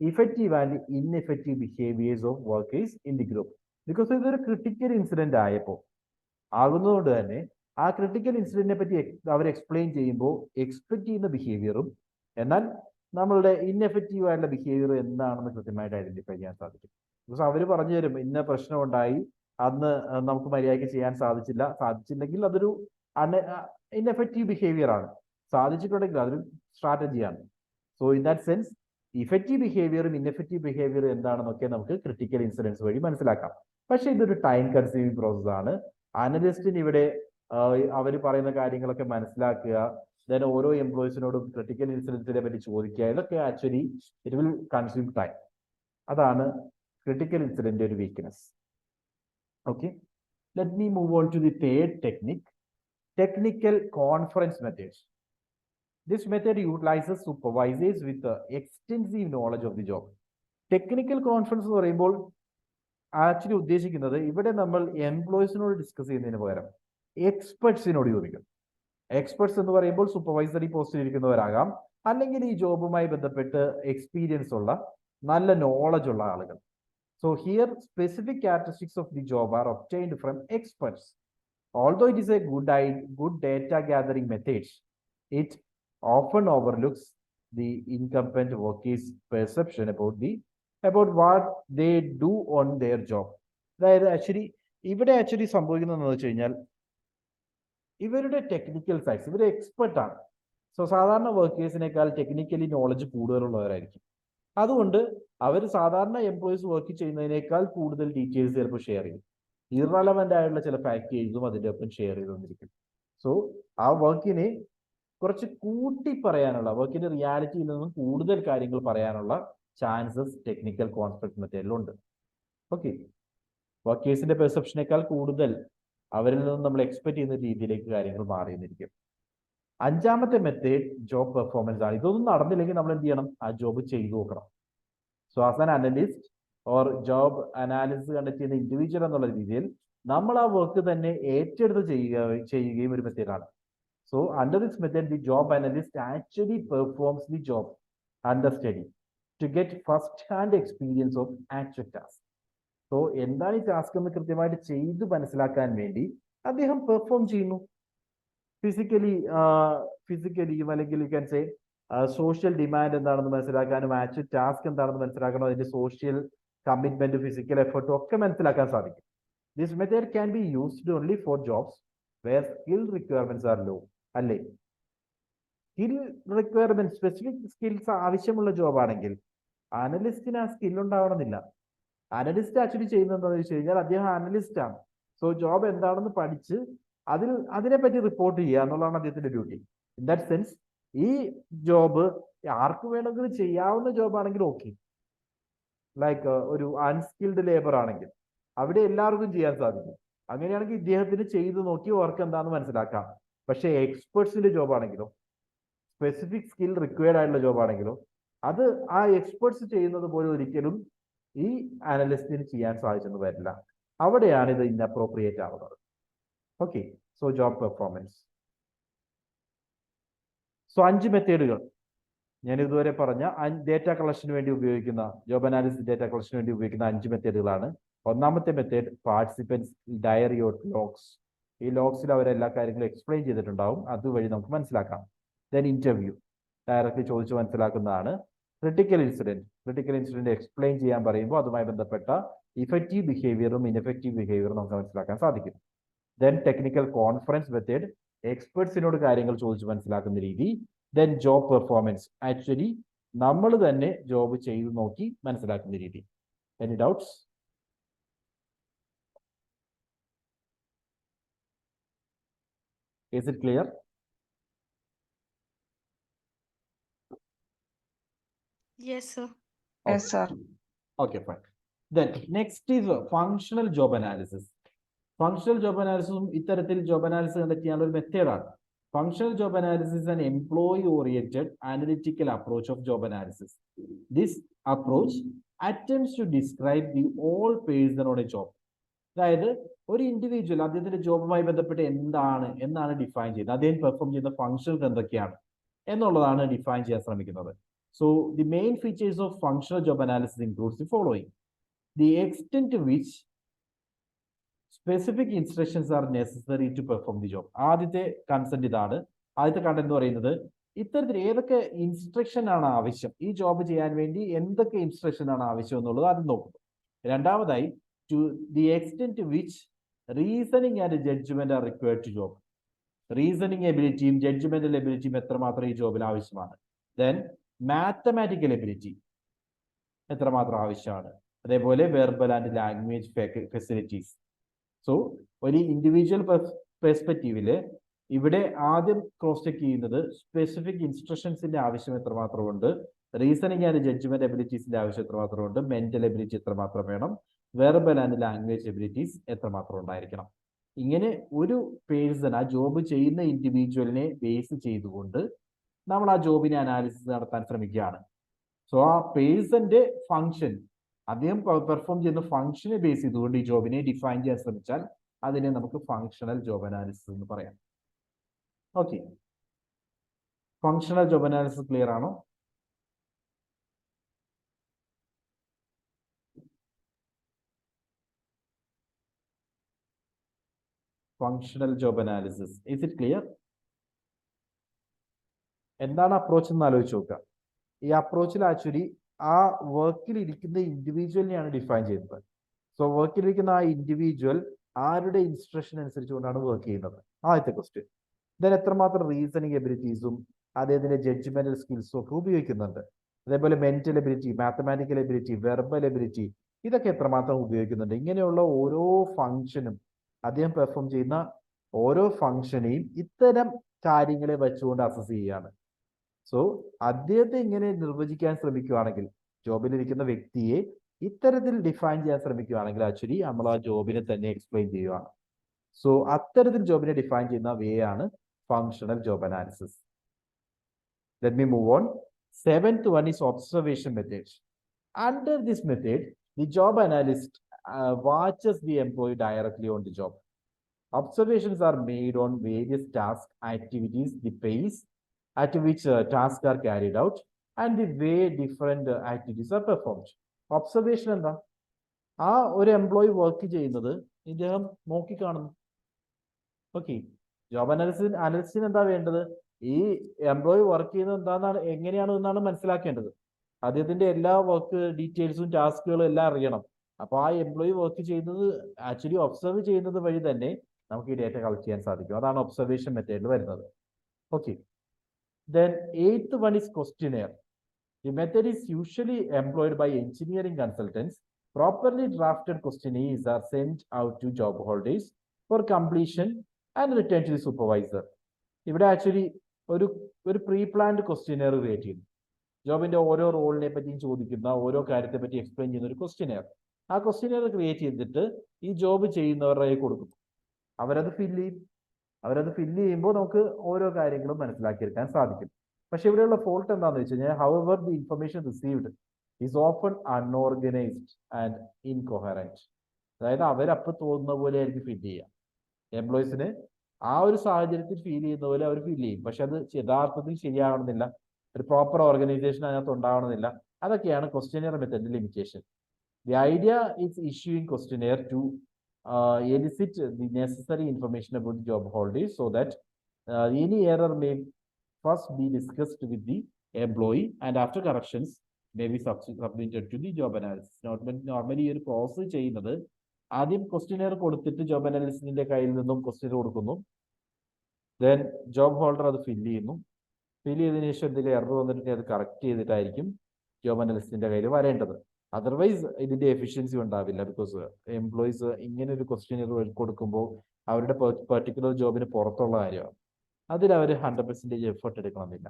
effective and ineffective behaviors of workers in the group. Because ഇതൊരു ക്രിട്ടിക്കൽ ഇൻസിഡന്റ് ആയപ്പോൾ ആകുന്നതുകൊണ്ട് തന്നെ ആ ക്രിട്ടിക്കൽ ഇൻസിഡന്റിനെ പറ്റി അവർ എക്സ്പ്ലെയിൻ ചെയ്യുമ്പോൾ എക്സ്പെക്ട് ചെയ്യുന്ന ബിഹേവിയറും എന്നാൽ നമ്മളുടെ ഇൻഎഫക്റ്റീവ് ആയിട്ടുള്ള ബിഹേവിയർ എന്താണെന്ന് കൃത്യമായിട്ട് ഐഡന്റിഫൈ ചെയ്യാൻ സാധിക്കും. ബിക്കോസ് അവർ പറഞ്ഞു തരും ഇന്ന പ്രശ്നം ഉണ്ടായി, അന്ന് നമുക്ക് മര്യാദയ്ക്ക് ചെയ്യാൻ സാധിച്ചില്ലെങ്കിൽ അതൊരു ഇൻഎഫക്റ്റീവ് ബിഹേവിയർ ആണ്, സാധിച്ചിട്ടുണ്ടെങ്കിൽ അതൊരു സ്ട്രാറ്റജിയാണ്. So in that sense effective ബിഹേവിയറും ഇൻഎഫക്റ്റീവ് ബിഹേവിയറും എന്താണെന്നൊക്കെ നമുക്ക് ക്രിട്ടിക്കൽ ഇൻസിഡൻസ് വഴി മനസ്സിലാക്കാം. പക്ഷെ ഇതൊരു ടൈം കൺസ്യൂമിങ് പ്രോസസ് ആണ്. അനലിസ്റ്റിന് ഇവിടെ അവർ പറയുന്ന കാര്യങ്ങളൊക്കെ മനസ്സിലാക്കുക, ദെൻ ഓരോ എംപ്ലോയീസിനോടും ക്രിട്ടിക്കൽ ഇൻസിഡൻസിനെ പറ്റി ചോദിക്കുക, ഇതൊക്കെ actually it will consume time. അതാണ് ക്രിട്ടിക്കൽ ഇൻസിഡന്റ് ഒരു weakness. Okay, let me move on to the third technique, technical conference methods. This method utilizes supervisors with extensive knowledge of the job. Technical conference എന്ന് പറയുമ്പോൾ actually ഉദ്ദേശിക്കുന്നത് ഇവിടെ നമ്മൾ എംപ്ലോയീസിനോട് discuss ചെയ്യുന്നതിന് പകരം എക്സ്പെർട്സിനോട് ചോദിക്കും. എക്സ്പെർട്സ് എന്ന് പറയുമ്പോൾ സൂപ്പർവൈസറി പോസ്റ്റിൽ ഇരിക്കുന്നവരാകാം, അല്ലെങ്കിൽ ഈ ജോബുമായി ബന്ധപ്പെട്ട് എക്സ്പീരിയൻസ് ഉള്ള നല്ല നോളജ് ഉള്ള ആളുകൾ. So here specific characteristics of the job are obtained from experts. Although it is a good data gathering methods, it often overlooks the incumbent workers' perception about what they do on their job. അതായത് actually സംഭവിക്കുന്നതെന്ന് വെച്ച് കഴിഞ്ഞാൽ ഇവരുടെ technical sides, ഇവർ എക്സ്പെർട്ടാണ്. So സാധാരണ വർക്കേഴ്സിനേക്കാൾ technically knowledge കൂടുതലുള്ളവരായിരിക്കും. അതുകൊണ്ട് അവർ സാധാരണ employees work ചെയ്യുന്നതിനേക്കാൾ കൂടുതൽ ഡീറ്റെയിൽസ് ചിലപ്പോൾ ഷെയർ ചെയ്യും. ഇറലവന്റ് ആയിട്ടുള്ള ചില ഫാക്ടേഴ്സും അതിൻ്റെ ഒപ്പം ഷെയർ ചെയ്ത് തന്നിരിക്കും. സോ ആ വർക്കിനെ കുറച്ച് കൂട്ടി പറയാനുള്ള, വർക്കിന്റെ റിയാലിറ്റിയിൽ നിന്നും കൂടുതൽ കാര്യങ്ങൾ പറയാനുള്ള ചാൻസസ് ടെക്നിക്കൽ കോൺഫ്ലിക്റ്റ് മെത്തേഡിലുണ്ട്. ഓക്കെ, വർക്കേഴ്സിന്റെ പെർസെപ്ഷനേക്കാൾ കൂടുതൽ അവരിൽ നിന്നും നമ്മൾ എക്സ്പെക്ട് ചെയ്യുന്ന രീതിയിലേക്ക് കാര്യങ്ങൾ മാറിയെന്നിരിക്കും. അഞ്ചാമത്തെ മെത്തേഡ് ജോബ് പെർഫോമൻസ് ആണ്. ഇതൊന്നും നടന്നില്ലെങ്കിൽ നമ്മൾ എന്ത് ചെയ്യണം? ആ ജോബ് ചെയ്തു നോക്കണം. So as an analyst or job analysis conduct ചെയ്യുന്ന ഇൻഡിവിജ്വൽ എന്നുള്ള രീതിയിൽ നമ്മൾ ആ വർക്ക് തന്നെ ഏറ്റെടുത്ത് ചെയ്യുകയും ഒരു മെത്തേഡാണ്. So under this method the job analyst actually performs the job under study to get first hand experience of actual task. So എന്താണ് ഈ ടാസ്ക് എന്ന് കൃത്യമായിട്ട് ചെയ്ത് മനസ്സിലാക്കാൻ വേണ്ടി അദ്ദേഹം പെർഫോം ചെയ്യുന്നു. ഫിസിക്കലി അല്ലെങ്കിൽ U can say social demand എന്താണെന്ന് മനസ്സിലാക്കാനും ആക്ച്വൽ ടാസ്ക് എന്താണെന്ന് മനസ്സിലാക്കാനും അതിന്റെ സോഷ്യൽ കമ്മിറ്റ്മെന്റ്, ഫിസിക്കൽ എഫർട്ടും ഒക്കെ മനസ്സിലാക്കാൻ സാധിക്കും. This method can be used only for jobs where skill requirements are low. അല്ലേ, സ്കിൽ റിക്വയർമെന്റ്, സ്പെസിഫിക് സ്കിൽസ് ആവശ്യമുള്ള ജോബ് ആണെങ്കിൽ അനലിസ്റ്റിന് ആ സ്കിൽ ഉണ്ടാവണമെന്നില്ല. അനലിസ്റ്റ് ആക്ച്വലി ചെയ്യുന്നത് എന്താണെന്ന് വെച്ച് കഴിഞ്ഞാൽ അദ്ദേഹം അനലിസ്റ്റ് ആണ്. സോ ജോബ് എന്താണെന്ന് പഠിച്ച് അതിനെപ്പറ്റി റിപ്പോർട്ട് ചെയ്യുക എന്നുള്ളതാണ് അദ്ദേഹത്തിന്റെ ഡ്യൂട്ടി. ഇൻ ദാറ്റ് സെൻസ് ഈ ജോബ് ആർക്ക് വേണമെങ്കിലും ചെയ്യാവുന്ന ജോബ് ആണെങ്കിൽ ഓക്കെ, ലൈക്ക് ഒരു അൺസ്കിൽഡ് ലേബർ ആണെങ്കിൽ അവിടെ എല്ലാവർക്കും ചെയ്യാൻ സാധിക്കും. അങ്ങനെയാണെങ്കിൽ ഇദ്ദേഹത്തിന് ചെയ്തു നോക്കി വർക്ക് എന്താണെന്ന് മനസ്സിലാക്കാം. പക്ഷേ എക്സ്പെർട്സിന്റെ ജോബ് ആണെങ്കിലോ, സ്പെസിഫിക് സ്കിൽ റിക്വയർഡ് ആയിട്ടുള്ള ജോബ് ആണെങ്കിലോ, അത് ആ എക്സ്പെർട്സ് ചെയ്യുന്നത് പോലെ ഒരിക്കലും ഈ അനലിസ്റ്റിന് ചെയ്യാൻ സാധിച്ചെന്ന് വരില്ല. അവിടെയാണ് ഇത് ഇൻഅപ്രോപ്രിയേറ്റ് ആവുന്നത്. Okay, so job performance. So 5 മെത്തേഡുകൾ ഞാൻ ഇതുവരെ പറഞ്ഞ ഡേറ്റ കളക്ഷന് വേണ്ടി ഉപയോഗിക്കുന്ന, ജോബ് അനാലിസിസ് ഡേറ്റ കളക്ഷന് വേണ്ടി ഉപയോഗിക്കുന്ന 5 മെത്തേഡുകളാണ്. ഒന്നാമത്തെ method participants diary or logs. ഈ ലോഗ്സിൽ അവരെല്ലാ കാര്യങ്ങളും എക്സ്പ്ലെയിൻ ചെയ്തിട്ടുണ്ടാവും, അതുവഴി നമുക്ക് മനസ്സിലാക്കാം. ദെൻ ഇന്റർവ്യൂ, ഡയറക്റ്റ്ലി ചോദിച്ച് മനസ്സിലാക്കുന്നതാണ്. ക്രിട്ടിക്കൽ ഇൻസിഡന്റ് എക്സ്പ്ലെയിൻ ചെയ്യാൻ പറയുമ്പോൾ അതുമായി ബന്ധപ്പെട്ട ഇഫക്റ്റീവ് ബിഹേവിയറും ഇൻഎഫക്റ്റീവ് ബിഹേവിയറും നമുക്ക് മനസ്സിലാക്കാൻ സാധിക്കും. ദെൻ ടെക്നിക്കൽ കോൺഫറൻസ് മെത്തേഡ്, എക്സ്പെർട്സിനോട് കാര്യങ്ങൾ ചോദിച്ച് മനസ്സിലാക്കുന്ന രീതി. ദെൻ ജോബ് പെർഫോമൻസ്, ആക്ച്വലി നമ്മൾ തന്നെ ജോബ് ചെയ്തു നോക്കി മനസ്സിലാക്കുന്ന രീതി. Any doubts? Is it clear? Yes, sir. Yes, sir. Okay, fine. Then next is functional job analysis. Functional job അനാലിസിസും ഇത്തരത്തിൽ ജോബ് അനാലിസിസ് കണ്ടക്ട് ചെയ്യാനുള്ള ഒരു മെത്തേഡാണ്. Functional job analysis is an employee-oriented analytical approach of job analysis. This approach attempts to describe the all person on a job. അതായത് ഒരു individual അദ്ദേഹത്തിന്റെ ജോബുമായി ബന്ധപ്പെട്ട് എന്നാണ് ഡിഫൈൻ ചെയ്യുന്നത്, അദ്ദേഹം പെർഫോം ചെയ്യുന്ന ഫംഗ്ഷൻസ് എന്തൊക്കെയാണ് എന്നുള്ളതാണ് ഡിഫൈൻ ചെയ്യാൻ ശ്രമിക്കുന്നത്. So the main features of functional job analysis includes the following: the extent to which specific instructions are necessary to perform the job. ആദ്യത്തെ കൺസെന്റ് ഇതാണ്. ആദ്യത്തെ കണ്ടന്റ് എന്ന് പറയുന്നത് ഇത്തരത്തിൽ ഏതൊക്കെ ഇൻസ്ട്രക്ഷൻ ആണ് ആവശ്യം, ഈ ജോബ് ചെയ്യാൻ വേണ്ടി എന്തൊക്കെ ഇൻസ്ട്രക്ഷൻ ആണ് ആവശ്യം എന്നുള്ളത് ആദ്യം നോക്കുന്നു. രണ്ടാമതായി, to the extent to which reasoning and judgement are required to job. Reasoning എബിലിറ്റിയും ജഡ്ജ്മെന്റൽ എബിലിറ്റിയും എത്രമാത്രം ഈ ജോബിൽ ആവശ്യമാണ്. ദെൻ മാത്തമാറ്റിക്കൽ എബിലിറ്റി എത്രമാത്രം ആവശ്യമാണ്. അതേപോലെ verbal and language facilities. So ഒരു ഇൻഡിവിജ്വൽ പെർസ്പെക്റ്റീവില് ഇവിടെ ആദ്യം ക്രോസ് ചെക്ക് ചെയ്യുന്നത് സ്പെസിഫിക് ഇൻസ്ട്രക്ഷൻസിന്റെ ആവശ്യം എത്രമാത്രമുണ്ട്, റീസണിങ് ആൻഡ് ജഡ്ജ്മെന്റ് എബിലിറ്റീസിന്റെ ആവശ്യം എത്രമാത്രമുണ്ട്, മെന്റൽ എബിലിറ്റി എത്രമാത്രം വേണം, വെർബൽ ആൻഡ് ലാംഗ്വേജ് എബിലിറ്റീസ് എത്രമാത്രം ഉണ്ടായിരിക്കണം. ഇങ്ങനെ ഒരു പേഴ്സൺ, ആ ജോബ് ചെയ്യുന്ന ഇൻഡിവിജ്വലിനെ ബേസ് ചെയ്തുകൊണ്ട് നമ്മൾ ആ ജോബിനെ അനാലിസിസ് നടത്താൻ ശ്രമിക്കുകയാണ്. സോ ആ പേഴ്സന്റെ ഫംഗ്ഷൻ, അദ്ദേഹം പെർഫോം ചെയ്യുന്ന ഫംഗ്ഷനെ ബേസ് ചെയ്തുകൊണ്ട് ഈ ജോബിനെ ഡിഫൈൻ ചെയ്യാൻ ശ്രമിച്ചാൽ അതിനെ നമുക്ക് ഫങ്ഷണൽ ജോബ് അനാലിസിസ് എന്ന് പറയാം. Okay, functional job analysis clear ആണോ? Functional job analysis, is it clear? എന്താണ് അപ്രോച്ച് എന്ന് ആലോചിച്ച് നോക്കുക. ഈ അപ്രോച്ചിൽ ആക്ച്വലി ആ വർക്കിൽ ഇരിക്കുന്ന ഇൻഡിവിജ്വലിനെയാണ് ഡിഫൈൻ ചെയ്യുന്നത്. സോ വർക്കിലിരിക്കുന്ന ആ ഇൻഡിവിജ്വൽ ആരുടെ ഇൻസ്ട്രക്ഷൻ അനുസരിച്ചുകൊണ്ടാണ് വർക്ക് ചെയ്യുന്നത്? ആദ്യത്തെ ക്വസ്റ്റ്യൻ. ദെൻ എത്രമാത്രം റീസണിങ് എബിലിറ്റീസും അദ്ദേഹത്തിന്റെ ജഡ്ജ്മെന്റൽ സ്കിൽസും ഒക്കെ ഉപയോഗിക്കുന്നുണ്ട്. അതേപോലെ mental ability, mathematical ability, verbal ability, ഇതൊക്കെ എത്രമാത്രം ഉപയോഗിക്കുന്നുണ്ട്. ഇങ്ങനെയുള്ള ഓരോ ഫംഗ്ഷനും, അദ്ദേഹം പെർഫോം ചെയ്യുന്ന ഓരോ ഫംഗ്ഷനെയും ഇത്തരം കാര്യങ്ങളെ വെച്ചുകൊണ്ട് അസസ് ചെയ്യുകയാണ്. സോ അദ്ദേഹത്തെ ഇങ്ങനെ നിർവചിക്കാൻ ശ്രമിക്കുകയാണെങ്കിൽ, ജോബിലിരിക്കുന്ന വ്യക്തിയെ ഇത്തരത്തിൽ ഡിഫൈൻ ചെയ്യാൻ ശ്രമിക്കുകയാണെങ്കിൽ ആക്ച്വലി നമ്മൾ ആ ജോബിനെ തന്നെ എക്സ്പ്ലെയിൻ ചെയ്യുകയാണ്. സോ അത്തരത്തിൽ ജോബിനെ ഡിഫൈൻ ചെയ്യുന്ന വേ ആണ് functional job analysis. Let me move on. Seventh one is observation method. Under this method, the job analyst watches the employee directly on the job. Observations are made on various tasks, activities, the pace at which tasks are carried out, and the way different activities are performed. Observation എന്താ? ആ ഒരു employee work ചെയ്യുന്നത് ഇദ്ദേഹം നോക്കിക്കാണുന്നു. Okay, job അനാലിസിന് എന്താ വേണ്ടത്? ഈ employee work ചെയ്യുന്നത് എന്താണെന്നാണ്, എങ്ങനെയാണ് എന്നാണ് മനസ്സിലാക്കേണ്ടത്. അദ്ദേഹത്തിന്റെ എല്ലാ വർക്ക് ഡീറ്റെയിൽസും ടാസ്കുകളും എല്ലാം അറിയണം. അപ്പൊ ആ എംപ്ലോയി വർക്ക് ചെയ്യുന്നത് ആക്ച്വലി ഒബ്സർവ് ചെയ്യുന്നത് വഴി തന്നെ നമുക്ക് ഈ ഡേറ്റ കളക്ട് ചെയ്യാൻ സാധിക്കും. അതാണ് ഒബ്സർവേഷൻ മെത്തേഡിൽ വരുന്നത്. Okay, then eighth one is questionnaire. The method is usually employed by engineering consultants. Properly drafted questionnaires are sent out to job holders for completion and returned to the supervisor. ഇവിടെ actually ഒരു pre planned questionnaire create ചെയ്യുന്നു. ജോബിന്റെ ഓരോ റോളിനെ പറ്റിയും ചോദിക്കുന്ന, ഓരോ കാര്യത്തെ പറ്റി എക്സ്പ്ലെയിൻ ചെയ്യുന്ന ഒരു ക്വസ്റ്റ്യനെയർ. ആ ക്വസ്റ്റ്യനെയർ ക്രിയേറ്റ് ചെയ്തിട്ട് ഈ ജോബ് ചെയ്യുന്നവരുടെ കൊടുക്കുന്നു. അവരത് ഫില്ല് ചെയ്യുമ്പോൾ നമുക്ക് ഓരോ കാര്യങ്ങളും മനസ്സിലാക്കിയെടുക്കാൻ സാധിക്കും. പക്ഷെ ഇവിടെയുള്ള ഫോൾട്ട് എന്താണെന്ന് വെച്ച് കഴിഞ്ഞാൽ, however the information received is often unorganised and incoherent. അതായത് അവരപ്പോൾ തോന്നുന്ന പോലെ ആയിരിക്കും ഫില്ല് ചെയ്യുക. എംപ്ലോയീസിന് ആ ഒരു സാഹചര്യത്തിൽ ഫീൽ ചെയ്യുന്ന പോലെ അവർ ഫീൽ ചെയ്യും. പക്ഷെ അത് യഥാർത്ഥത്തിൽ ശരിയാവണമെന്നില്ല, ഒരു പ്രോപ്പർ ഓർഗനൈസേഷൻ അതിനകത്ത് ഉണ്ടാവണമെന്നില്ല. അതൊക്കെയാണ് ക്വസ്റ്റ്യനെയർ മെത്തഡിന്റെ limitation. The idea is issuing questionnaire to elicit the necessary information about the job holders so that any error may first be discussed with the employee and after corrections may be submitted to the job analyst. Normally ഒരു process ചെയ്യുന്നത് ആദ്യം questionnaire കൊടുത്തിട്ട് job അനാലിസ്റ്റിന്റെ കയ്യിൽ നിന്നും question കൊടുക്കുന്നു. Then job holder അത് fill ചെയ്തതിനു ശേഷം എന്തെങ്കിലും എറർ വന്നിട്ട് അത് കറക്റ്റ് ചെയ്തിട്ടായിരിക്കും ജോബ് അനാലിസ്റ്റിന്റെ കയ്യിൽ വരേണ്ടത്. അതർവൈസ് ഇതിന്റെ എഫിഷ്യൻസി ഉണ്ടാവില്ല. ബിക്കോസ് എംപ്ലോയീസ് ഇങ്ങനെ ഒരു ക്വസ്റ്റ്യനെയർ കൊടുക്കുമ്പോൾ അവരുടെ പെർട്ടിക്കുലർ ജോബിന് പുറത്തുള്ള കാര്യമാണ്, അതിൽ അവർ 100% എഫേർട്ട് എടുക്കണമെന്നില്ല.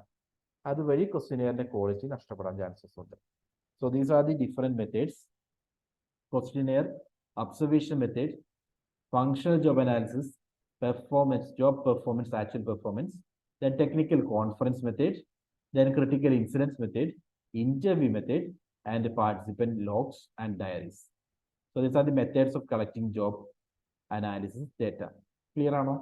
അതുവഴി ക്വസ്റ്റ്യനെയറിന്റെ ക്വാളിറ്റി നഷ്ടപ്പെടാൻ ചാൻസസ് ഉണ്ട്. So these are the different methods: questionnaire, observation method, functional job analysis, performance, job performance, actual performance, then technical conference method, then critical incidents method, interview method, and participant logs and diaries. So these are the methods of collecting job analysis data. Clear or no?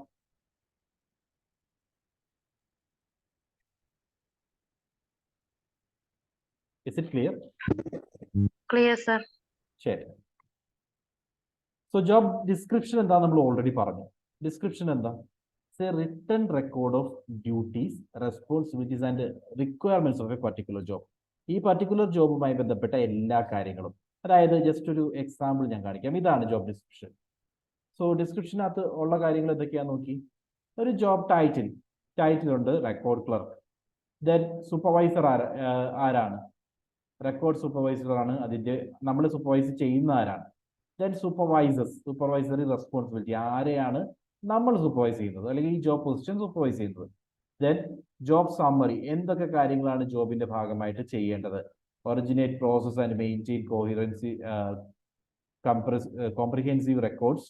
Is it clear? Clear, sir. ശരി. So job description എന്താ നമ്മൾ already പറഞ്ഞു. Description എന്താ? It's a written record of duties, responsibilities and requirements of a particular job. ഈ particular ജോബുമായി ബന്ധപ്പെട്ട എല്ലാ കാര്യങ്ങളും, അതായത് ജസ്റ്റ് ഒരു എക്സാമ്പിൾ ഞാൻ കാണിക്കാം. ഇതാണ് ജോബ് ഡിസ്ക്രിപ്ഷൻ. സോ ഡിസ്ക്രിപ്ഷനകത്ത് ഉള്ള കാര്യങ്ങൾ എന്തൊക്കെയാന്ന് നോക്കി. ഒരു ജോബ് ടൈറ്റിൽ ഉണ്ട് റെക്കോർഡ് ക്ലർക്ക്. ദെൻ സൂപ്പർവൈസർ ആരാണ്? റെക്കോർഡ് സൂപ്പർവൈസർ ആണ്. അതിന്റെ നമ്മൾ സൂപ്പർവൈസ് ചെയ്യുന്ന ആരാണ്? ദെൻ സൂപ്പർവൈസറി റെസ്പോൺസിബിലിറ്റി, ആരെയാണ് നമ്മൾ സൂപ്പർവൈസ് ചെയ്യുന്നത് അല്ലെങ്കിൽ ഈ ജോബ് പൊസിഷൻ സൂപ്പർവൈസ് ചെയ്യുന്നത്. ദെൻ ജോബ് സമ്മറി, എന്തൊക്കെ കാര്യങ്ങളാണ് ജോബിന്റെ ഭാഗമായിട്ട് ചെയ്യേണ്ടത്? Originate, process and maintain comprehensive records,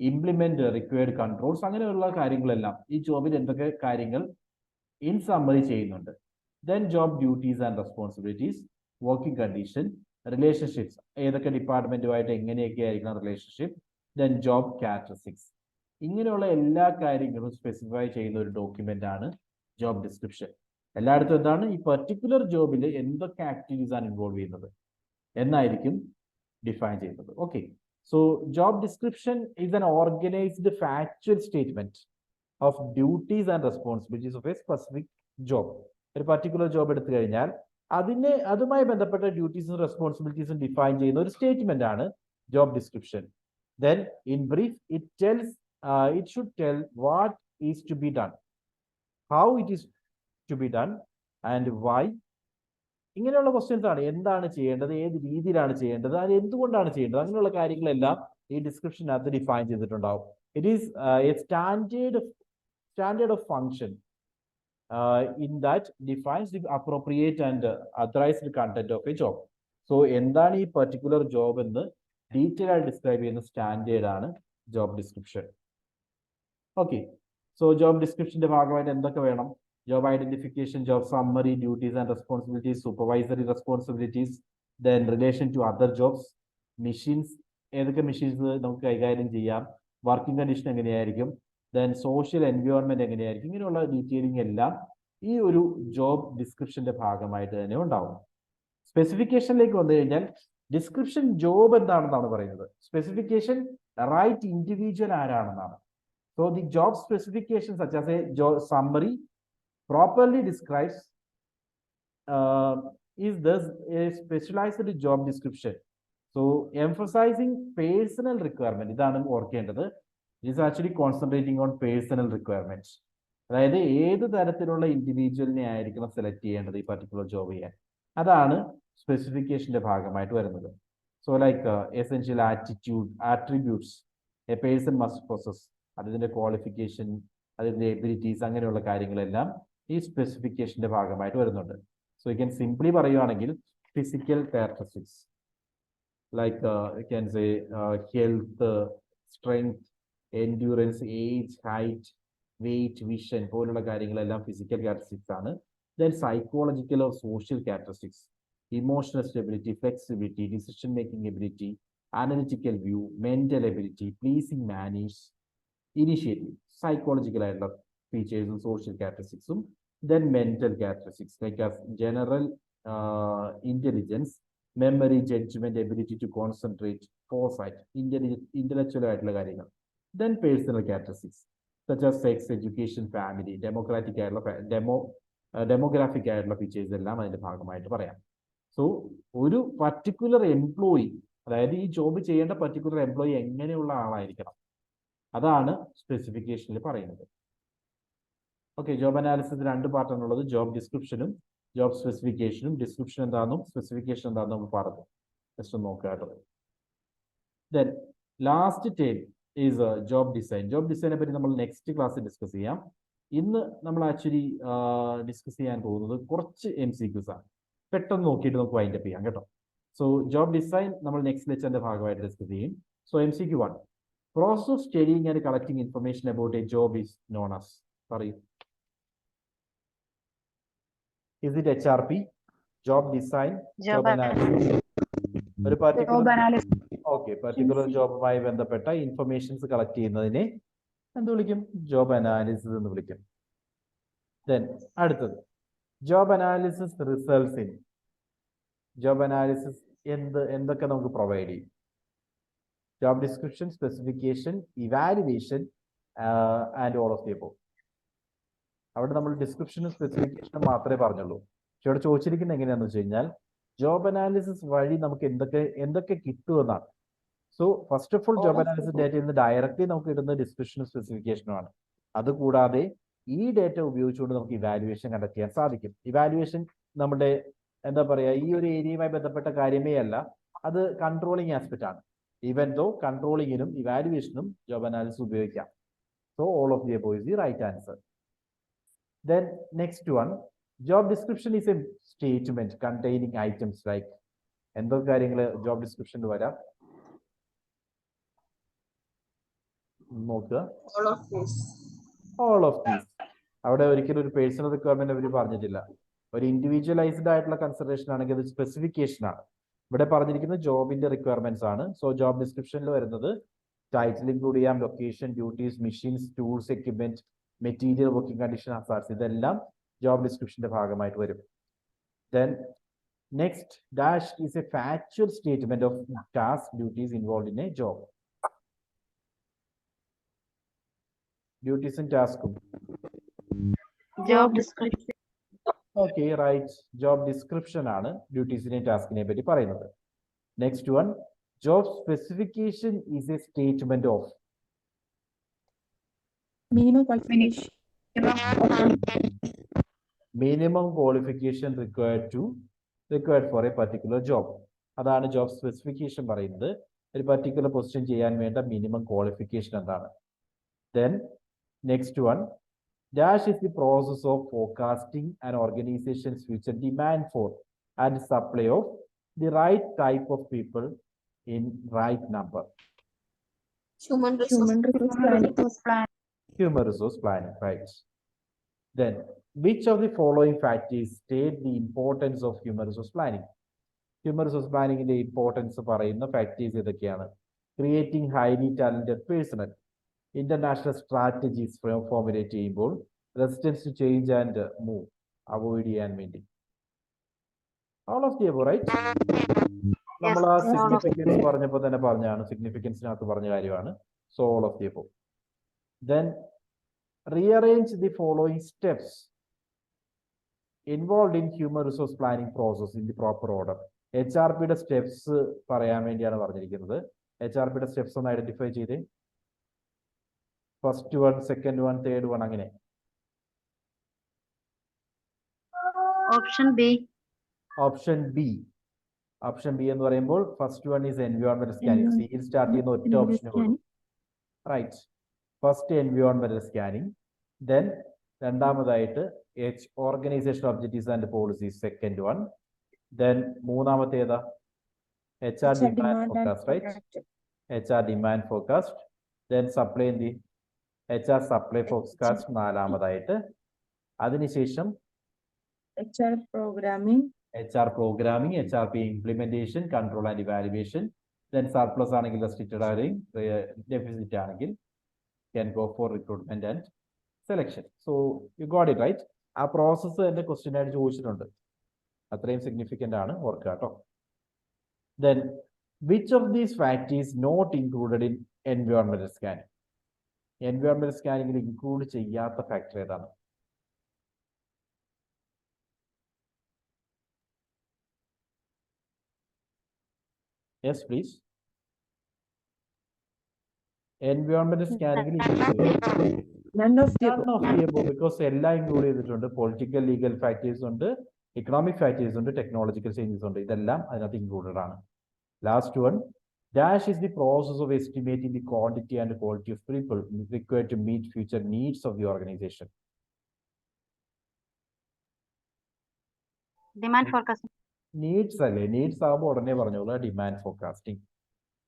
implement required controls, അങ്ങനെയുള്ള കാര്യങ്ങളെല്ലാം ഈ ജോബിൽ എന്തൊക്കെ കാര്യങ്ങൾ ഇൻ സമ്മറി ചെയ്യുന്നുണ്ട്. Then job duties and responsibilities, working condition, relationships, ഏതൊക്കെ ഡിപ്പാർട്ട്മെന്റുമായിട്ട് എങ്ങനെയൊക്കെ ആയിരിക്കണം റിലേഷൻഷിപ്പ്. ദെൻ ജോബ് ക്യാരക്ടറിസ്റ്റിക്സ്, ഇങ്ങനെയുള്ള എല്ലാ കാര്യങ്ങളും സ്പെസിഫൈ ചെയ്യുന്ന ഒരു ഡോക്യുമെന്റ് ആണ് ജോബ് ഡിസ്ക്രിപ്ഷൻ. എല്ലായിടത്തും എന്താണ്, ഈ പെർട്ടിക്കുലർ ജോബിൽ എന്തൊക്കെ ആക്ടിവിറ്റീസ് ആണ് ഇൻവോൾവ് ചെയ്യുന്നത് എന്നായിരിക്കും ഡിഫൈൻ ചെയ്യുന്നത്. Okay, so job description is an organised factual statement of duties and responsibilities of a specific job. ഒരു പർട്ടിക്കുലർ ജോബ് എടുത്തു കഴിഞ്ഞാൽ അതുമായി ബന്ധപ്പെട്ട ഡ്യൂട്ടീസും റെസ്പോൺസിബിലിറ്റീസും ഡിഫൈൻ ചെയ്യുന്ന ഒരു സ്റ്റേറ്റ്മെന്റ് ആണ് job description. Then in brief it should tell what is to be done, how it is to be done, and why. ഇങ്ങനെയുള്ള questions ആണ്. എന്താണ് ചെയ്യേണ്ടത്, ഏത് രീതിയിലാണ് ചെയ്യേണ്ടത്, അത് എന്തുകൊണ്ടാണ് ചെയ്യേണ്ടത്, അങ്ങനെയുള്ള കാര്യങ്ങളെല്ലാം ഈ ഡിസ്ക്രിപ്ഷനകത്ത് ഡിഫൈൻ ചെയ്തിട്ടുണ്ടാവും. It is A standard of function in that defines the appropriate and authorized content of a job. So എന്താണ് ഈ പർട്ടിക്കുലർ ജോബ് എന്ന് ഡീറ്റെയിൽ ആയി ഡിസ്ക്രൈബ് ചെയ്യുന്ന സ്റ്റാൻഡേർഡ് ആണ് job description. Okay, so job ഡിസ്ക്രിപ്ഷന്റെ ഭാഗമായിട്ട് എന്തൊക്കെ വേണം? Job identification, job summary, duties and responsibilities, supervisory responsibilities, then relation to other jobs, machines, ഏതൊക്കെ മെഷീൻസ് നമുക്ക് കൈകാര്യം ചെയ്യാം, വർക്കിംഗ് കണ്ടീഷൻ എങ്ങനെയായിരിക്കും, ദെൻ സോഷ്യൽ എൻവയോൺമെന്റ് എങ്ങനെയായിരിക്കും, ഇങ്ങനെയുള്ള ഡീറ്റെയിലിംഗ് എല്ലാം ഈ ഒരു ജോബ് ഡിസ്ക്രിപ്ഷന്റെ ഭാഗമായിട്ട് തന്നെ ഉണ്ടാവും. സ്പെസിഫിക്കേഷനിലേക്ക് വന്നു കഴിഞ്ഞാൽ ഡിസ്ക്രിപ്ഷൻ ജോബ് എന്താണെന്നാണ് പറയുന്നത്. സ്പെസിഫിക്കേഷൻ റൈറ്റ് ഇൻഡിവിജ്വൽ ആരാണെന്നാണ്. So the job specification such as a job summary properly describes is thus a specialized job description. So emphasizing personal requirement, ഇതാണ് ഓർക്കേണ്ടത്. It is actually concentrating on personal requirements. അതായത് ഏത് തരത്തിലുള്ള ഇൻഡിവിജ്വലിനെ ആയിരിക്കണം select ചെയ്യേണ്ടത് ഈ particular job ചെയ്യാൻ, അതാണ് സ്പെസിഫിക്കേഷന്റെ ഭാഗമായിട്ട് വരുന്നത്. So like essential attributes a person must possess, അതിന്റെ ക്വാളിഫിക്കേഷൻ, അതിന്റെ എബിലിറ്റീസ്, അങ്ങനെയുള്ള കാര്യങ്ങളെല്ലാം ഈ സ്പെസിഫിക്കേഷന്റെ ഭാഗമായിട്ട് വരുന്നുണ്ട്. സോ യു ക്യാൻ സിംപ്ലി പറയുകയാണെങ്കിൽ physical characteristics like you can say health, strength, endurance, age, height, weight, vision പോലുള്ള കാര്യങ്ങളെല്ലാം ഫിസിക്കൽ ക്യാരക്ടറിസ്റ്റിക്സ് ആണ്. Then psychological or social characteristics, emotional stability, flexibility, decision making ability, analytical view, mental ability, pleasing manners, initiative, psychological ആയിട്ടുള്ള ഫീച്ചേഴ്സും social ക്യാരക്ടറിസ്റ്റിക്സും. Then mental characteristics like general intelligence, memory, judgement, ability to concentrate, foresight, intellectual ആയിട്ടുള്ള കാര്യങ്ങൾ. Then personal characteristics such as sex, education, family, demographic ആയിട്ടുള്ള features എല്ലാം അതിന്റെ ഭാഗമായിട്ട് പറയാം. സോ ഒരു പർട്ടിക്കുലർ എംപ്ലോയി, അതായത് ഈ ജോബ് ചെയ്യേണ്ട പർട്ടിക്കുലർ എംപ്ലോയി എങ്ങനെയുള്ള ആളായിരിക്കണം, അതാണ് സ്പെസിഫിക്കേഷനിൽ പറയുന്നത്. ഓക്കെ, ജോബ് അനാലിസിസ് രണ്ട് പാർട്ടാണുള്ളത്, ജോബ് ഡിസ്ക്രിപ്ഷനും ജോബ് സ്പെസിഫിക്കേഷനും. ഡിസ്ക്രിപ്ഷൻ എന്താണെന്നും സ്പെസിഫിക്കേഷൻ എന്താണെന്നും നമ്മൾ പറഞ്ഞു, ജസ്റ്റ് ഒന്ന് നോക്കുക കേട്ടോ. Then last term is job design. Job ഡിസൈനെ പറ്റി നമ്മൾ നെക്സ്റ്റ് ക്ലാസ്സിൽ ഡിസ്കസ് ചെയ്യാം. ഇന്ന് നമ്മൾ ആക്ച്വലി ഡിസ്കസ് ചെയ്യാൻ പോകുന്നത് കുറച്ച് MCQs ആണ്. പെട്ടെന്ന് നോക്കിയിട്ട് നമുക്ക് വൈൻഡപ്പ് ചെയ്യാം കേട്ടോ. സോ ജോബ് ഡിസൈൻ നമ്മൾ നെക്സ്റ്റ് ലെക്ചറിന്റെ ഭാഗമായിട്ട് ഡിസ്കസ് ചെയ്യും. So MCQ 1, process of studying and collecting information about A job is known as. പറയൂ. Is it HRP, job design, Job analysis? ഒരു Job particular analysis. Okay particular ജോബുമായി ബന്ധപ്പെട്ട informations collect ചെയ്യുന്നതിനെ എന്ത് വിളിക്കും? ജോബ് അനാലിസിസ് എന്ന് വിളിക്കും. ദെൻ അടുത്തത് job analysis results in. Job analysis എന്തൊക്കെ നമുക്ക് പ്രൊവൈഡ് ചെയ്യും? Job description, specification, evaluation and all of the above. അവിടെ നമ്മൾ ഡിസ്ക്രിപ്ഷനും സ്പെസിഫിക്കേഷനും മാത്രമേ പറഞ്ഞുള്ളൂ. പക്ഷെ ഇവിടെ ചോദിച്ചിരിക്കുന്നത് എങ്ങനെയാണെന്ന് വെച്ച് കഴിഞ്ഞാൽ ജോബ് അനാലിസിസ് വഴി നമുക്ക് എന്തൊക്കെ കിട്ടുമെന്നാണ്. So first of all job analysis ഡേറ്റയിൽ നിന്ന് ഡയറക്റ്റ്ലി നമുക്ക് കിട്ടുന്ന ഡിസ്ക്രിപ്ഷനും സ്പെസിഫിക്കേഷനും ആണ്. അതുകൂടാതെ ഈ ഡേറ്റ ഉപയോഗിച്ചുകൊണ്ട് നമുക്ക് ഇവാലുവേഷൻ കണ്ടക്ട് ചെയ്യാൻ സാധിക്കും. ഇവാലുവേഷൻ നമ്മുടെ എന്താ പറയുക, ഈ ഒരു ഏരിയയുമായി ബന്ധപ്പെട്ട കാര്യമേ അല്ല, അത് കൺട്രോളിങ് ആസ്പെക്ട് ആണ്. ഈവൻ ദോ കൺട്രോളിങ്ങിനും ഇവാലുവേഷനും ജോബ് അനാലിസിസ് ഉപയോഗിക്കാം. So all of the above is the right answer. Then next one, job description is a statement containing items like എന്തൊക്കെ കാര്യങ്ങൾ ജോബ് ഡിസ്ക്രിപ്ഷനിൽ വരാം നോക്കുക. All of these. അവിടെ ഒരിക്കലും ഒരു പേഴ്സണൽ റിക്വയർമെന്റ് അവർ പറഞ്ഞിട്ടില്ല. ഒരു ഇൻഡിവിജ്വലൈസ്ഡ് ആയിട്ടുള്ള കൺസിഡറേഷൻ ആണെങ്കിൽ അത് സ്പെസിഫിക്കേഷൻ ആണ്. ഇവിടെ പറഞ്ഞിരിക്കുന്നത് ജോബിന്റെ റിക്വയർമെന്റ്സ് ആണ്. സോ ജോബ് ഡിസ്ക്രിപ്ഷനിൽ വരുന്നത് ടൈറ്റിൽ ഇൻക്ലൂഡ് ചെയ്യാം, location, duties, machines, tools, equipment, material, working condition, hazards, ഇതെല്ലാം ജോബ് ഡിസ്ക്രിപ്ഷന്റെ ഭാഗമായിട്ട് വരും. Then next dash is a factual statement of task duties involved in a job. Duties and tasks. Job description. Okay, right. Job description ആണ് ഡ്യൂട്ടീസിനെയും ടാസ്കിനെയും പറ്റി പറയുന്നത്. Next one, job specification is a statement of minimum qualification required for a particular job. അതാണ് job specification പറയുന്നത്. ഒരു particular position ചെയ്യാൻ വേണ്ട minimum qualification എന്താണ്. Then next one, dash is the process of forecasting an organization's future demand for and supply of the right type of people in right number. human resource planning. Human resource planning, right. Then which of the following factors state the importance of human resource planning? Human resource planning ന്റെ importance പറയുന്ന factors ഏതൊക്കെയാണ്? Creating highly talented personnel, international strategies formulate ചെയ്യുമ്പോൾ resistance to change and move avoid ചെയ്യാൻ വേണ്ടി. All of the above, right. നമ്മൾ ആ significance പറഞ്ഞപ്പോൾ തന്നെ പറഞ്ഞാണ്, സിഗ്നിഫിക്കൻസിനകത്ത് പറഞ്ഞ കാര്യമാണ്. So all of the above. Then rearrange the following steps involved in human resource planning process in the proper order. HRP യുടെ സ്റ്റെപ്സ് പറയാൻ വേണ്ടിയാണ് പറഞ്ഞിരിക്കുന്നത്. HRP യുടെ സ്റ്റെപ്സ് ഒന്ന് ഐഡന്റിഫൈ ചെയ്തേ. First one, second one, third one, അങ്ങനെ. Option B. Option B. Option B എന്ന് പറയുമ്പോൾ first one is environment scanning. സിയിൽ സ്റ്റാർട്ട് ചെയ്യുന്ന ഒറ്റ ഓപ്ഷനേ ഉള്ളൂ, റൈറ്റ്. ഫസ്റ്റ് എൻവയോൺമെന്റൽ സ്കാനിങ്. ദെൻ രണ്ടാമതായിട്ട് organisation objectives and policies, second one. Then മൂന്നാമത്തെ ഏതാ? HR demand forecast, right. HR demand forecast. Then supply എന്തി HR സപ്ലൈ ഫോർകാസ്റ്റ് നാലാമതായിട്ട്. അതിനുശേഷം HR programming, HRP implementation, control and evaluation. Then surplus ആണെങ്കിൽ restricted ആണെങ്കിൽ, deficit ആണെങ്കിൽ can go for recruitment and selection. So you got it, right? ആ process എന്റെ question ആയിട്ട് ചോദിച്ചിട്ടുണ്ട്. അത്രയും സിഗ്നിഫിക്കന്റ് ആണ്, ഓർക്കുക കേട്ടോ. Then which of these factors not included in environmental scanning? Environmental scanning include ചെയ്യാത്ത ഫാക്ടർ ഏതാണ്? Yes, please. Environmental scanning none of the because എല്ലാം ഇൻക്ലൂഡ് ചെയ്തിട്ടുണ്ട്. പൊളിറ്റിക്കൽ ലീഗൽ ഫാക്ടേഴ്സ് ഉണ്ട്, എക്കണോമിക് ഫാക്ടേഴ്സ് ഉണ്ട്, ടെക്നോളജിക്കൽ ചേഞ്ചസ് ഉണ്ട്. ഇതെല്ലാം അതിനകത്ത് ഇൻക്ലൂഡഡ് ആണ്. Last one, dash is the process of estimating the quantity and quality of people required to meet future needs of the organization. Demand forecasting. Needs അല്ലേ? Needs ആകുമ്പോൾ ഉടനെ പറഞ്ഞോളൂ demand forecasting.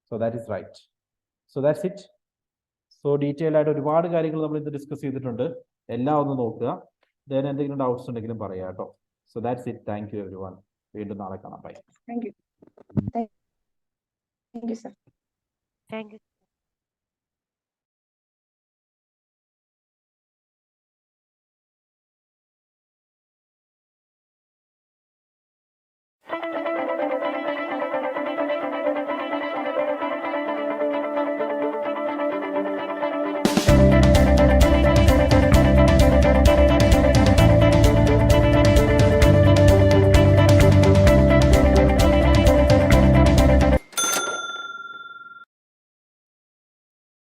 So that is right. So that's it. So detail ആയിട്ട് ഒരുപാട് കാര്യങ്ങൾ നമ്മൾ ഇന്ന് discuss ചെയ്തിട്ടുണ്ട്. എല്ലാം ഒന്ന് നോക്കുക. ദെൻ എന്തെങ്കിലും ഡൗട്ട്സ് ഉണ്ടെങ്കിലും പറയാം കേട്ടോ. So that's it. Thank you every one. വീണ്ടും നാളെ കാണാം. By. Thank you. Thank you, sir. Thank you.